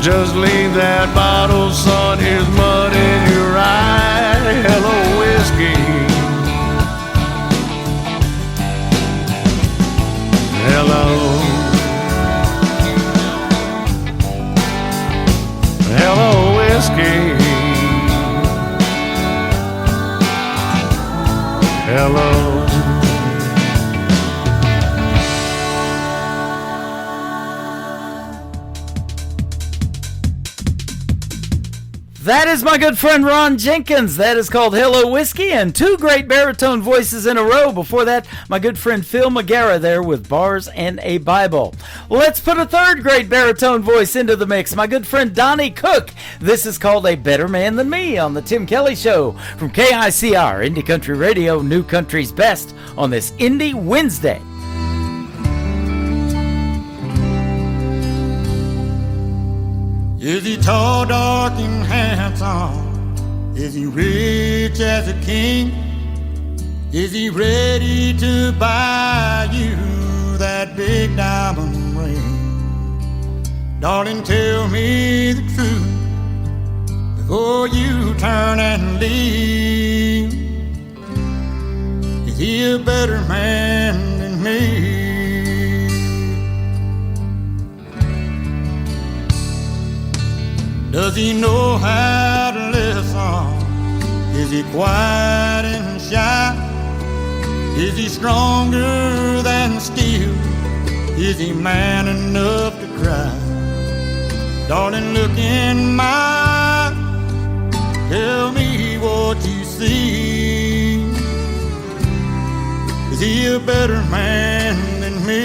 Just leave that bottle, son, here's mud in your eye. Hello, whiskey. Hello. Hello, whiskey. Hello. That is my good friend Ron Jenkins. That is called Hello Whiskey, and two great baritone voices in a row. Before that, my good friend Phil McGarrah there with Bars and a Bible. Let's put a third great baritone voice into the mix, my good friend Donnie Cook. This is called A Better Man Than Me on the Tim Kelly Show from KICR, Indie Country Radio, New Country's Best, on this Indie Wednesday. Is he tall, dark, and handsome? Is he rich as a king? Is he ready to buy you that big diamond ring? Darling, tell me the truth before you turn and leave. Is he a better man than me? Does he know how to listen? Is he quiet and shy? Is he stronger than steel? Is he man enough to cry? Darling, look in my eyes. Tell me what you see. Is he a better man than me?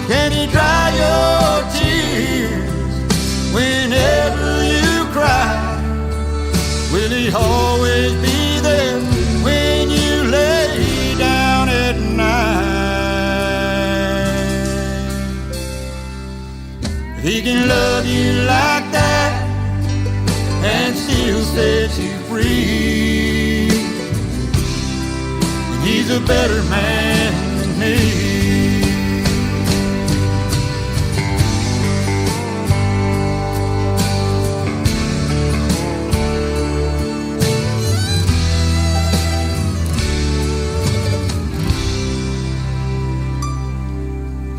Can he dry your tears whenever you cry? Will he always be there when you lay down at night? If he can love you like that and still set you free, he's a better man than me.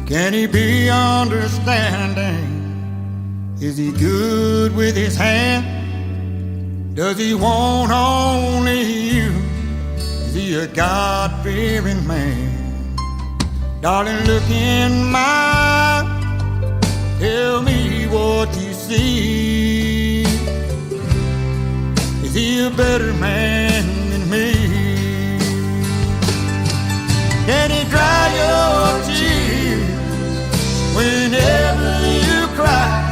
Can he be understanding? Is he good with his hand? Does he want only you? Is he a God-fearing man? Darling, look in my eyes. Tell me what you see. Is he a better man than me? Can he dry your tears whenever you cry?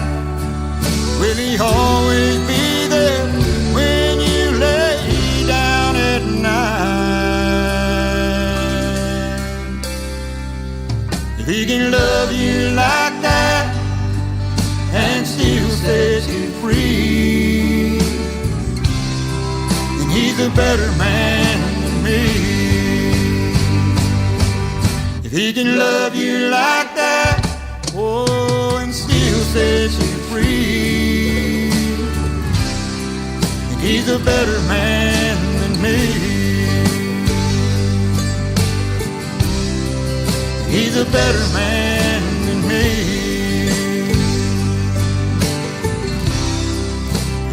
Will he always be there when you lay down at night? If he can love you like that and still set you free, then he's a better man than me. If he can love you like that, oh, and still set you free, and he's a better man than me. He's a better man than me.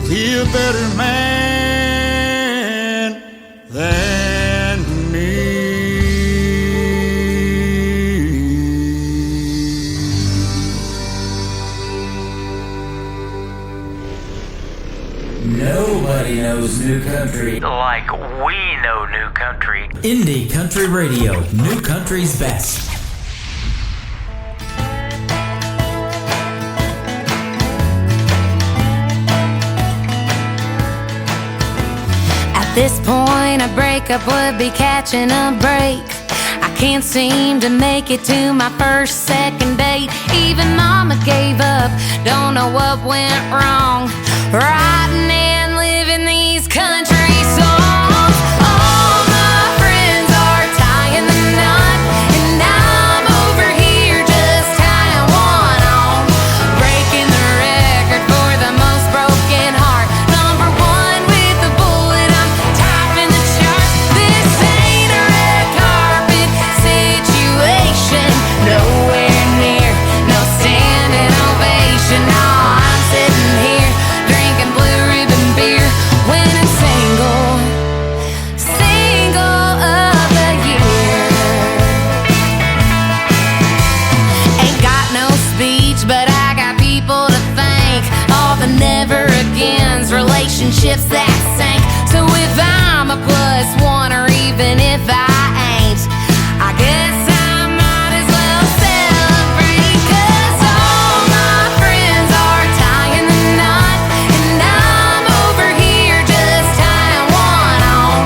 He's a better man than me. Nobody knows new country like we know new country. Indie Country Radio, new country's best. At this point, a breakup would be catching a break. I can't seem to make it to my first, second date. Even mama gave up, don't know what went wrong. Writing and living these country songs. All my friends are tying the knot, and I'm over here just tying one on. Breaking the record for the most broken heart. Number one with the bullet, I'm topping the chart. This ain't a red carpet situation. Nowhere near, no standing ovation. No, I'm sitting here drinking Blue Ribbon beer, winning single of the year. Ain't got no speech, but I got people to thank. All the never agains, relationships that sank. So if I'm a plus one, or even if I ain't, I guess I might as well celebrate. 'Cause all my friends are tying the knot, and I'm over here just tying one on.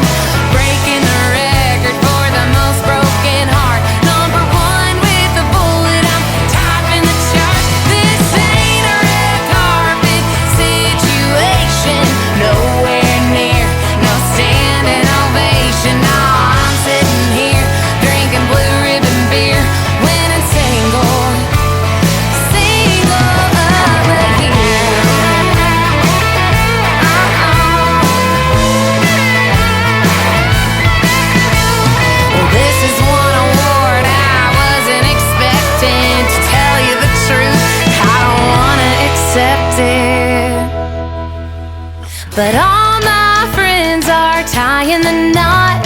Breaking the record for the most broken heart. Number one with the bullet, I'm topping the chart. This ain't a red carpet situation. Nowhere near, no standing ovation. No, I'm sitting here drinking Blue Ribbon beer, winning single of the year. Well, this is one award I wasn't expecting. To tell you the truth, I don't wanna accept it. But all my friends are tying the knot,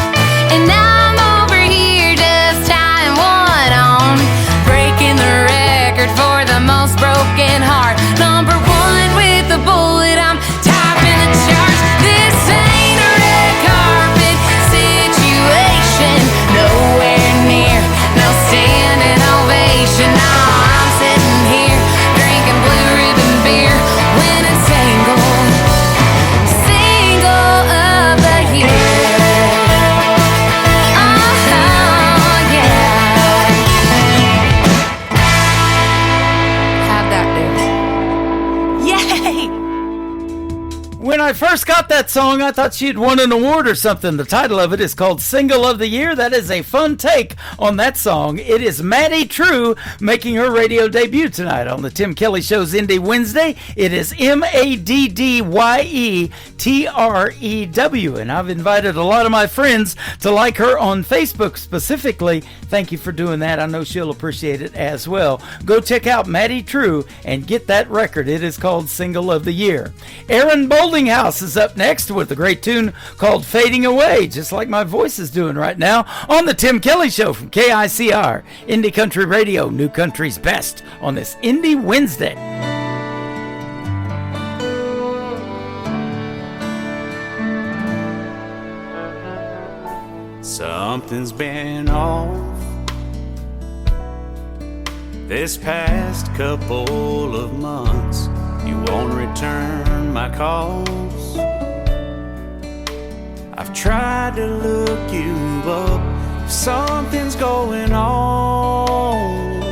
and I'm over here just tying one on. Breaking the record for the most broken heart. Number one with the bullet, I'm topping the charts. This ain't a red carpet situation. Nowhere near, no standing ovation. No, I'm sitting here drinking Blue Ribbon beer, winning single of the year. I first got that song, I thought she'd won an award or something. The title of it is called Single of the Year. That is a fun take on that song. It is Maddie True making her radio debut tonight on the Tim Kelly Show's Indie Wednesday. It is MaddieTrew, and I've invited a lot of my friends to like her on Facebook specifically. Thank you for doing that. I know she'll appreciate it as well. Go check out Maddie True and get that record. It is called Single of the Year. Aaron Boldinghouse is up next with a great tune called Fading Away, just like my voice is doing right now on the Tim Kelly Show from KICR, Indie Country Radio, New Country's Best, on this Indie Wednesday. Something's been off this past couple of months. You won't return my calls. I've tried to look you up. Something's going on.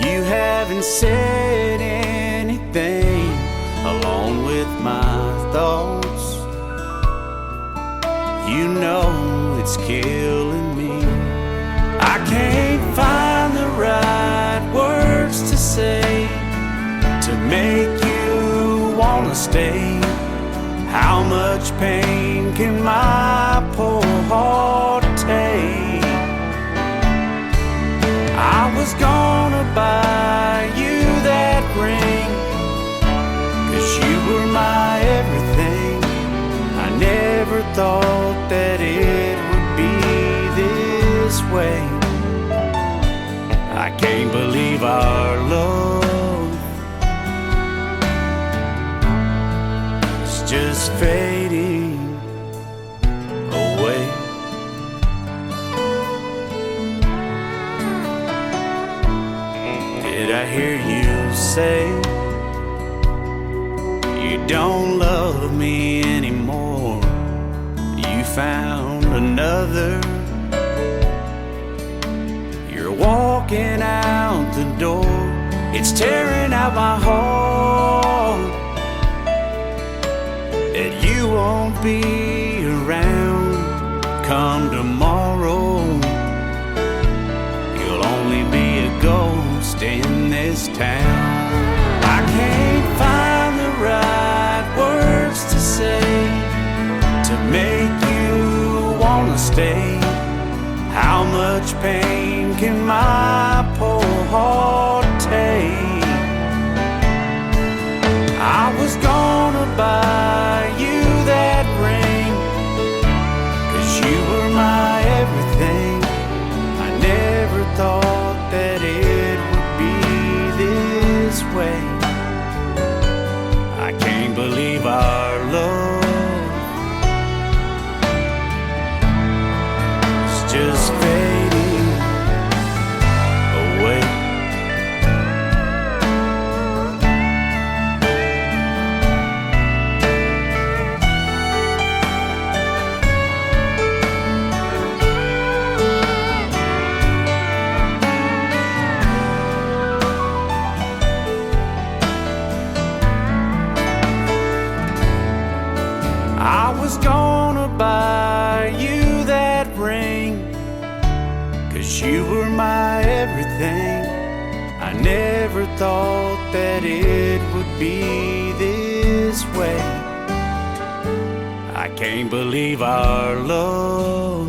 You haven't said anything, along with my thoughts. You know it's killing me. I can't find the right words to say to make you wanna stay. How much pain can my poor heart take? I was gonna buy you that ring, 'cause you were my everything. I never thought that it would be this way. I can't believe our love is just fading away. Did I hear you say you don't love me anymore? You found another. You're walking out the door. It's tearing out my heart that you won't be around come tomorrow. You'll only be a ghost in this town. I can't find the right words to say to make you wanna stay. How much pain can my poor heart take? I was gonna buy you that ring, 'cause you were my everything. I never thought that it would be this way. I can't believe our love is just fading away. I was gonna buy you that ring, 'cause you were my everything. I never thought that it would be this way. I can't believe our love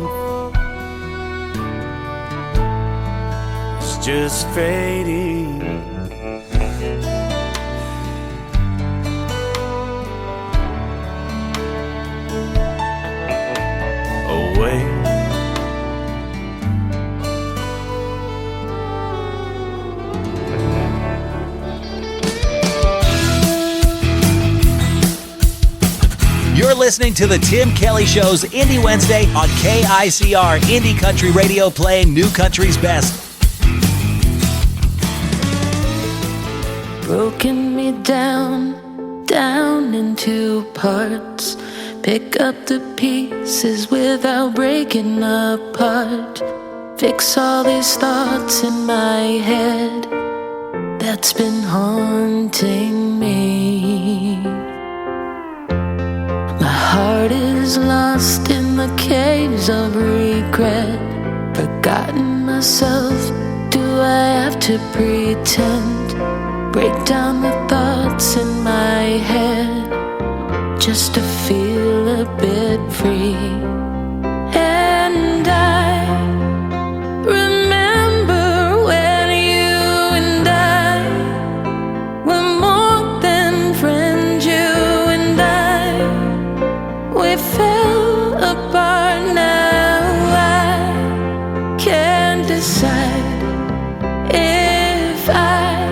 is just fading away. You're listening to the Tim Kelly Show's Indie Wednesday on KICR Indie Country Radio, playing New Country's Best. Broken me down, down into parts. Pick up the pieces without breaking apart. Fix all these thoughts in my head that's been haunting me. always lost in the caves of regret, forgotten myself. Do I have to pretend? Break down the thoughts in my head just to feel a bit free. And I remember when you and I were more than friends. You and I, we fell apart. Now I can't decide if I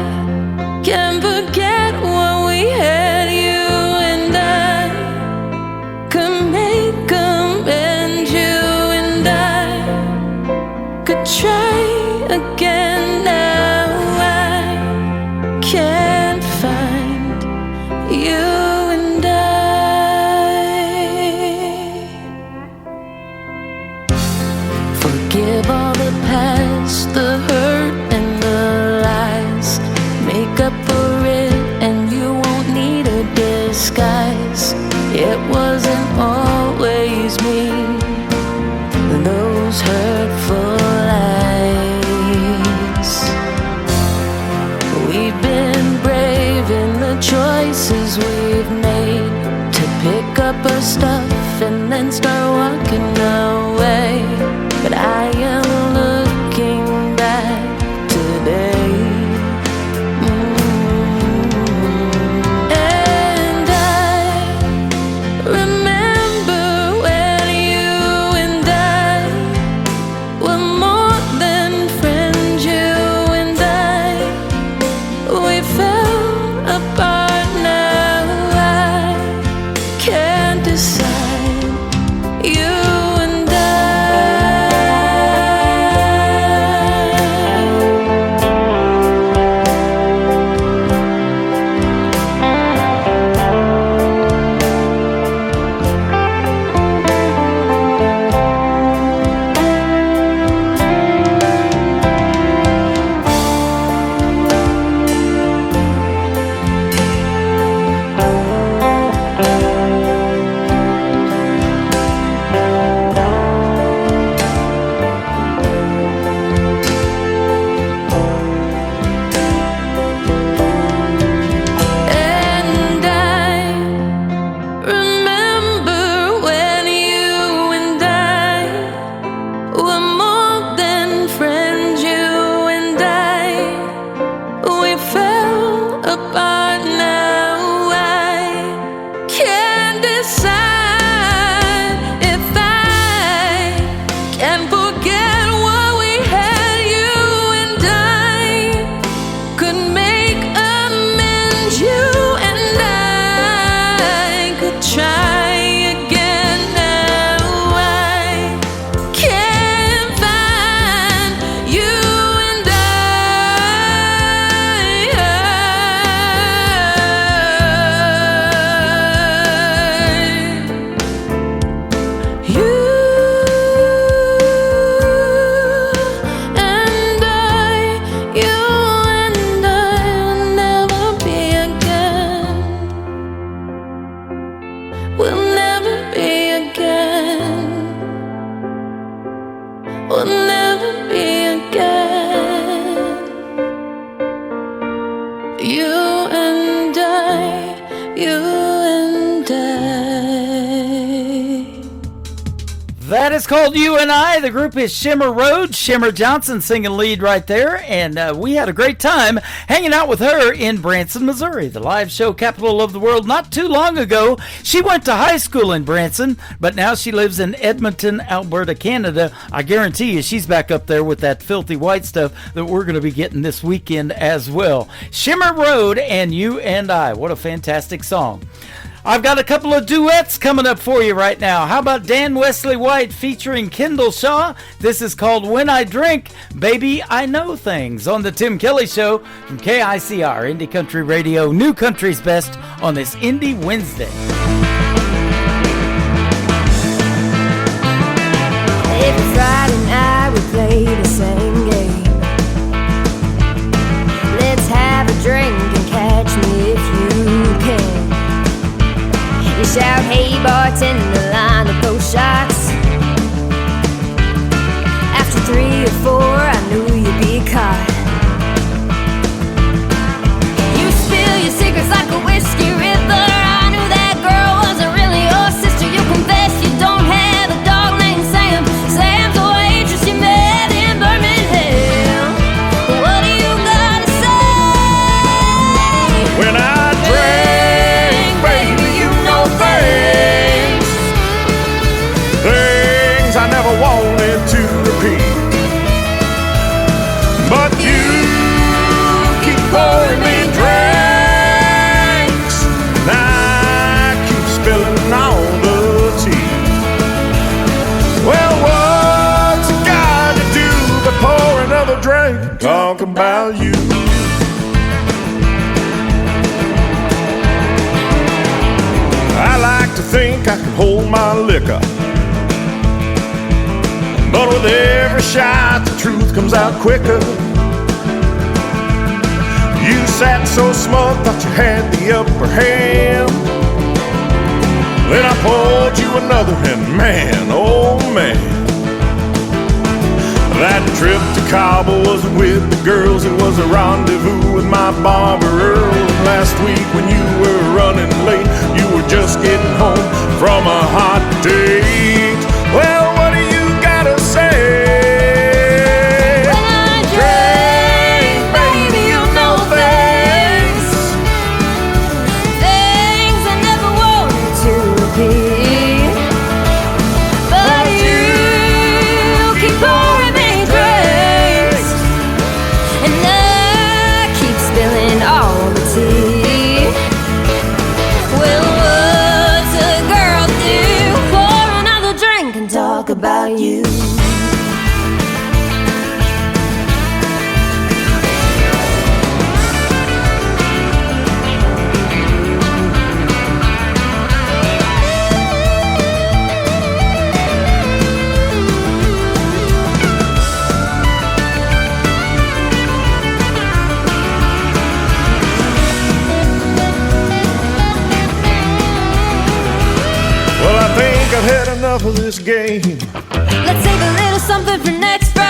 can forget what we had. You and I could make amends. You and I could try again. Now I can't find you and forgive all the past, the hurt and the lies. Make up for it and you won't need a disguise. It wasn't always me, those hurtful lies. We've been brave in the choices we've made, to pick up our stuff and then start walking away. But I am looking back today. And I remember when you and I were more than friends. You and I, we fell apart. Now I can't decide. You and I. And I remember when you and I were more than friends. You and I, we fell apart. Now I can't decide if I can forget what we had. You and I could make amends. You and I could try again. Now I can't find you and you and I will never be again. We'll never be again. We'll never be again. You and I, you and I. That is called You and I. The group is Shimmer Road. Shimmer Johnson singing lead right there. And we had a great time hanging out with her in Branson, Missouri, the live show capital of the world, not too long ago. She went to high school in Branson, but now she lives in Edmonton, Alberta, Canada. I guarantee you she's back up there with that filthy white stuff that we're going to be getting this weekend as well. Shimmer Road and You and I. What a fantastic song. I've got a couple of duets coming up for you right now. How about Dan Wesley White featuring Kendall Shaw? This is called When I Drink, Baby I Know Things, on the Tim Kelly Show from KICR, Indie Country Radio, New Country's Best, on this Indie Wednesday. Every Friday night we play the same game. Let's have a drink and catch me if you can. You shout, hey bartender, line the talk about you. I like to think I can hold my liquor, but with every shot the truth comes out quicker. You sat so smug, thought you had the upper hand. Then I pulled you another, and man, oh man, that trip to Cabo wasn't with the girls, it was a rendezvous with my barber Earl. Last week when you were running late, you were just getting home from a hot date. Well, what do you gotta say? About you. Well, I think I've had enough of this game. Let's save a little something for next Friday.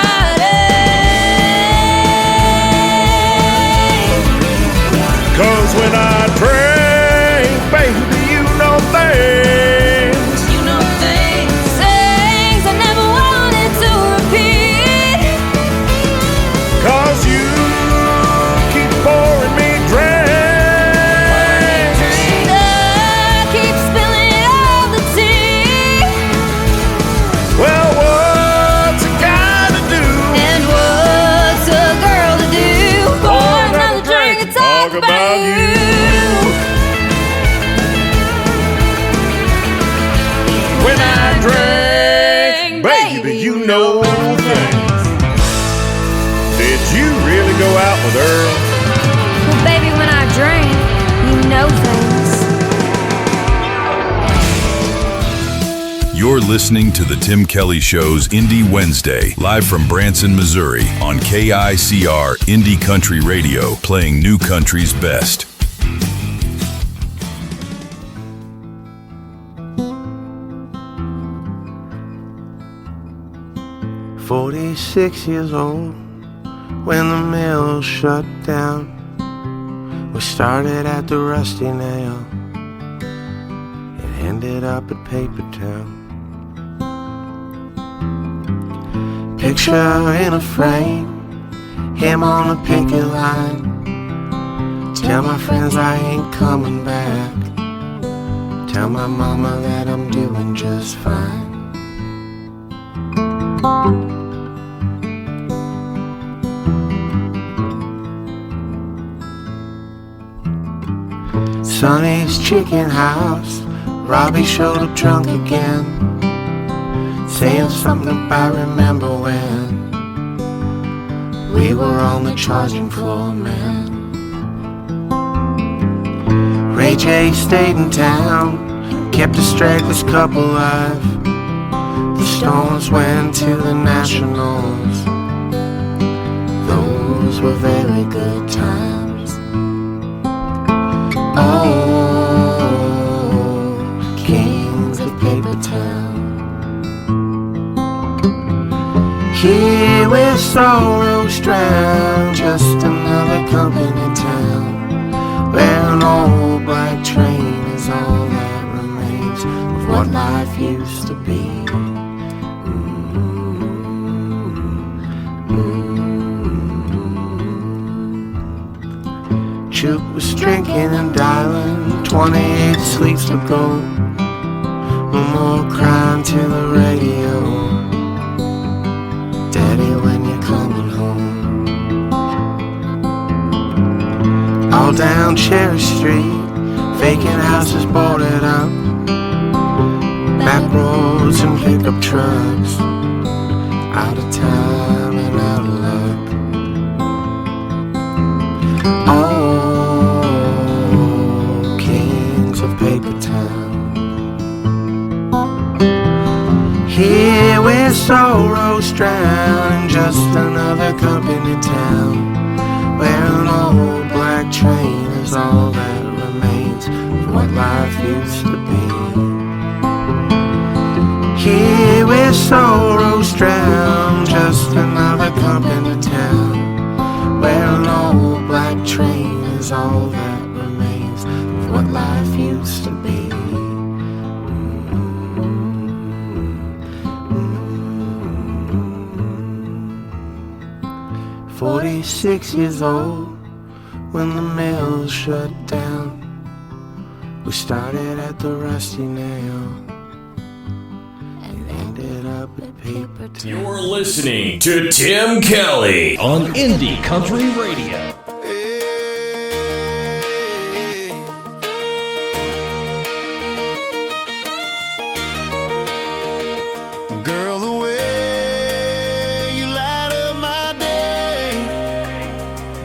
'Cause when I drink, baby, you know things. You know things. Things I never wanted to repeat. 'Cause you keep pouring me drinks. I keep spilling all the tea. Well, what's a guy to do? And what's a girl to do? Pour another drink and talk about you. When I drink, baby, you know things. Did you really go out with Earl? Well, baby, when I drink, you know things. You're listening to the Tim Kelly Show's Indie Wednesday, live from Branson, Missouri, on KICR Indie Country Radio, playing new country's best. 46 years old when the mill shut down. We started at the Rusty Nail and ended up at Paper Town. Picture in a frame, him on a picket line. Tell my friends I ain't coming back. Tell my mama that I'm doing just fine. Sonny's chicken house, Robbie showed up drunk again, saying something about remember when we were on the charging floor, man. Ray J stayed in town, kept a stragglers couple alive. The Stones went to the Nationals. Those were very good times. Oh, kings of Paper Town. Here with sorrows drowned, just another company town, where an old black train is all that remains of what life used to be. Chuck was drinking and dialing, 28 sleeps to go. No more crying to the radio. Daddy, when you're coming home. All down Cherry Street, vacant houses boarded up, back roads and pickup trucks, out of time and out of luck. sorrows drown in just another company town, where an old black train is all that remains of what life used to be. Here where sorrows drown, just another company town, where an old black train is all that remains of what life used to be. 46 years old when the mill shut down. We started at the Rusty Nail and ended up at Paper Town. You're listening to Tim Kelly on Indie Country Radio. Girl, the way you light up my day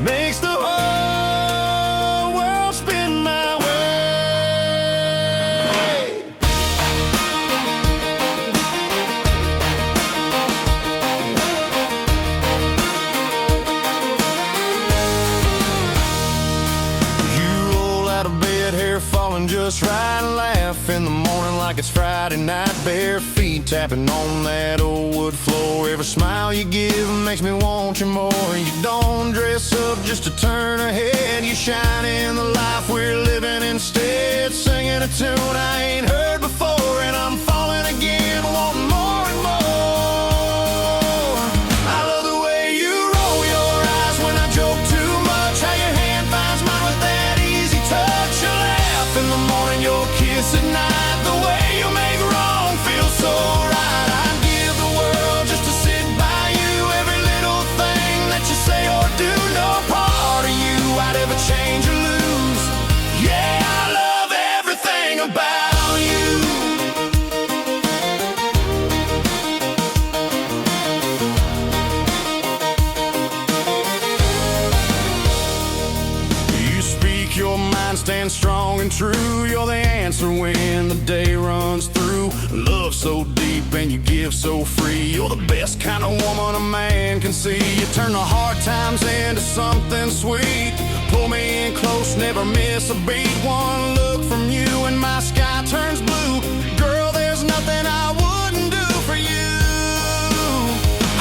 makes the whole world spin my way. You roll out of bed, hair falling just right, and laugh in the morning like it's Friday night, bare feet tapping on that old wood floor. Every smile you give makes me want you more. You don't dress up just to turn her head, you shine in the life we're living instead, singing a tune I ain't heard before, and I'm falling again, wanting more and more. I love the way you roll your eyes when I joke too much, how your hand finds mine with that easy touch. You laugh in the morning, your kiss at night, the way you make wrong feel so right. I'd give the world just to sit by you, every little thing that you say or do, no part of you I'd ever change or lose. Yeah, I love everything about you. You speak your mind, stand strong and true. You're the answer when the day runs through. Love so deep and you give so free. You're the best kind of woman a man can see. You turn the hard times into something sweet. Pull me in close, never miss a beat. One look from you and my sky turns blue. Girl, there's nothing I wouldn't do for you.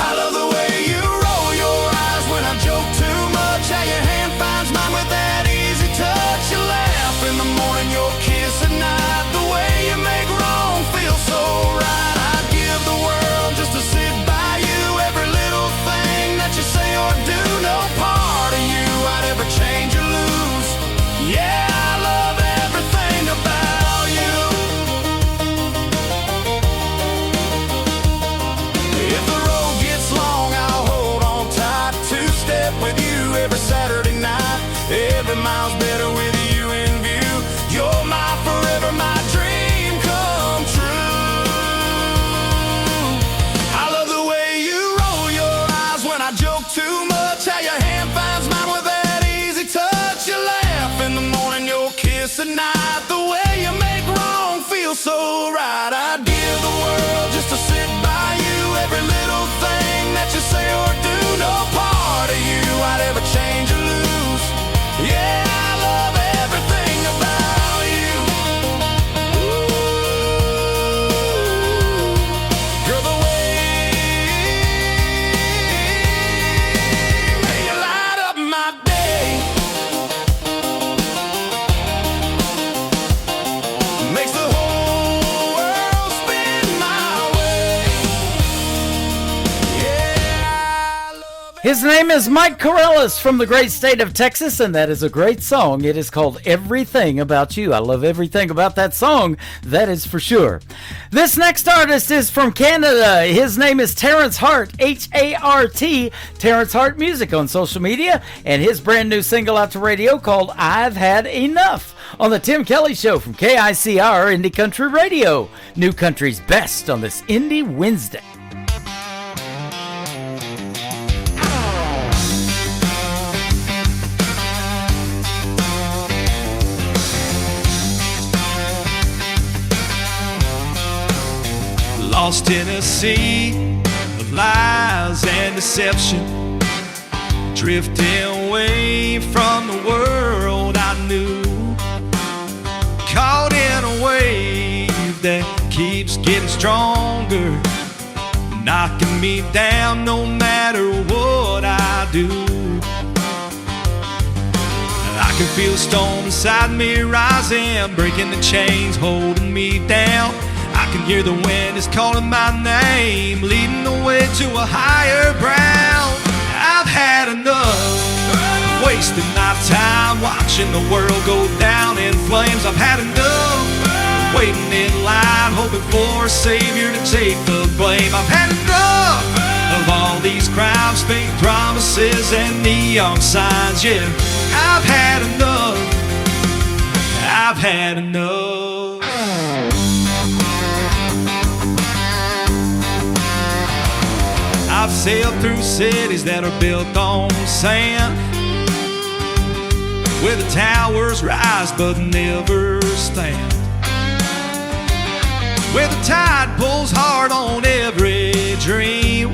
I love the way you roll your eyes when I joke too much, how your hand finds mine with that easy touch. You laugh in the morning, your kiss at night, the way you make wrong feel so right. I'd give the world just to sit by you, every little thing that you say or do, no part of you I'd ever change or lose. Yeah, I love everything about you. If the road gets long, I'll hold on tight, two-step with you every Saturday night. Every mile's better with you in view. You're my forever, my dream come true. I love the way you roll your eyes when I joke too much, how your hand finds mine with that easy touch. You laugh in the morning, your kiss at night, the way you make wrong feel so right. I'd give the world just to sit by you, every little thing that you say or do, no part of you I'd ever change or lose. Yeah, I love everything about you. Ooh, girl, the way you light up my day makes the whole world spin my way. His name is Mike Corellis from the great state of Texas, and that is a great song. It is called Everything About You. I love everything about that song, that is for sure. This next artist is from Canada. His name is Terrence Hart, H-A-R-T, Terrence Hart Music on social media, and his brand new single out to radio called I've Had Enough on the Tim Kelly Show from KICR Indie Country Radio. New Country's best on this Indie Wednesday. Lost Tennessee, lies and deception, drifting away from the world I knew, caught in a wave that keeps getting stronger, knocking me down no matter what I do. I can feel the storm inside me rising, breaking the chains holding me down. I can hear the wind is calling my name, leading the way to a higher ground. I've had enough, wasting my time watching the world go down in flames. I've had enough, waiting in line, hoping for a savior to take the blame. I've had enough of all these crimes, fake promises, and neon signs. Yeah, I've had enough. I've had enough. I've sailed through cities that are built on sand, where the towers rise but never stand, where the tide pulls hard on every dream,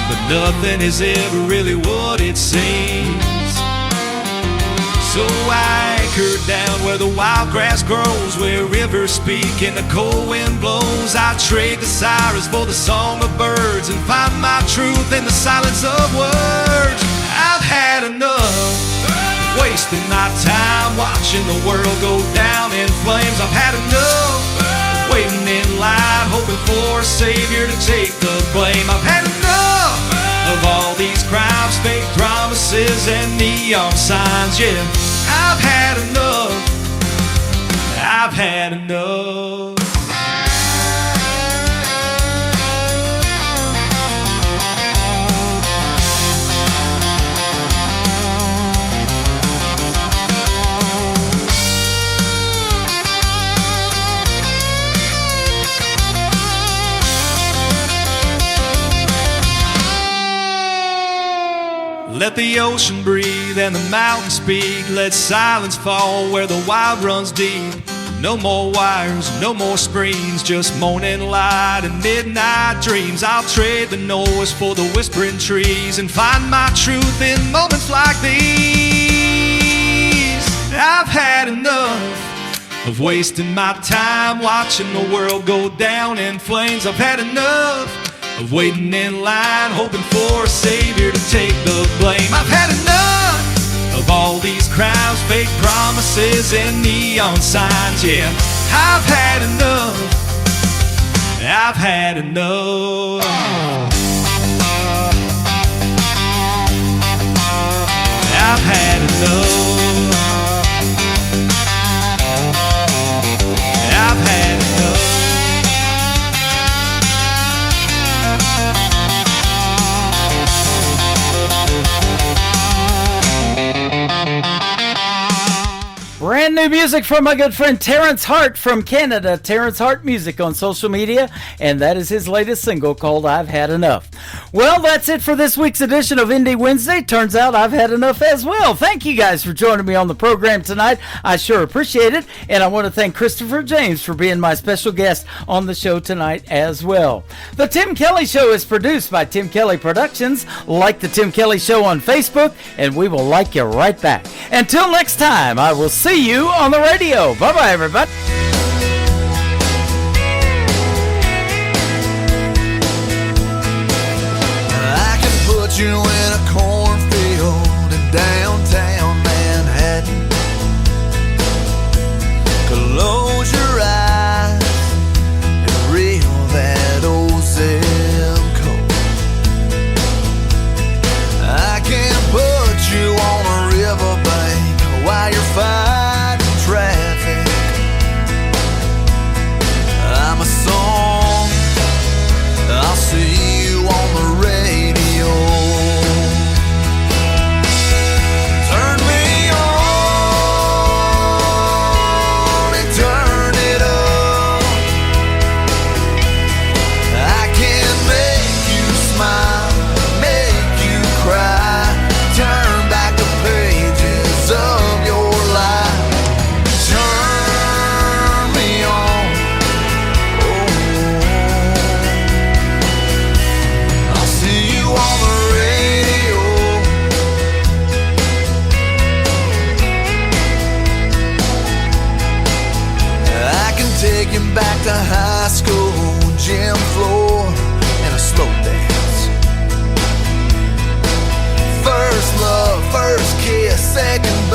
but nothing is ever really what it seems. So I anchored down where the wild grass grows, where rivers speak and the cold wind blows. I trade the sirens for the song of birds and find my truth in the silence of words. I've had enough, wasting my time watching the world go down in flames. I've had enough, waiting in line, hoping for a savior to take the blame. I've had enough of all these crimes, fake promises, and neon signs. Yeah, I've had enough. I've had enough. Let the ocean breathe and the mountains speak. Let silence fall where the wild runs deep. No more wires, no more screens, just morning light and midnight dreams. I'll trade the noise for the whispering trees and find my truth in moments like these. I've had enough of wasting my time watching the world go down in flames. I've had enough of waiting in line, hoping for a savior to take the blame. I've had enough of all these crimes, fake promises, and neon signs. Yeah, I've had enough. I've had enough. I've had enough. I've had enough. Brand new music from my good friend Terrence Hart from Canada. Terrence Hart Music on social media, and that is his latest single called I've Had Enough. Well, that's it for this week's edition of Indie Wednesday. Turns out I've had enough as well. Thank you guys for joining me on the program tonight. I sure appreciate it, and I want to thank Christopher James for being my special guest on the show tonight as well. The Tim Kelly Show is produced by Tim Kelly Productions. Like the Tim Kelly Show on Facebook, and we will like you right back. Until next time, I will see you on the radio. Bye-bye, everybody. I can put you in a cornfield in downtown Manhattan. Close your eyes and reel that old zip code. I can put you on a riverbank while you're fighting traffic. I'm a song, I'll see you on the radio. second